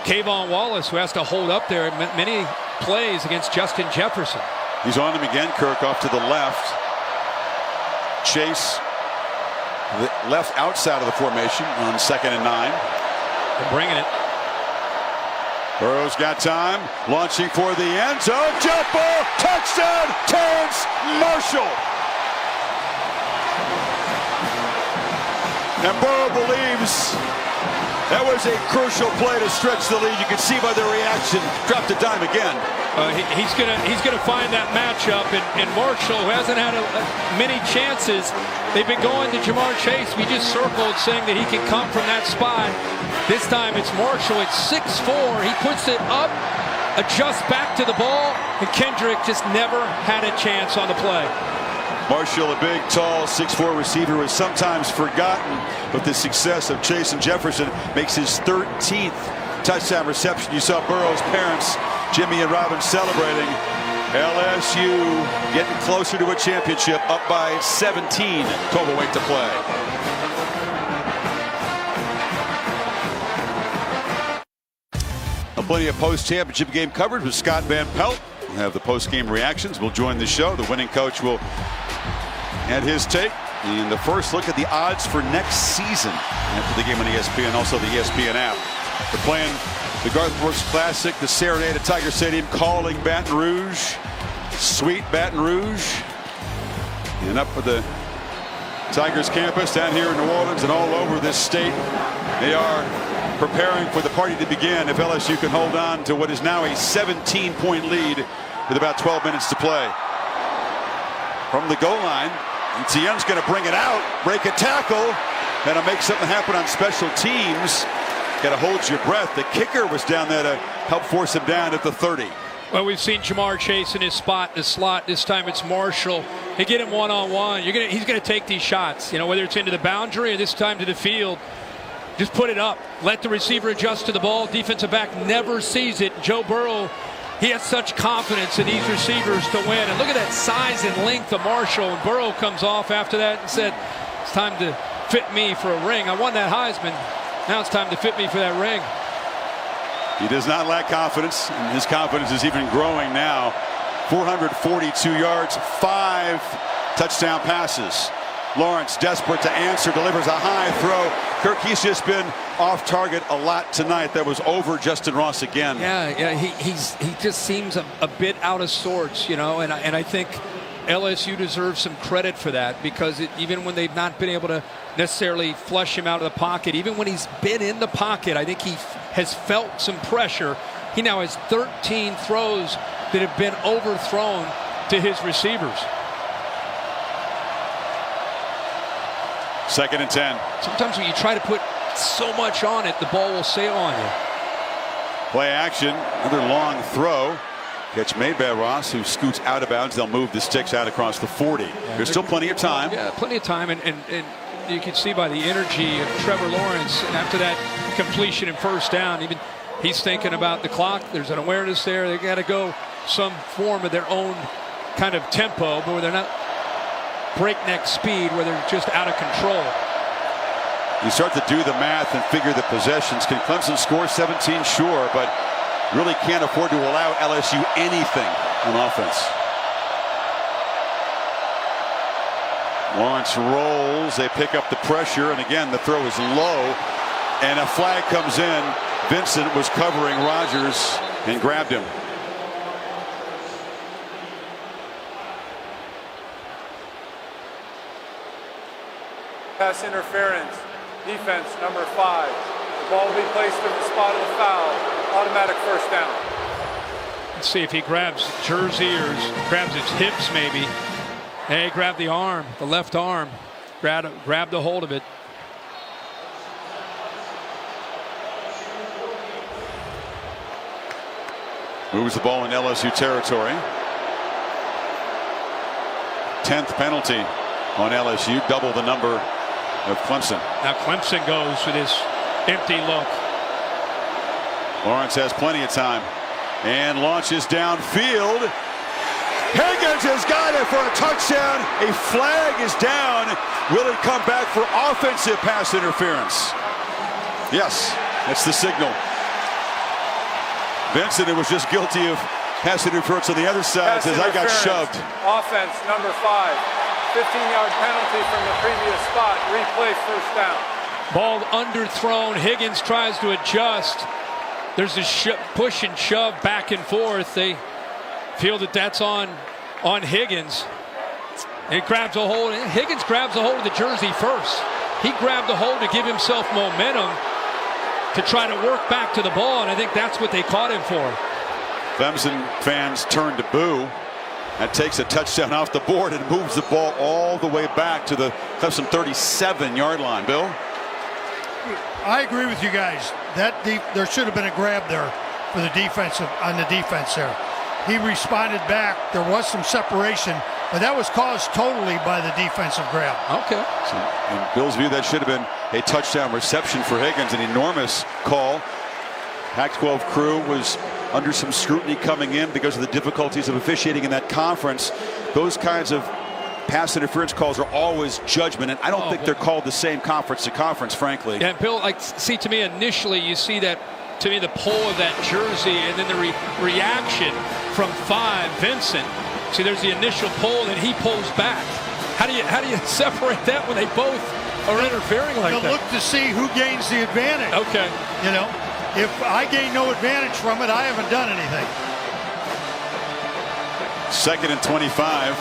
Kayvon Wallace, who has to hold up there many plays against Justin Jefferson. He's on him again. Kirk off to the left. Chase left outside of the formation on 2nd and 9. They're bringing it. Burrow's got time, launching for the end zone. Jump ball, touchdown, Terrence Marshall. And Burrow believes that was a crucial play to stretch the lead. You can see by their reaction. Dropped a dime again. He's gonna find that matchup, and Marshall, who hasn't had many chances, they've been going to Jamar Chase. We just circled saying that he can come from that spot. This time it's Marshall at 6'4". He puts it up, adjusts back to the ball, and Kendrick just never had a chance on the play. Marshall, a big, tall, 6'4" receiver, was sometimes forgotten, but the success of Chase and Jefferson makes his 13th touchdown reception. You saw Burrow's parents, Jimmy and Robin, celebrating. LSU getting closer to a championship, up by 17. Total weight to play. Plenty of post-championship game coverage with Scott Van Pelt. We'll have the post-game reactions. We'll join the show. The winning coach will add his take. And the first look at the odds for next season after the game on ESPN, also the ESPN app. They're playing the Garth Brooks Classic, the Serenade at Tiger Stadium, calling Baton Rouge. Sweet Baton Rouge. And up at the Tigers campus down here in New Orleans and all over this state, they are preparing for the party to begin if LSU can hold on to what is now a 17-point lead with about 12 minutes to play. From the goal line, Etienne's going to bring it out, break a tackle, and it'll make something happen on special teams. Got to hold your breath. The kicker was down there to help force him down at the 30. Well, we've seen Jamar Chase in his spot in the slot. This time it's Marshall. You get him one-on-one. He's going to take these shots, whether it's into the boundary or this time to the field. Just put it up. Let the receiver adjust to the ball. Defensive back never sees it. Joe Burrow, he has such confidence in these receivers to win. And look at that size and length of Marshall. And Burrow comes off after that and said, it's time to fit me for a ring. I won that Heisman. Now it's time to fit me for that ring. He does not lack confidence, and his confidence is even growing now. 442 yards, 5 touchdown passes. Lawrence, desperate to answer, delivers a high throw. Kirk, he's just been off target a lot tonight. That was over Justin Ross again. Yeah, he just seems a bit out of sorts, and I think LSU deserves some credit for that, because even when they've not been able to necessarily flush him out of the pocket, even when he's been in the pocket, I think he has felt some pressure. He now has 13 throws that have been overthrown to his receivers. 2nd and 10. Sometimes when you try to put so much on it, the ball will sail on you. Play action, another long throw. Catch made by Ross, who scoots out of bounds. They'll move the sticks out across the 40. There's still plenty of time. Yeah, plenty of time, and you can see by the energy of Trevor Lawrence, and after that completion and first down, even he's thinking about the clock. There's an awareness there. They got to go some form of their own kind of tempo, but where they're not breakneck speed, where they're just out of control. You start to do the math and figure the possessions. Can Clemson score 17? Sure, but really can't afford to allow LSU anything on offense. Lawrence rolls. They pick up the pressure, and again the throw is low, and a flag comes in. Vincent was covering Rodgers and grabbed him. Pass interference. Defense number 5. The ball will be placed in the spot of the foul. Automatic first down. Let's see if he grabs jersey or grabs his hips maybe. Hey, grab the arm, the left arm. Grab the hold of it. Moves the ball in LSU territory. 10th penalty on LSU, double the number of Clemson. Now Clemson goes with his empty look. Lawrence has plenty of time and launches downfield. Higgins has got it for a touchdown. A flag is down. Will it come back for offensive pass interference? Yes, that's the signal. Vincent was just guilty of pass interference on the other side. Says I got shoved. Offense number 5. 15-yard penalty from the previous spot. Replay first down. Ball underthrown. Higgins tries to adjust. There's a push and shove back and forth. They feel that that's on Higgins. It grabs a hold. Higgins grabs a hold of the jersey first. He grabbed a hold to give himself momentum to try to work back to the ball, and I think that's what they caught him for. Clemson fans turn to boo. That takes a touchdown off the board and moves the ball all the way back to the Clemson 37-yard line. Bill? I agree with you guys. There should have been a grab there for the defense on the defense there. He responded back. There was some separation, but that was caused totally by the defensive grab. Okay. So in Bill's view, that should have been a touchdown reception for Higgins, an enormous call. Pac-12 crew was under some scrutiny coming in because of the difficulties of officiating in that conference. Those kinds of pass interference calls are always judgment, and I don't think they're called the same conference to conference, frankly. Yeah, Bill, see, to me, initially you see that, to me, the pull of that jersey and then the reaction from 5, Vincent. See, there's the initial pull, and he pulls back. How do you separate that when they both are interfering like that? You'll look to see who gains the advantage. Okay. You know, if I gain no advantage from it, I haven't done anything. 2nd and 25.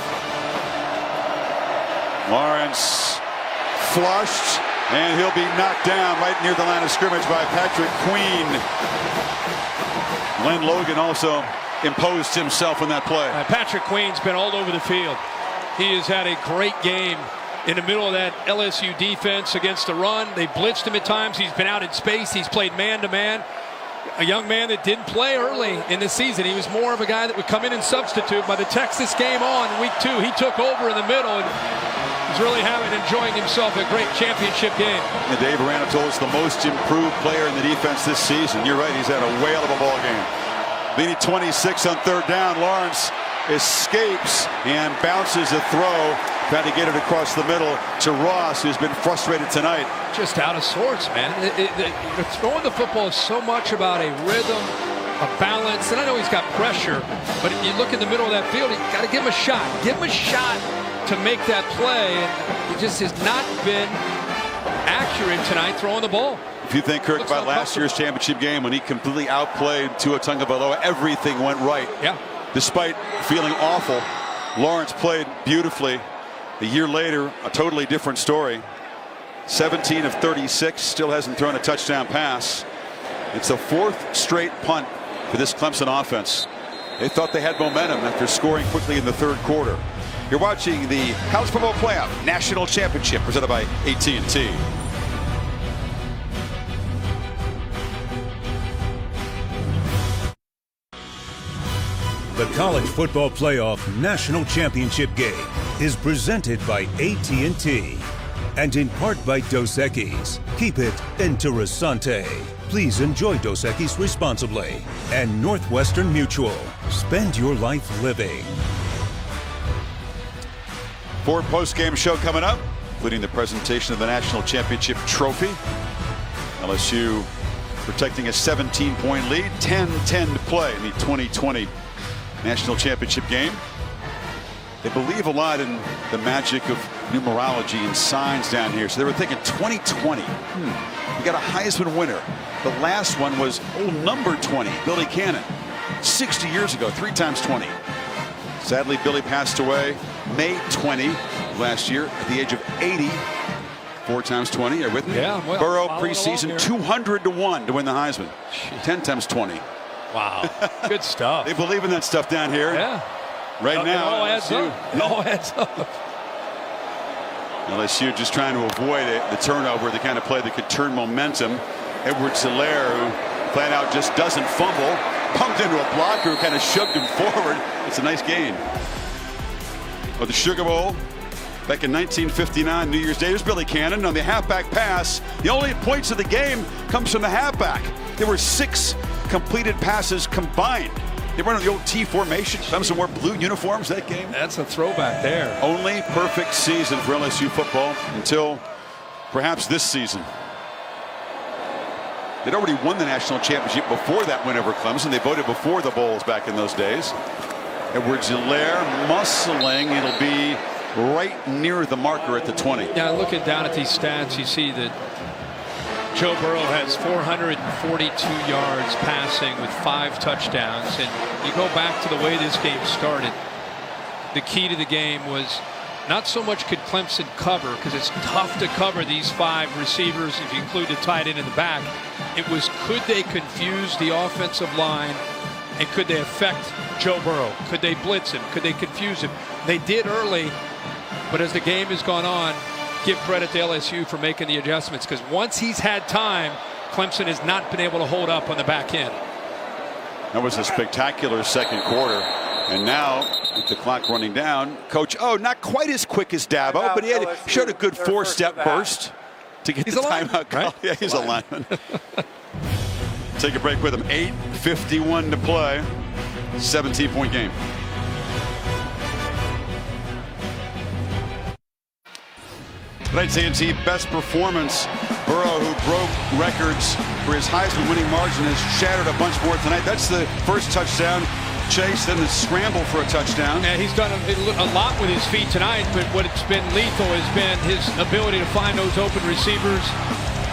Lawrence flushed, and he'll be knocked down right near the line of scrimmage by Patrick Queen. Glenn Logan also imposed himself in that play. Patrick Queen's been all over the field. He has had a great game in the middle of that LSU defense against the run. They blitzed him at times. He's been out in space. He's played man-to-man. a young man that didn't play early in the season. He was more of a guy that would come in and substitute. By the Texas game on week 2, he took over in the middle and was really enjoying himself a great championship game. And Dave Aranda told us the most improved player in the defense this season. You're right, he's had a whale of a ball game. Leading 26 on 3rd down. Lawrence escapes and bounces a throw. Trying to get it across the middle to Ross, who's been frustrated tonight. Just out of sorts, man. Throwing the football is so much about a rhythm, a balance. And I know he's got pressure, but you look in the middle of that field, you got to give him a shot. Give him a shot to make that play. And he just has not been accurate tonight throwing the ball. If you think, Kirk, about last year's championship game when he completely outplayed Tua Tagovailoa, everything went right. Yeah. Despite feeling awful, Lawrence played beautifully. A year later, a totally different story. 17 of 36, still hasn't thrown a touchdown pass. It's the 4th straight punt for this Clemson offense. They thought they had momentum after scoring quickly in the 3rd quarter. You're watching the College Football Playoff National Championship presented by AT&T. The College Football Playoff National Championship game is presented by AT&T and in part by Dos Equis. Keep it interessante. Please enjoy Dos Equis responsibly. And Northwestern Mutual. Spend your life living. Ford post-game show coming up, including the presentation of the National Championship Trophy. LSU protecting a 17-point lead, 10-10 to play in the 2020 National Championship game. They believe a lot in the magic of numerology and signs down here. So they were thinking 2020. We got a Heisman winner. The last one was old number 20, Billy Cannon. 60 years ago, 3 times 20. Sadly, Billy passed away May 20 last year at the age of 80. 4 times 20. Are you with me? Yeah. Well, Burrow preseason 200-1 to win the Heisman. 10 times 20 Wow. Good stuff. They believe in that stuff down here. Yeah. Right now, it all adds up. It all adds up. LSU just trying to avoid the turnover, the kind of play that could turn momentum. Edwards-Helaire, who flat out just doesn't fumble, bumped into a blocker who kind of shoved him forward. It's a nice gain. Oh, the Sugar Bowl back in 1959, New Year's Day. There's Billy Cannon on the halfback pass. The only points of the game comes from the halfback. There were 6 completed passes combined. They run on the old T formation. Clemson wore blue uniforms that game. That's a throwback there. Only perfect season for LSU football until perhaps this season. They'd already won the national championship before that win over Clemson. They voted before the bowls back in those days. Edwards-Helaire muscling. It'll be right near the marker at the 20. Yeah, looking down at these stats, you see that Joe Burrow has 442 yards passing with 5 touchdowns. And you go back to the way this game started. The key to the game was not so much could Clemson cover, because it's tough to cover these 5 receivers if you include the tight end in the back. It was, could they confuse the offensive line, and could they affect Joe Burrow? Could they blitz him? Could they confuse him? They did early, but as the game has gone on, give credit to LSU for making the adjustments, because once he's had time, Clemson has not been able to hold up on the back end. That was a spectacular second quarter. And now, with the clock running down, Coach not quite as quick as Dabo, but he showed a good 4-step burst to get the timeout call. Right? Yeah, he's a lineman. Take a break with him. 8:51 to play. 17-point game. Tonight's A&T best performance. Burrow, who broke records for his Heisman-winning margin, has shattered a bunch more tonight. That's the first touchdown. Chase, then the scramble for a touchdown. And he's done a lot with his feet tonight, but what's been lethal has been his ability to find those open receivers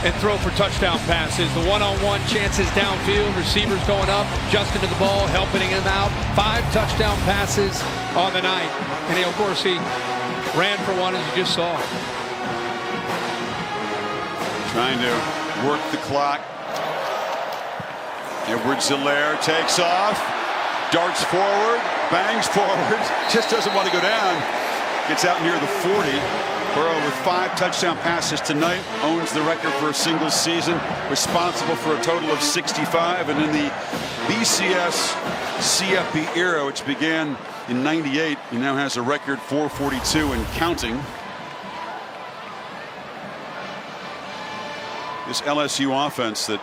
and throw for touchdown passes. The one-on-one chances downfield, receivers going up, adjusting to the ball, helping him out. 5 touchdown passes on the night. And of course, he ran for one, as you just saw. Trying to work the clock. Edwards-Helaire takes off. Darts forward, bangs forward, just doesn't want to go down. Gets out near the 40. Burrow with 5 touchdown passes tonight, owns the record for a single season, responsible for a total of 65. And in the BCS CFB era, which began in '98, he now has a record 442 and counting. This LSU offense that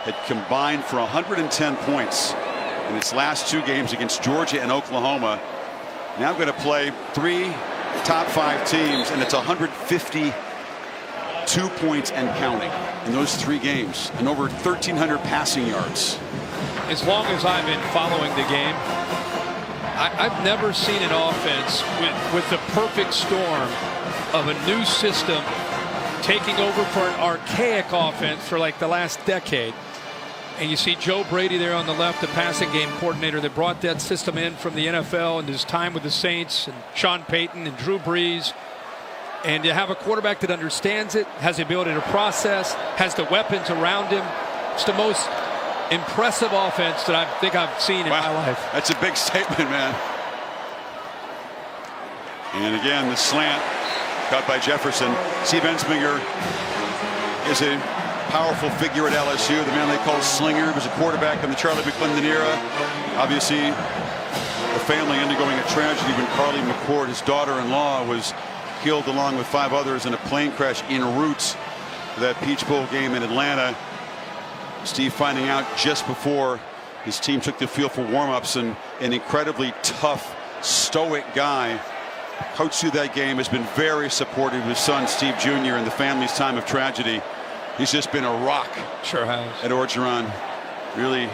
had combined for 110 points in its last 2 games against Georgia and Oklahoma, now going to play 3 top 5 teams, and it's 152 points and counting in those 3 games, and over 1,300 passing yards. As long as I've been following the game, I've never seen an offense with the perfect storm of a new system taking over for an archaic offense for like the last decade. And you see Joe Brady there on the left, the passing game coordinator that brought that system in from the NFL and his time with the Saints, and Sean Payton and Drew Brees. And you have a quarterback that understands it, has the ability to process, has the weapons around him. It's the most impressive offense that I think I've seen in my life. That's a big statement, man. And again, the slant caught by Jefferson. Steve Ensminger is a powerful figure at LSU, the man they call Slinger. He was a quarterback in the Charlie McClendon era. Obviously, the family undergoing a tragedy when Carly McCord, his daughter-in-law, was killed along with 5 others in a plane crash en route to that Peach Bowl game in Atlanta. Steve finding out just before his team took the field for warm-ups, and an incredibly tough, stoic guy. Coach through that game, has been very supportive of his son Steve Jr. in the family's time of tragedy. He's just been a rock. Sure has. At Orgeron. Really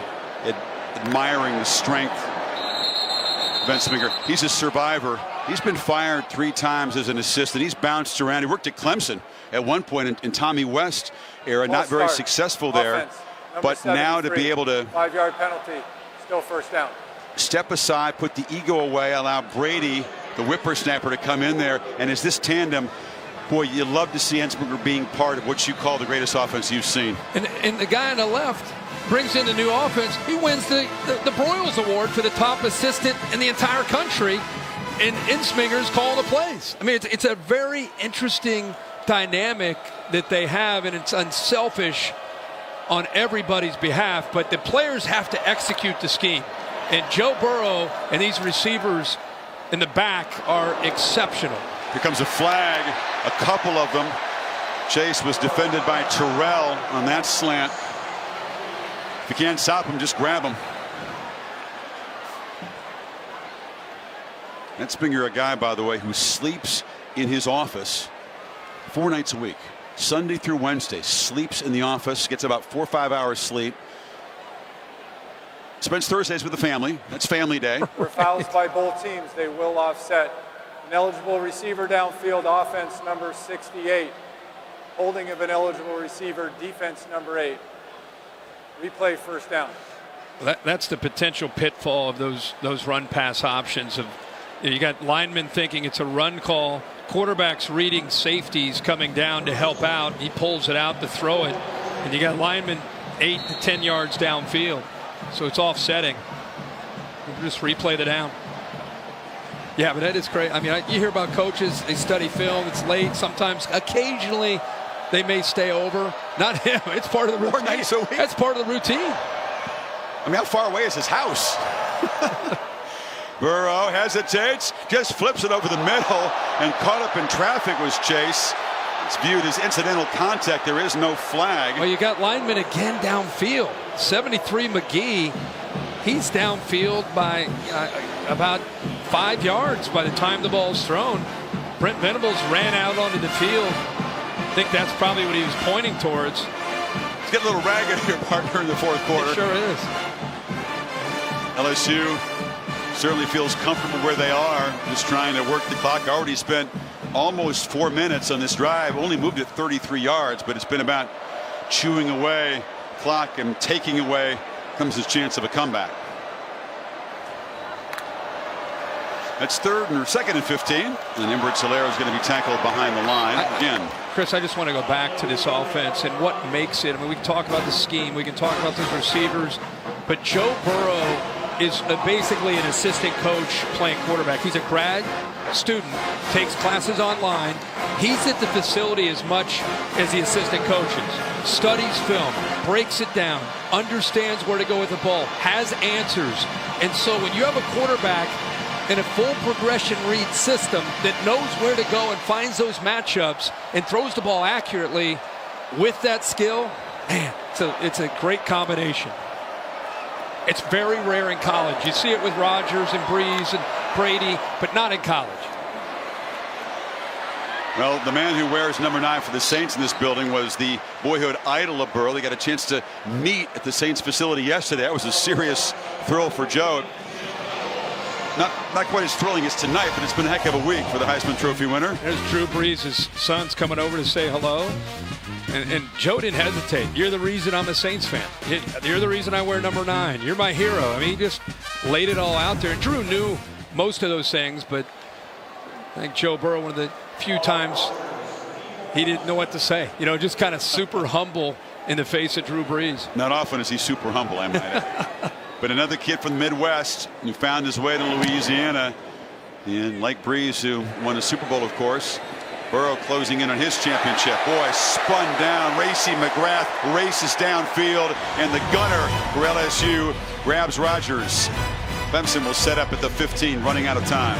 admiring the strength of Ensminger. He's a survivor. He's been fired 3 times as an assistant. He's bounced around. He worked at Clemson at one point in Tommy West era. Not very successful there. But now to be able to 5-yard penalty, still first down. Step aside, put the ego away, allow Brady, the whippersnapper, to come in there. And as this tandem, boy, you love to see Ensminger being part of what you call the greatest offense you've seen. And the guy on the left brings in the new offense. He wins the Broyles Award for the top assistant in the entire country, and Ensminger's calling the plays. I mean, it's a very interesting dynamic that they have, and it's unselfish on everybody's behalf, but the players have to execute the scheme. And Joe Burrow and these receivers in the back are exceptional. Here comes a flag, a couple of them. Chase was defended by Terrell on that slant. If you can't stop him, just grab him. Ensminger, a guy, by the way, who sleeps in his office 4 nights a week. Sunday through Wednesday, sleeps in the office, gets about 4 or 5 hours sleep. Spends Thursdays with the family. That's family day. For fouls by both teams, they will offset. An eligible receiver downfield, offense number 68. Holding of an eligible receiver, defense number 8. Replay first down. That's the potential pitfall of those run-pass options. Of you got linemen thinking it's a run call, quarterbacks reading safeties coming down to help out. He pulls it out to throw it, and you got linemen 8 to 10 yards downfield. So it's offsetting. We'll just replay the down. Yeah, but that is great. I mean, you hear about coaches, they study film, it's late. Sometimes, occasionally, they may stay over. Not him. It's part of the routine. 4 nights a week. That's part of the routine. I mean, how far away is his house? Burrow hesitates, just flips it over the middle, and caught up in traffic was Chase. It's viewed as incidental contact. There is no flag. Well, you got linemen again downfield. 73 McGee, he's downfield by about 5 yards by the time the ball's thrown. Brent Venables ran out onto the field. I think that's probably what he was pointing towards. It's getting a little ragged here, partner, in the 4th quarter. It sure is. LSU certainly feels comfortable where they are, just trying to work the clock. Already spent almost 4 minutes on this drive, only moved it 33 yards, but it's been about chewing away clock and taking away comes his chance of a comeback. That's 2nd and 15, and Embritt Solero is going to be tackled behind the line again. Chris, I just want to go back to this offense and what makes it. I mean, we can talk about the scheme, we can talk about those receivers, but Joe Burrow is basically an assistant coach playing quarterback. He's a grad student, takes classes online, He's at the facility as much as the assistant coaches. Studies film, breaks it down, understands where to go with the ball, has answers. And so when you have a quarterback in a full progression read system that knows where to go and finds those matchups and throws the ball accurately with that skill, man, it's a great combination. It's very rare in college. You see it with Rodgers and Breeze and Brady, but not in college. Well, the man who wears number 9 for the Saints in this building was the boyhood idol of Burrow. They got a chance to meet at the Saints facility yesterday. That was a serious thrill for Joe. Not quite as thrilling as tonight, but it's been a heck of a week for the Heisman Trophy winner. There's Drew Brees' son's coming over to say hello. And Joe didn't hesitate. You're the reason I'm a Saints fan. You're the reason I wear number 9. You're my hero. I mean, he just laid it all out there. And Drew knew most of those things, but I think Joe Burrow, one of the few times he didn't know what to say. You know, just kind of super humble in the face of Drew Brees. Not often is he super humble, I might add. But another kid from the Midwest who found his way to Louisiana. And like Brees, who won a Super Bowl, of course, Burrow closing in on his championship. Boy, spun down. Racy McGrath races downfield, and the gunner for LSU grabs Rodgers. Clemson will set up at the 15, running out of time.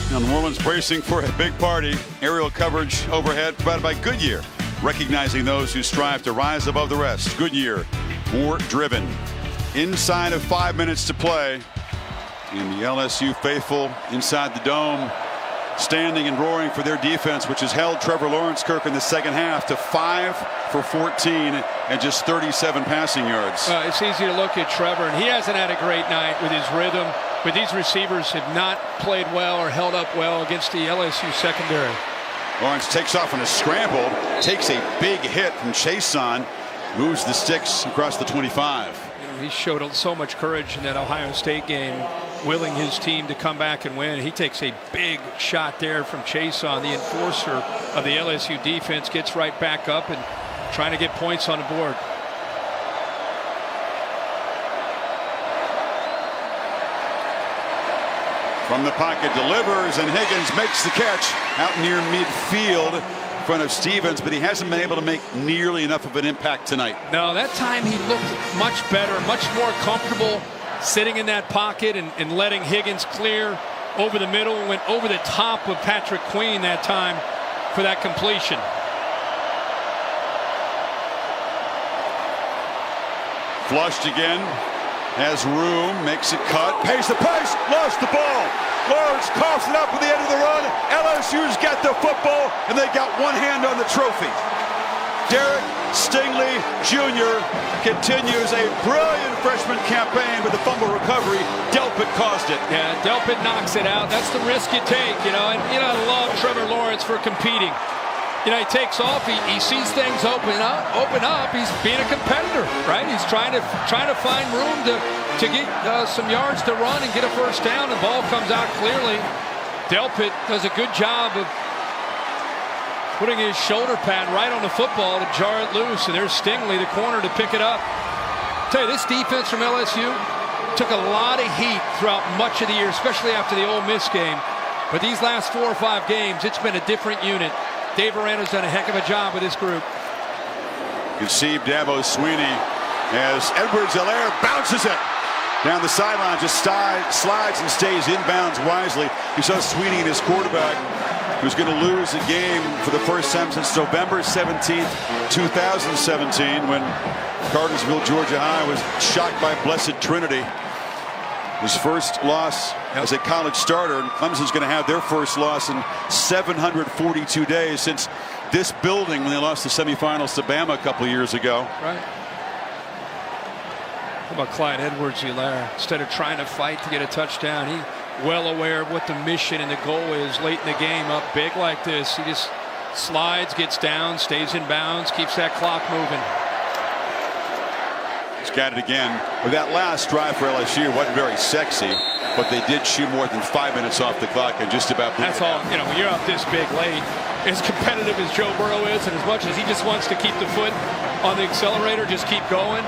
Now, New Orleans bracing for a big party. Aerial coverage overhead provided by Goodyear, recognizing those who strive to rise above the rest. Goodyear, more driven. Inside of 5 minutes to play, and the LSU faithful inside the dome, standing and roaring for their defense, which has held Trevor Lawrence, Kirk, in the second half to 5 for 14 and just 37 passing yards. It's easy to look at Trevor, and he hasn't had a great night with his rhythm. But these receivers have not played well or held up well against the LSU secondary. Lawrence takes off on a scramble, takes a big hit from Chason, moves the sticks across the 25. He showed so much courage in that Ohio State game, willing his team to come back and win. He takes a big shot there from Chason, the enforcer of the LSU defense, gets right back up and trying to get points on the board. From the pocket, delivers, and Higgins makes the catch out near midfield in front of Stevens, but he hasn't been able to make nearly enough of an impact tonight. No, that time he looked much better, much more comfortable sitting in that pocket and letting Higgins clear over the middle. Went over the top of Patrick Queen that time for that completion. Flushed again. Has room, makes it cut, pays the price, lost the ball. Lawrence coughs it up at the end of the run. LSU's got the football, and they got one hand on the trophy. Derek Stingley Jr. continues a brilliant freshman campaign with the fumble recovery. Delpit caused it. Yeah, Delpit knocks it out. That's the risk you take, you know. And you know, I love Trevor Lawrence for competing. You know, he takes off. He sees things open up. He's being a competitor, right? He's trying to find room to get some yards to run and get a first down. The ball comes out clearly. Delpit does a good job of putting his shoulder pad right on the football to jar it loose. And there's Stingley, the corner, to pick it up. I'll tell you, this defense from LSU took a lot of heat throughout much of the year, especially after the Ole Miss game. But these last 4 or 5 games, it's been a different unit. Dave Aranda's done a heck of a job with this group. You see Dabo Sweeney as Edwards-Helaire bounces it down the sideline, just slides and stays inbounds wisely. You saw Sweeney and his quarterback, who's going to lose a game for the first time since November 17th, 2017, when Cartersville, Georgia High was shocked by Blessed Trinity. His first loss as a college starter, and Clemson's going to have their first loss in 742 days since this building when they lost the semifinals to Bama a couple of years ago. Right. How about Clyde Edwards-Helaire? Instead of trying to fight to get a touchdown, he well aware of what the mission and the goal is late in the game, up big like this. He just slides, gets down, stays in bounds, keeps that clock moving. He's got it again. With that last drive for LSU, it wasn't very sexy, but they did shoot more than 5 minutes off the clock and just about. That's all. You know, when you're up this big late, as competitive as Joe Burrow is, and as much as he just wants to keep the foot on the accelerator, just keep going.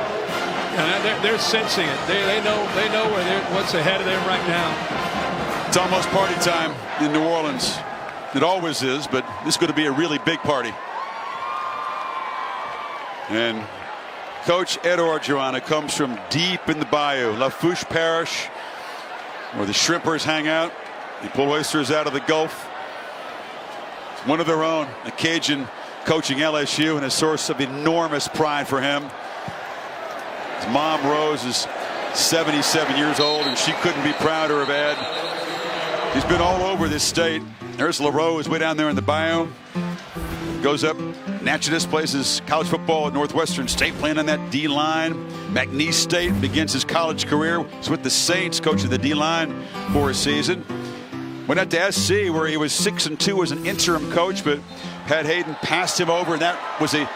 And they're sensing it. They know what's ahead of them right now. It's almost party time in New Orleans. It always is, but this is going to be a really big party. And Coach Ed Orgeron comes from deep in the bayou, Lafourche Parish, where the shrimpers hang out. They pull oysters out of the Gulf. It's one of their own. A Cajun coaching LSU and a source of enormous pride for him. His mom, Rose, is 77 years old, and she couldn't be prouder of Ed. He's been all over this state. There's LaRose way down there in the bayou. Goes up. Natchez plays his college football at Northwestern State, playing on that D-line. McNeese State begins his college career. He's with the Saints, coaching the D-line for a season. Went out to SC, where he was 6-2 as an interim coach, but Pat Hayden passed him over, and that was a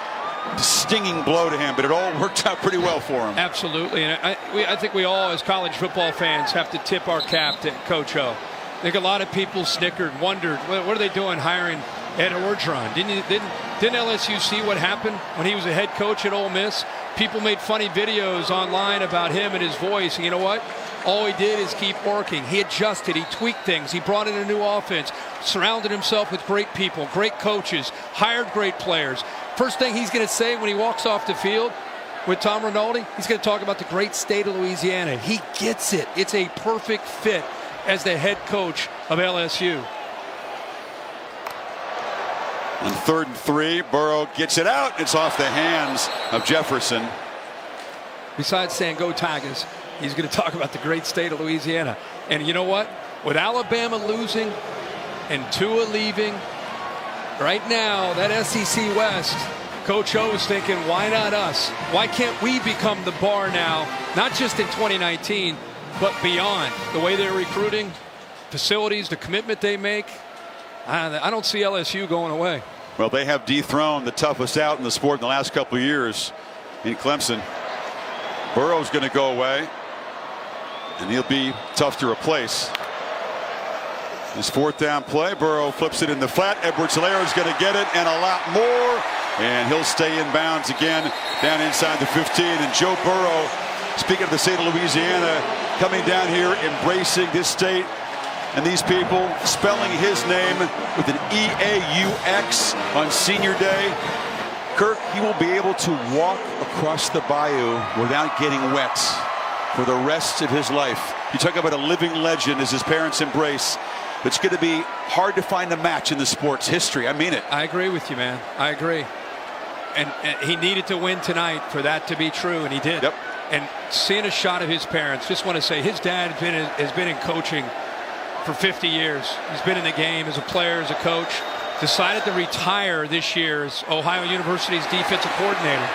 stinging blow to him, but it all worked out pretty well for him. Absolutely, and I think we all, as college football fans, have to tip our cap to Coach O. I think a lot of people snickered, wondered, what are they doing hiring Ed Orgeron? Didn't LSU see what happened when he was a head coach at Ole Miss? People made funny videos online about him and his voice, and you know what? All he did is keep working. He adjusted, he tweaked things, he brought in a new offense, surrounded himself with great people, great coaches, hired great players. First thing he's going to say when he walks off the field with Tom Rinaldi, he's going to talk about the great state of Louisiana. He gets it. It's a perfect fit as the head coach of LSU. On 3rd and 3, Burrow gets it out. It's off the hands of Jefferson. Besides saying go Tigers, he's going to talk about the great state of Louisiana. And you know what? With Alabama losing and Tua leaving, right now, that SEC West, Coach O is thinking, why not us? Why can't we become the bar now, not just in 2019, but beyond? The way they're recruiting, facilities, the commitment they make, I don't see LSU going away. Well, they have dethroned the toughest out in the sport in the last couple of years in Clemson. Burrow's going to go away, and he'll be tough to replace. His 4th down play, Burrow flips it in the flat. Edwards-Helaire is going to get it and a lot more, and he'll stay in bounds again down inside the 15. And Joe Burrow, speaking of the state of Louisiana, coming down here, embracing this state and these people, spelling his name with an E-A-U-X on senior day. Kirk, he will be able to walk across the bayou without getting wet for the rest of his life. You talk about a living legend as his parents embrace. It's going to be hard to find a match in the sport's history. I mean it. I agree with you, man. I agree. And he needed to win tonight for that to be true, and he did. Yep. And seeing a shot of his parents, just want to say his dad has been in coaching for 50 years. He's been in the game as a player, as a coach. Decided to retire this year as Ohio University's defensive coordinator.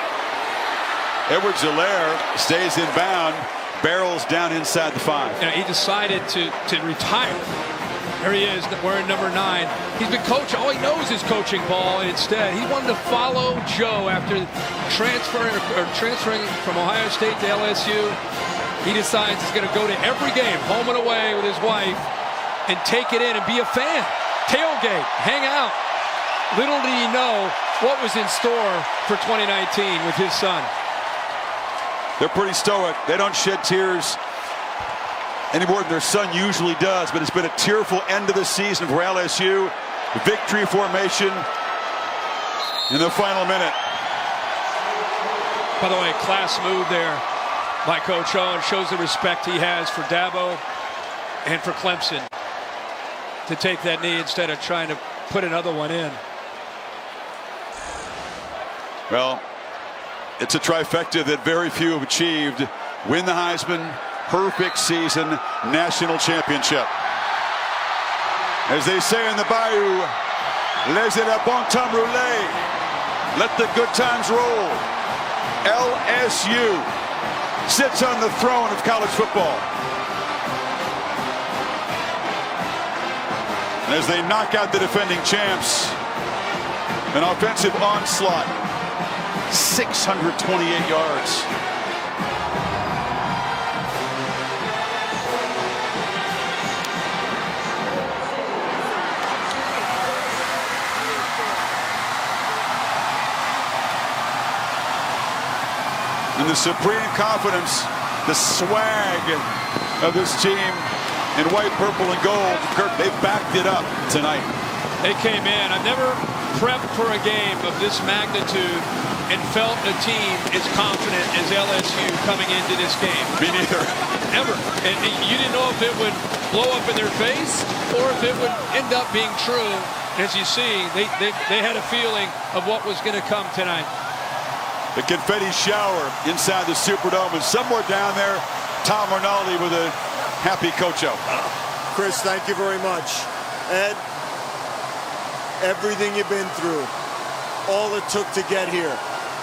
Edwards-Helaire stays in bound, barrels down inside the 5. You know, he decided to retire. There he is, wearing number 9. He's been coaching. All he knows is coaching ball, and instead he wanted to follow Joe after transferring from Ohio State to LSU. He decides he's going to go to every game, home and away, with his wife, and take it in and be a fan. Tailgate, hang out. Little did he know what was in store for 2019 with his son. They're pretty stoic. They don't shed tears any more than their son usually does, but it's been a tearful end of the season for LSU. Victory formation in the final minute. By the way, class move there by Coach O, and shows the respect he has for Dabo and for Clemson to take that knee instead of trying to put another one in. Well, it's a trifecta that very few have achieved. Win the Heisman, perfect season, national championship. As they say in the bayou, laissez le bon temps rouler. Let the good times roll. LSU sits on the throne of college football. And as they knock out the defending champs, an offensive onslaught, 628 yards. And the supreme confidence, the swag of this team in white, purple, and gold. Kirk, they backed it up tonight. They came in. I've never prepped for a game of this magnitude and felt a team as confident as LSU coming into this game. Me neither. Ever. And you didn't know if it would blow up in their face or if it would end up being true. As you see, they had a feeling of what was going to come tonight. The confetti shower inside the Superdome, and somewhere down there, Tom Rinaldi with a happy Cocho. Chris, thank you very much. Ed, everything you've been through, all it took to get here.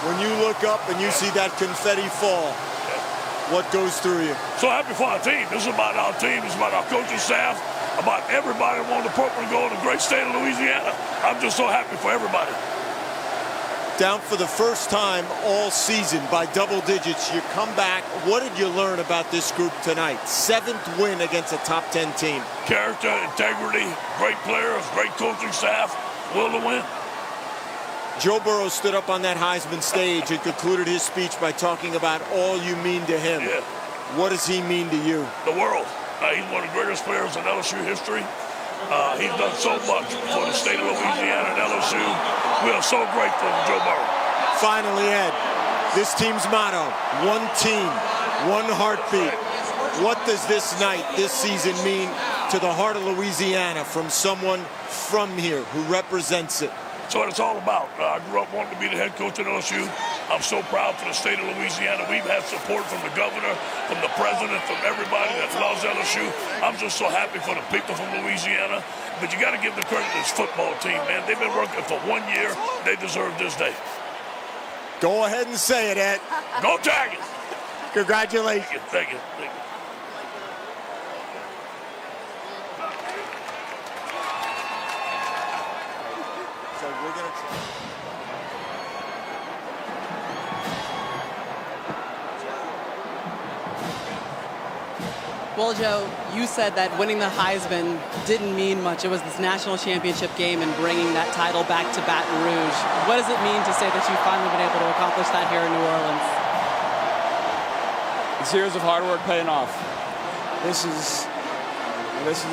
When you look up and you see that confetti fall, what goes through you? So happy for our team. This is about our team. This is about our coaching staff, about everybody wanting the purple and gold in the great state of Louisiana. I'm just so happy for everybody. Down for the first time all season by double digits. You come back. What did you learn about this group tonight? 7th win against a top 10 team. Character, integrity, great players, great coaching staff, will to win. Joe Burrow stood up on that Heisman stage and concluded his speech by talking about all you mean to him. Yeah. What does he mean to you? The world. He's one of the greatest players in LSU history. He's done so much for the state of Louisiana and LSU. We are so grateful to Joe Burrow. Finally, Ed, this team's motto, one team, one heartbeat. What does this night, this season mean to the heart of Louisiana from someone from here who represents it? That's what it's all about. I grew up wanting to be the head coach at LSU. I'm so proud for the state of Louisiana. We've had support from the governor, from the president, from everybody that loves LSU. I'm just so happy for the people from Louisiana. But you got to give the credit to this football team, man. They've been working for 1 year. They deserve this day. Go ahead and say it, Ed. Go Tigers! Congratulations. Thank you. Thank you. So we're going to try. Well, Joe, you said that winning the Heisman didn't mean much. It was this national championship game and bringing that title back to Baton Rouge. What does it mean to say that you've finally been able to accomplish that here in New Orleans? It's years of hard work paying off. This is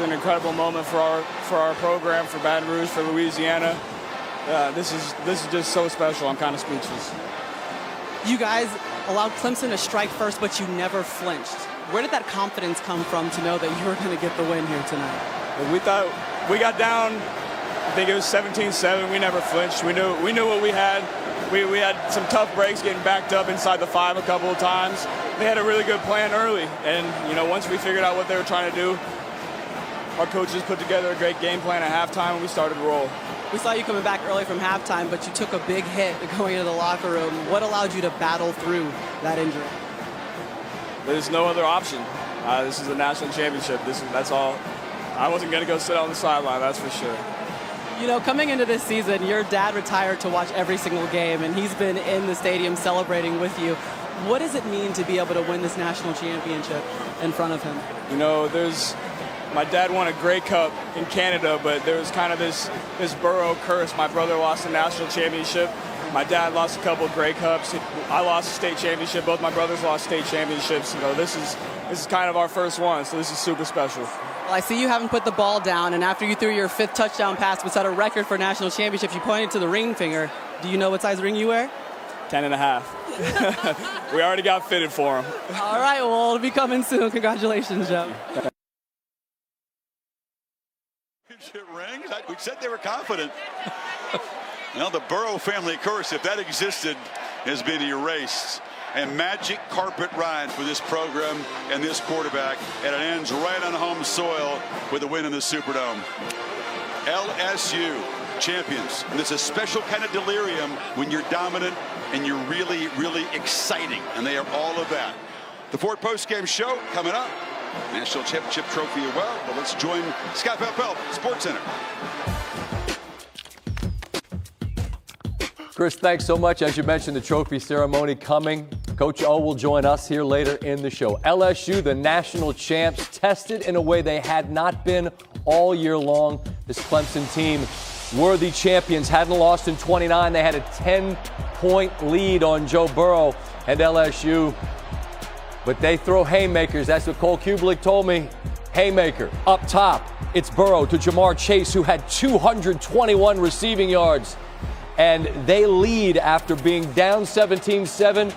an incredible moment for our program, for Baton Rouge, for Louisiana. This is just so special. I'm kind of speechless. You guys allowed Clemson to strike first, but you never flinched. Where did that confidence come from to know that you were going to get the win here tonight? We thought we got down. I think it was 17-7. We never flinched. We knew what we had. We had some tough breaks, getting backed up inside the 5 a couple of times. They had a really good plan early, and once we figured out what they were trying to do, our coaches put together a great game plan at halftime, and we started to roll. We saw you coming back early from halftime, but you took a big hit going into the locker room. What allowed you to battle through that injury? There's no other option. This is a national championship. That's all. I wasn't going to go sit on the sideline, that's for sure. Coming into this season, your dad retired to watch every single game, and he's been in the stadium celebrating with you. What does it mean to be able to win this national championship in front of him? My dad won a Grey Cup in Canada, but there was kind of this Burrow curse. My brother lost the national championship. My dad lost a couple of Grey Cups. I lost a state championship. Both my brothers lost state championships. This is kind of our first one, so this is super special. Well, I see you haven't put the ball down, and after you threw your 5th touchdown pass, which set a record for national championships, you pointed to the ring finger. Do you know what size ring you wear? 10.5. We already got fitted for him. All right, well, it'll be coming soon. Congratulations, Joe. Rings? We said they were confident. The Burrow family curse, if that existed, has been erased. And magic carpet ride for this program and this quarterback, and it ends right on home soil with a win in the Superdome. LSU champions, and it's a special kind of delirium when you're dominant and you're really, really exciting, and they are all of that. The Ford Postgame Show coming up. National Championship Trophy as well. But let's join Scott Pell, Sports Center. Chris, thanks so much. As you mentioned, the trophy ceremony coming. Coach O will join us here later in the show. LSU, the national champs, tested in a way they had not been all year long. This Clemson team, worthy champions, hadn't lost in 29. They had a 10-point lead on Joe Burrow. and LSU. But they throw haymakers. That's what Cole Kubelik told me. Haymaker up top. It's Burrow to Jamar Chase, who had 221 receiving yards. And they lead after being down 17-7,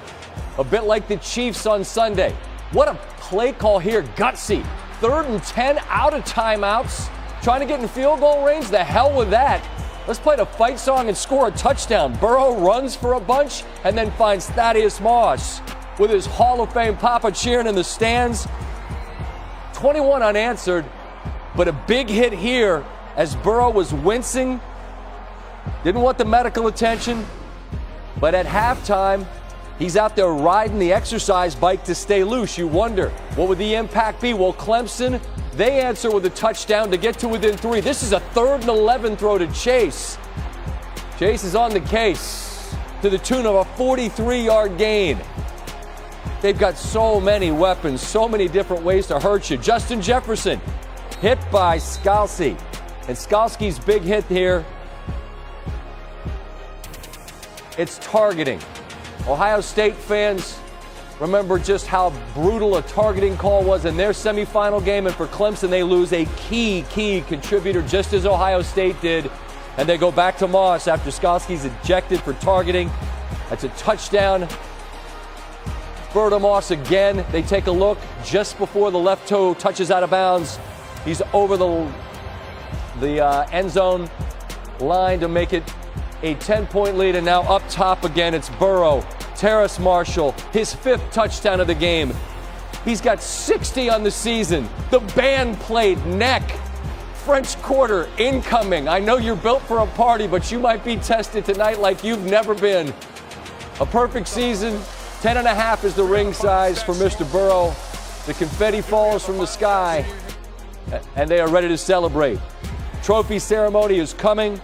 a bit like the Chiefs on Sunday. What a play call here, gutsy. 3rd and 10 out of timeouts, trying to get in field goal range. The hell with that. Let's play the fight song and score a touchdown. Burrow runs for a bunch and then finds Thaddeus Moss with his Hall of Fame papa cheering in the stands. 21 unanswered, but a big hit here as Burrow was wincing. Didn't want the medical attention, but at halftime, he's out there riding the exercise bike to stay loose. You wonder, what would the impact be? Well, Clemson, they answer with a touchdown to get to within 3. This is a 3rd and 11 throw to Chase. Chase is on the case to the tune of a 43-yard gain. They've got so many weapons, so many different ways to hurt you. Justin Jefferson hit by Skalski. And Skalski's big hit here, it's targeting. Ohio State fans remember just how brutal a targeting call was in their semifinal game. And for Clemson, they lose a key contributor, just as Ohio State did. And they go back to Moss after Skalski's ejected for targeting. That's a touchdown. Berta Moss again. They take a look just before the left toe touches out of bounds. He's over the end zone line to make it a 10-point lead. And now up top again, it's Burrow. Terrace Marshall, his 5th touchdown of the game. He's got 60 on the season. The band played neck. French Quarter incoming. I know you're built for a party, but you might be tested tonight like you've never been. A perfect season. 10.5 is the ring size for Mr. Burrow. The confetti falls from the sky, and they are ready to celebrate. Trophy ceremony is coming.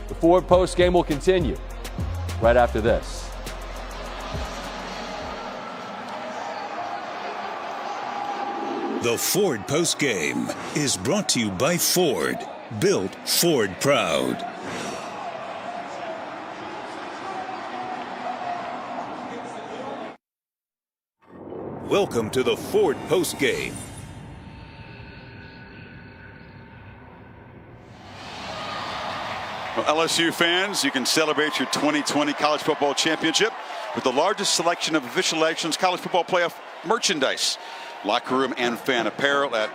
The Ford Post game will continue right after this. The Ford Post game is brought to you by Ford. Built Ford proud. Welcome to the Ford Post game. Well, LSU fans, you can celebrate your 2020 college football championship with the largest selection of official elections college football playoff merchandise, locker room and fan apparel at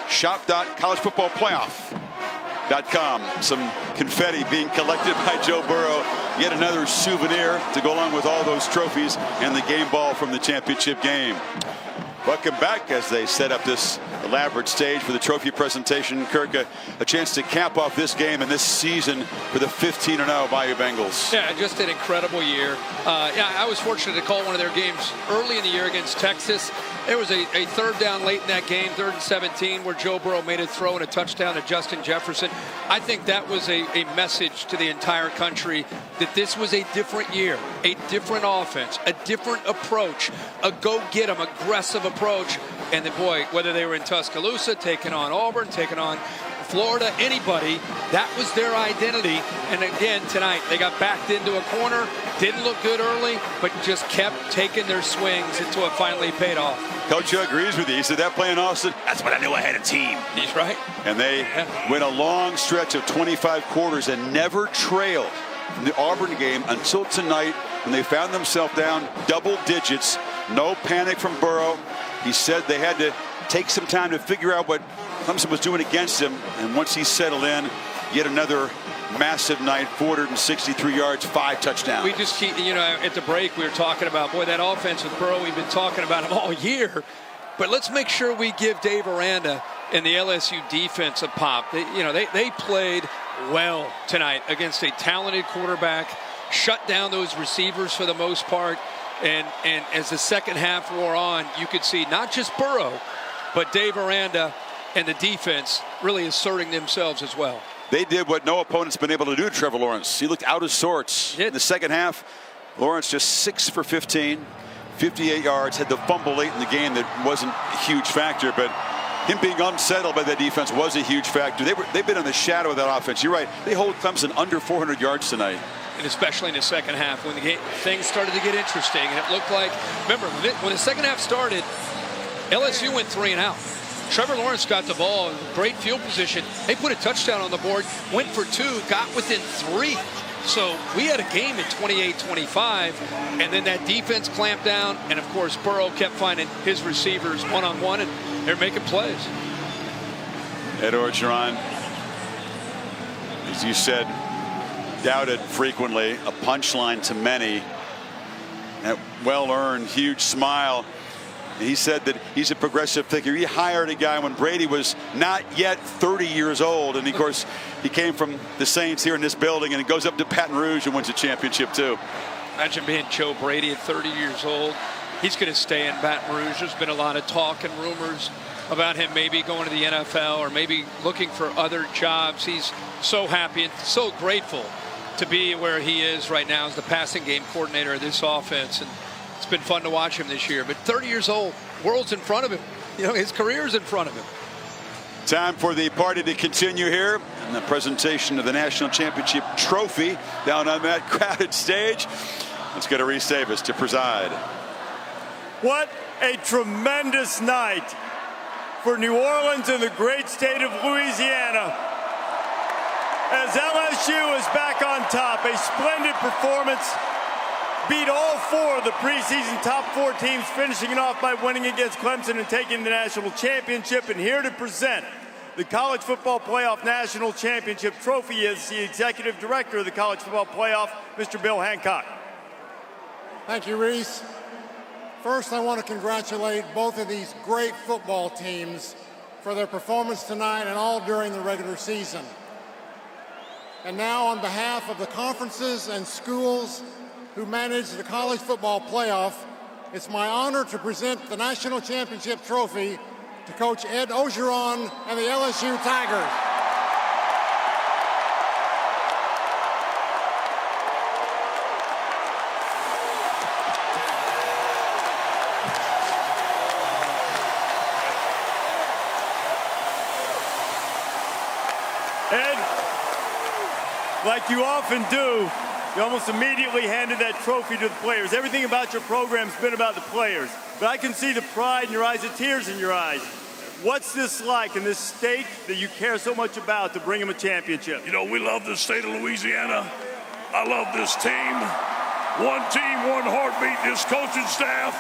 shop.collegefootballplayoff.com. Some confetti being collected by Joe Burrow. Yet another souvenir to go along with all those trophies and the game ball from the championship game. Welcome back as they set up this elaborate stage for the trophy presentation. Kirk, a chance to cap off this game and this season for the 15-0 Bayou Bengals. Yeah, just an incredible year. I was fortunate to call one of their games early in the year against Texas. There was a 3rd down late in that game, 3rd and 17, where Joe Burrow made a throw and a touchdown to Justin Jefferson. I think that was a message to the entire country that this was a different year, a different offense, a different approach, a go-get-'em, aggressive approach. And then, boy, whether they were in Tuscaloosa, taking on Auburn, taking on Florida, anybody, that was their identity. And again, tonight, they got backed into a corner, didn't look good early, but just kept taking their swings until it finally paid off. Coach agrees with you. He said that play in Austin, that's when I knew I had a team. He's right. And they went a long stretch of 25 quarters and never trailed from the Auburn game until tonight when they found themselves down double digits. No panic from Burrow. He said they had to take some time to figure out what Clemson was doing against him. And once he settled in, yet another massive night, 463 yards, 5 touchdowns. We just keep, at the break we were talking about, boy, that offense with Burrow, we've been talking about him all year. But let's make sure we give Dave Aranda and the LSU defense a pop. They played well tonight against a talented quarterback, shut down those receivers for the most part. And as the second half wore on, you could see not just Burrow, but Dave Aranda and the defense really asserting themselves as well. They did what no opponent's been able to do to Trevor Lawrence. He looked out of sorts. In the second half, Lawrence just 6 for 15, 58 yards, had the fumble late in the game that wasn't a huge factor, but him being unsettled by the defense was a huge factor. They've been in the shadow of that offense. You're right. They hold Clemson under 400 yards tonight. and especially in the second half when things started to get interesting. And it looked like, remember, when the second half started, LSU went 3 and out. Trevor Lawrence got the ball in great field position. They put a touchdown on the board, went for 2, got within 3. So we had a game at 28-25, and then that defense clamped down, and of course Burrow kept finding his receivers one-on-one, and they're making plays. Ed Orgeron, as you said, doubted frequently, a punchline to many. That well-earned, huge smile. He said that he's a progressive thinker. He hired a guy when Brady was not yet 30 years old. And, of course, he came from the Saints here in this building, and he goes up to Baton Rouge and wins a championship, too. Imagine being Joe Brady at 30 years old. He's going to stay in Baton Rouge. There's been a lot of talk and rumors about him maybe going to the NFL or maybe looking for other jobs. He's so happy and so grateful to be where he is right now as the passing game coordinator of this offense. And it's been fun to watch him this year. But 30 years old, world's in front of him. You know, his career's in front of him. Time for the party to continue here. And the presentation of the National Championship Trophy down on that crowded stage. Let's get a Reese Davis to preside. What a tremendous night for New Orleans and the great state of Louisiana. As LSU is back on top, a splendid performance. Beat all 4 of the preseason top 4 teams, finishing it off by winning against Clemson and taking the national championship. And here to present the College Football Playoff National Championship Trophy is the Executive Director of the College Football Playoff, Mr. Bill Hancock. Thank you, Reese. First, I want to congratulate both of these great football teams for their performance tonight and all during the regular season. And now, on behalf of the conferences and schools who manage the College Football Playoff, it's my honor to present the National Championship Trophy to Coach Ed Orgeron and the LSU Tigers. Ed, like you often do, you almost immediately handed that trophy to the players. Everything about your program's been about the players. But I can see the pride in your eyes, the tears in your eyes. What's this like in this state that you care so much about to bring them a championship? You know, we love the state of Louisiana. I love this team. One team, one heartbeat, this coaching staff.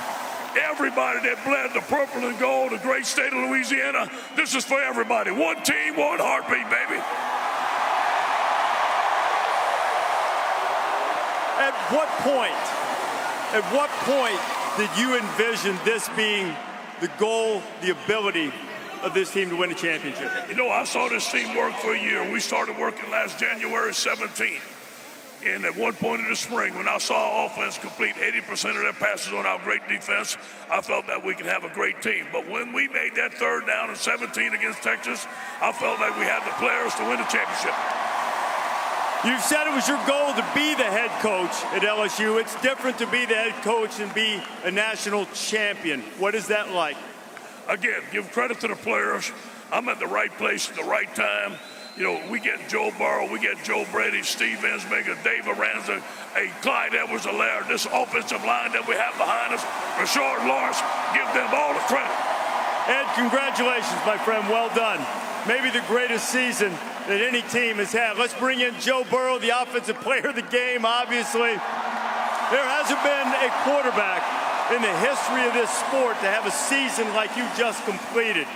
Everybody that bled the purple and gold, the great state of Louisiana. This is for everybody. One team, one heartbeat, baby. At what point did you envision this being the goal, the ability of this team to win a championship? You know, I saw this team work for a year. We started working last January 17th. And at one point in the spring, when I saw our offense complete 80% of their passes on our great defense, I felt that we could have a great team. But when we made that 3rd down and 17 against Texas, I felt like we had the players to win the championship. You've said it was your goal to be the head coach at LSU. It's different to be the head coach and be a national champion. What is that like? Again, give credit to the players. I'm at the right place at the right time. You know, we get Joe Burrow, we get Joe Brady, Steve Ensminger, Dave Aranza, Clyde Edwards-Helaire, this offensive line that we have behind us, Rashard Lawrence, give them all the credit. Ed, congratulations, my friend. Well done. Maybe the greatest season that any team has had. Let's bring in Joe Burrow, the offensive player of the game, obviously. There hasn't been a quarterback in the history of this sport to have a season like you just completed.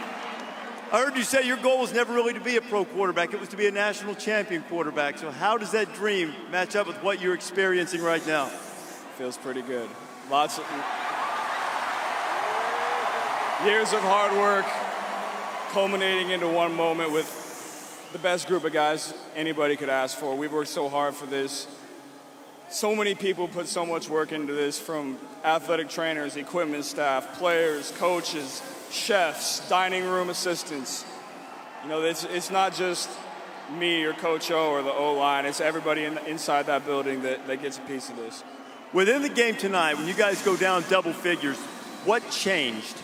I heard you say your goal was never really to be a pro quarterback. It was to be a national champion quarterback. So how does that dream match up with what you're experiencing right now? Feels pretty good. Lots of years of hard work culminating into one moment with the best group of guys anybody could ask for. We've worked so hard for this. So many people put so much work into this, from athletic trainers, equipment staff, players, coaches, chefs, dining room assistants. You know, it's not just me or Coach O or the O-line. It's everybody inside that building that gets a piece of this. Within the game tonight, when you guys go down double figures, what changed?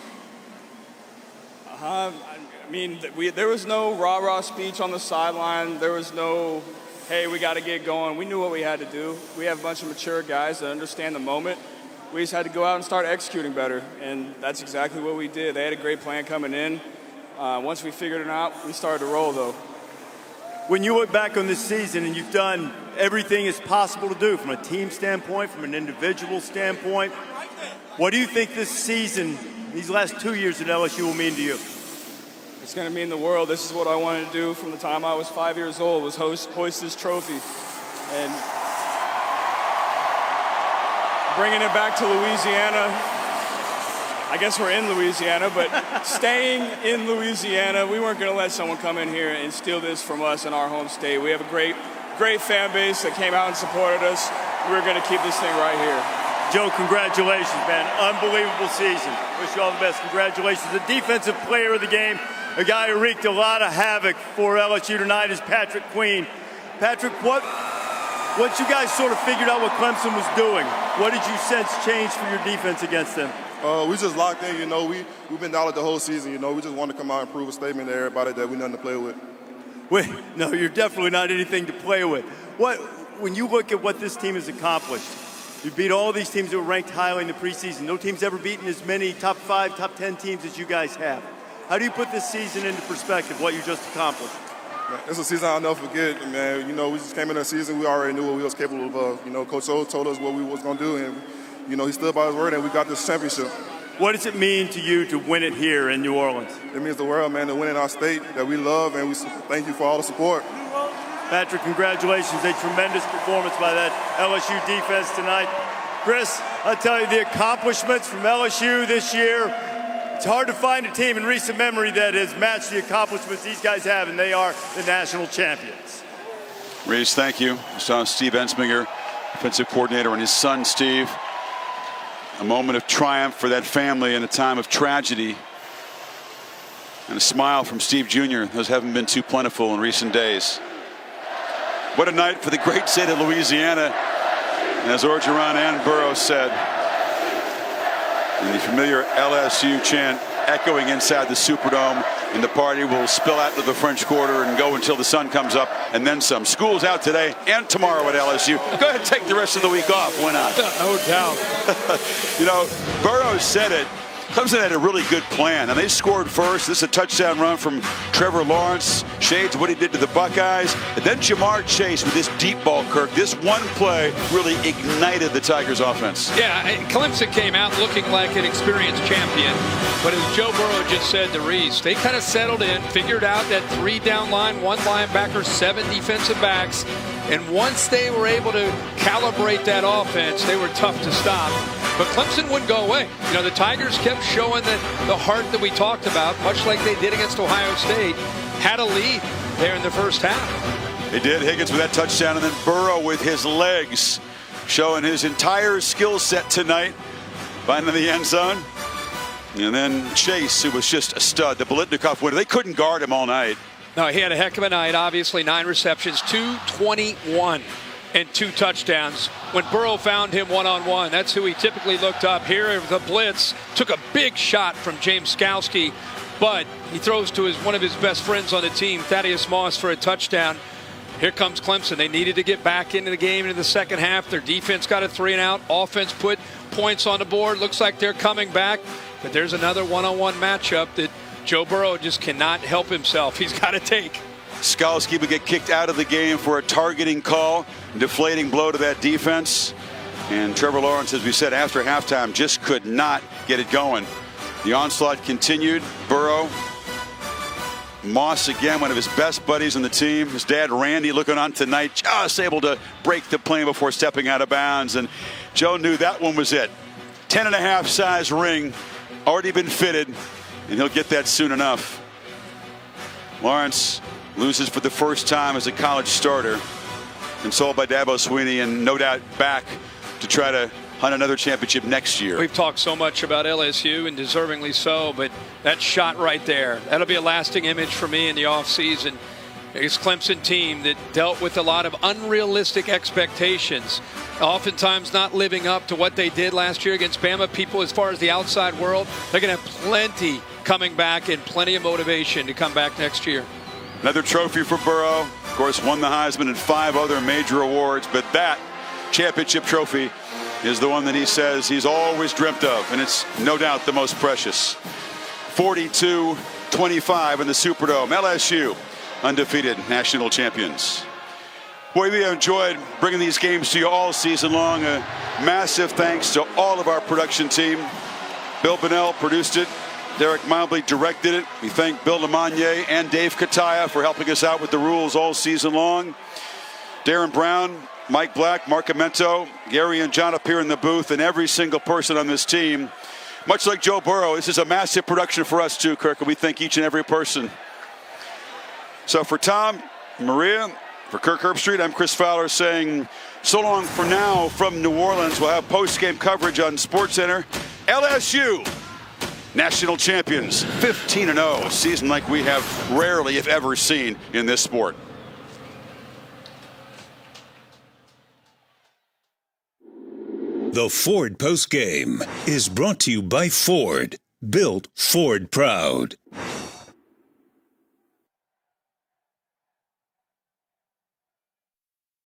I mean, there was no rah-rah speech on the sideline. There was no hey, we got to get going. We knew what we had to do. We have a bunch of mature guys that understand the moment. We just had to go out and start executing better, and that's exactly what we did. They had a great plan coming in. Once we figured it out, we started to roll, though. When you look back on this season and you've done everything is possible to do from a team standpoint, from an individual standpoint, what do you think this season, these last 2 years at LSU will mean to you? It's going to mean the world. This is what I wanted to do from the time I was 5 years old, was hoist this trophy. And bringing it back to Louisiana, I guess we're in Louisiana, but staying in Louisiana, we weren't going to let someone come in here and steal this from us in our home state. We have a great fan base that came out and supported us. We're going to keep this thing right here. Joe, congratulations, man. Unbelievable season. Wish you all the best. Congratulations. The defensive player of the game, a guy who wreaked a lot of havoc for LSU tonight, is Patrick Queen. Patrick, once you guys sort of figured out what Clemson was doing, what did you sense changed for your defense against them? We just locked in, you know. We've been down the whole season, you know. We just want to come out and prove a statement to everybody that we're nothing to play with. Wait, no, you're definitely not anything to play with. When you look at what this team has accomplished, you beat all these teams that were ranked highly in the preseason. No team's ever beaten as many top 5, top 10 teams as you guys have. How do you put this season into perspective, what you just accomplished? It's a season I'll never forget, man. You know, we just came in the season, we already knew what we was capable of. You know, Coach O told us what we was going to do, and, you know, he stood by his word, and we got this championship. What does it mean to you to win it here in New Orleans? It means the world, man, to win in our state that we love, and we thank you for all the support. Patrick, congratulations. A tremendous performance by that LSU defense tonight. Chris, I'll tell you, the accomplishments from LSU this year, it's hard to find a team in recent memory that has matched the accomplishments these guys have, and they are the national champions. Reese, thank you. I saw Steve Ensminger, defensive coordinator, and his son, Steve. A moment of triumph for that family in a time of tragedy. And a smile from Steve Jr. Those haven't been too plentiful in recent days. What a night for the great state of Louisiana. And as Orgeron and Burrow said, and the familiar LSU chant echoing inside the Superdome, and the party will spill out to the French Quarter and go until the sun comes up, and then some. School's out today and tomorrow at LSU. Go ahead and take the rest of the week off. Why not? No doubt. You know, Burrow said it. Clemson had a really good plan, and they scored first. This is a touchdown run from Trevor Lawrence. Shades what he did to the Buckeyes. And then Jamar Chase with this deep ball, Kirk. This one play really ignited the Tigers' offense. Yeah, Clemson came out looking like an experienced champion. But as Joe Burrow just said to Reese, they kind of settled in, figured out that 3 down line, 1 linebacker, 7 defensive backs. And once they were able to calibrate that offense, they were tough to stop. But Clemson wouldn't go away. You know, the Tigers kept showing the heart that we talked about, much like they did against Ohio State. Had a lead there in the first half. They did. Higgins with that touchdown, and then Burrow with his legs, showing his entire skill set tonight, finding the end zone. And then Chase, who was just a stud, the Biletnikoff winner. They couldn't guard him all night. No, he had a heck of a night. Obviously, 9 receptions, 221. And 2 touchdowns. When Burrow found him one-on-one, that's who he typically looked up. Here, the blitz took a big shot from James Skalski, but he throws to one of his best friends on the team, Thaddeus Moss, for a touchdown. Here comes Clemson. They needed to get back into the game in the second half. Their defense got a 3-and-out. Offense put points on the board. Looks like they're coming back, but there's another one-on-one matchup that Joe Burrow just cannot help himself. He's got to take. Skalski would get kicked out of the game for a targeting call, deflating blow to that defense. And Trevor Lawrence, as we said after halftime, just could not get it going. The onslaught continued. Burrow, Moss again, one of his best buddies on the team. His dad, Randy, looking on tonight, just able to break the plane before stepping out of bounds. And Joe knew that one was it. 10.5 size ring, already been fitted, and he'll get that soon enough. Lawrence loses for the first time as a college starter, consoled by Dabo Swinney, and no doubt back to try to hunt another championship next year. We've talked so much about LSU, and deservingly so, but that shot right there, that'll be a lasting image for me in the offseason. It's Clemson team that dealt with a lot of unrealistic expectations, oftentimes not living up to what they did last year against Bama. People, as far as the outside world, they're going to have plenty coming back and plenty of motivation to come back next year. Another trophy for Burrow. Of course, won the Heisman and 5 other major awards, but that championship trophy is the one that he says he's always dreamt of, and it's no doubt the most precious. 42-25 in the Superdome. LSU, undefeated national champions. Boy, we have enjoyed bringing these games to you all season long. A massive thanks to all of our production team. Bill Bonnell produced it. Derek Mileby directed it. We thank Bill LeMonnier and Dave Kataya for helping us out with the rules all season long. Darren Brown, Mike Black, Mark Amento, Gary and John up here in the booth, and every single person on this team. Much like Joe Burrow, this is a massive production for us too, Kirk, and we thank each and every person. So for Tom, Maria, for Kirk Herbstreit, I'm Chris Fowler saying so long for now from New Orleans. We'll have post-game coverage on SportsCenter. LSU, national champions, 15-0, a season like we have rarely, if ever, seen in this sport. The Ford postgame is brought to you by Ford. Built Ford proud.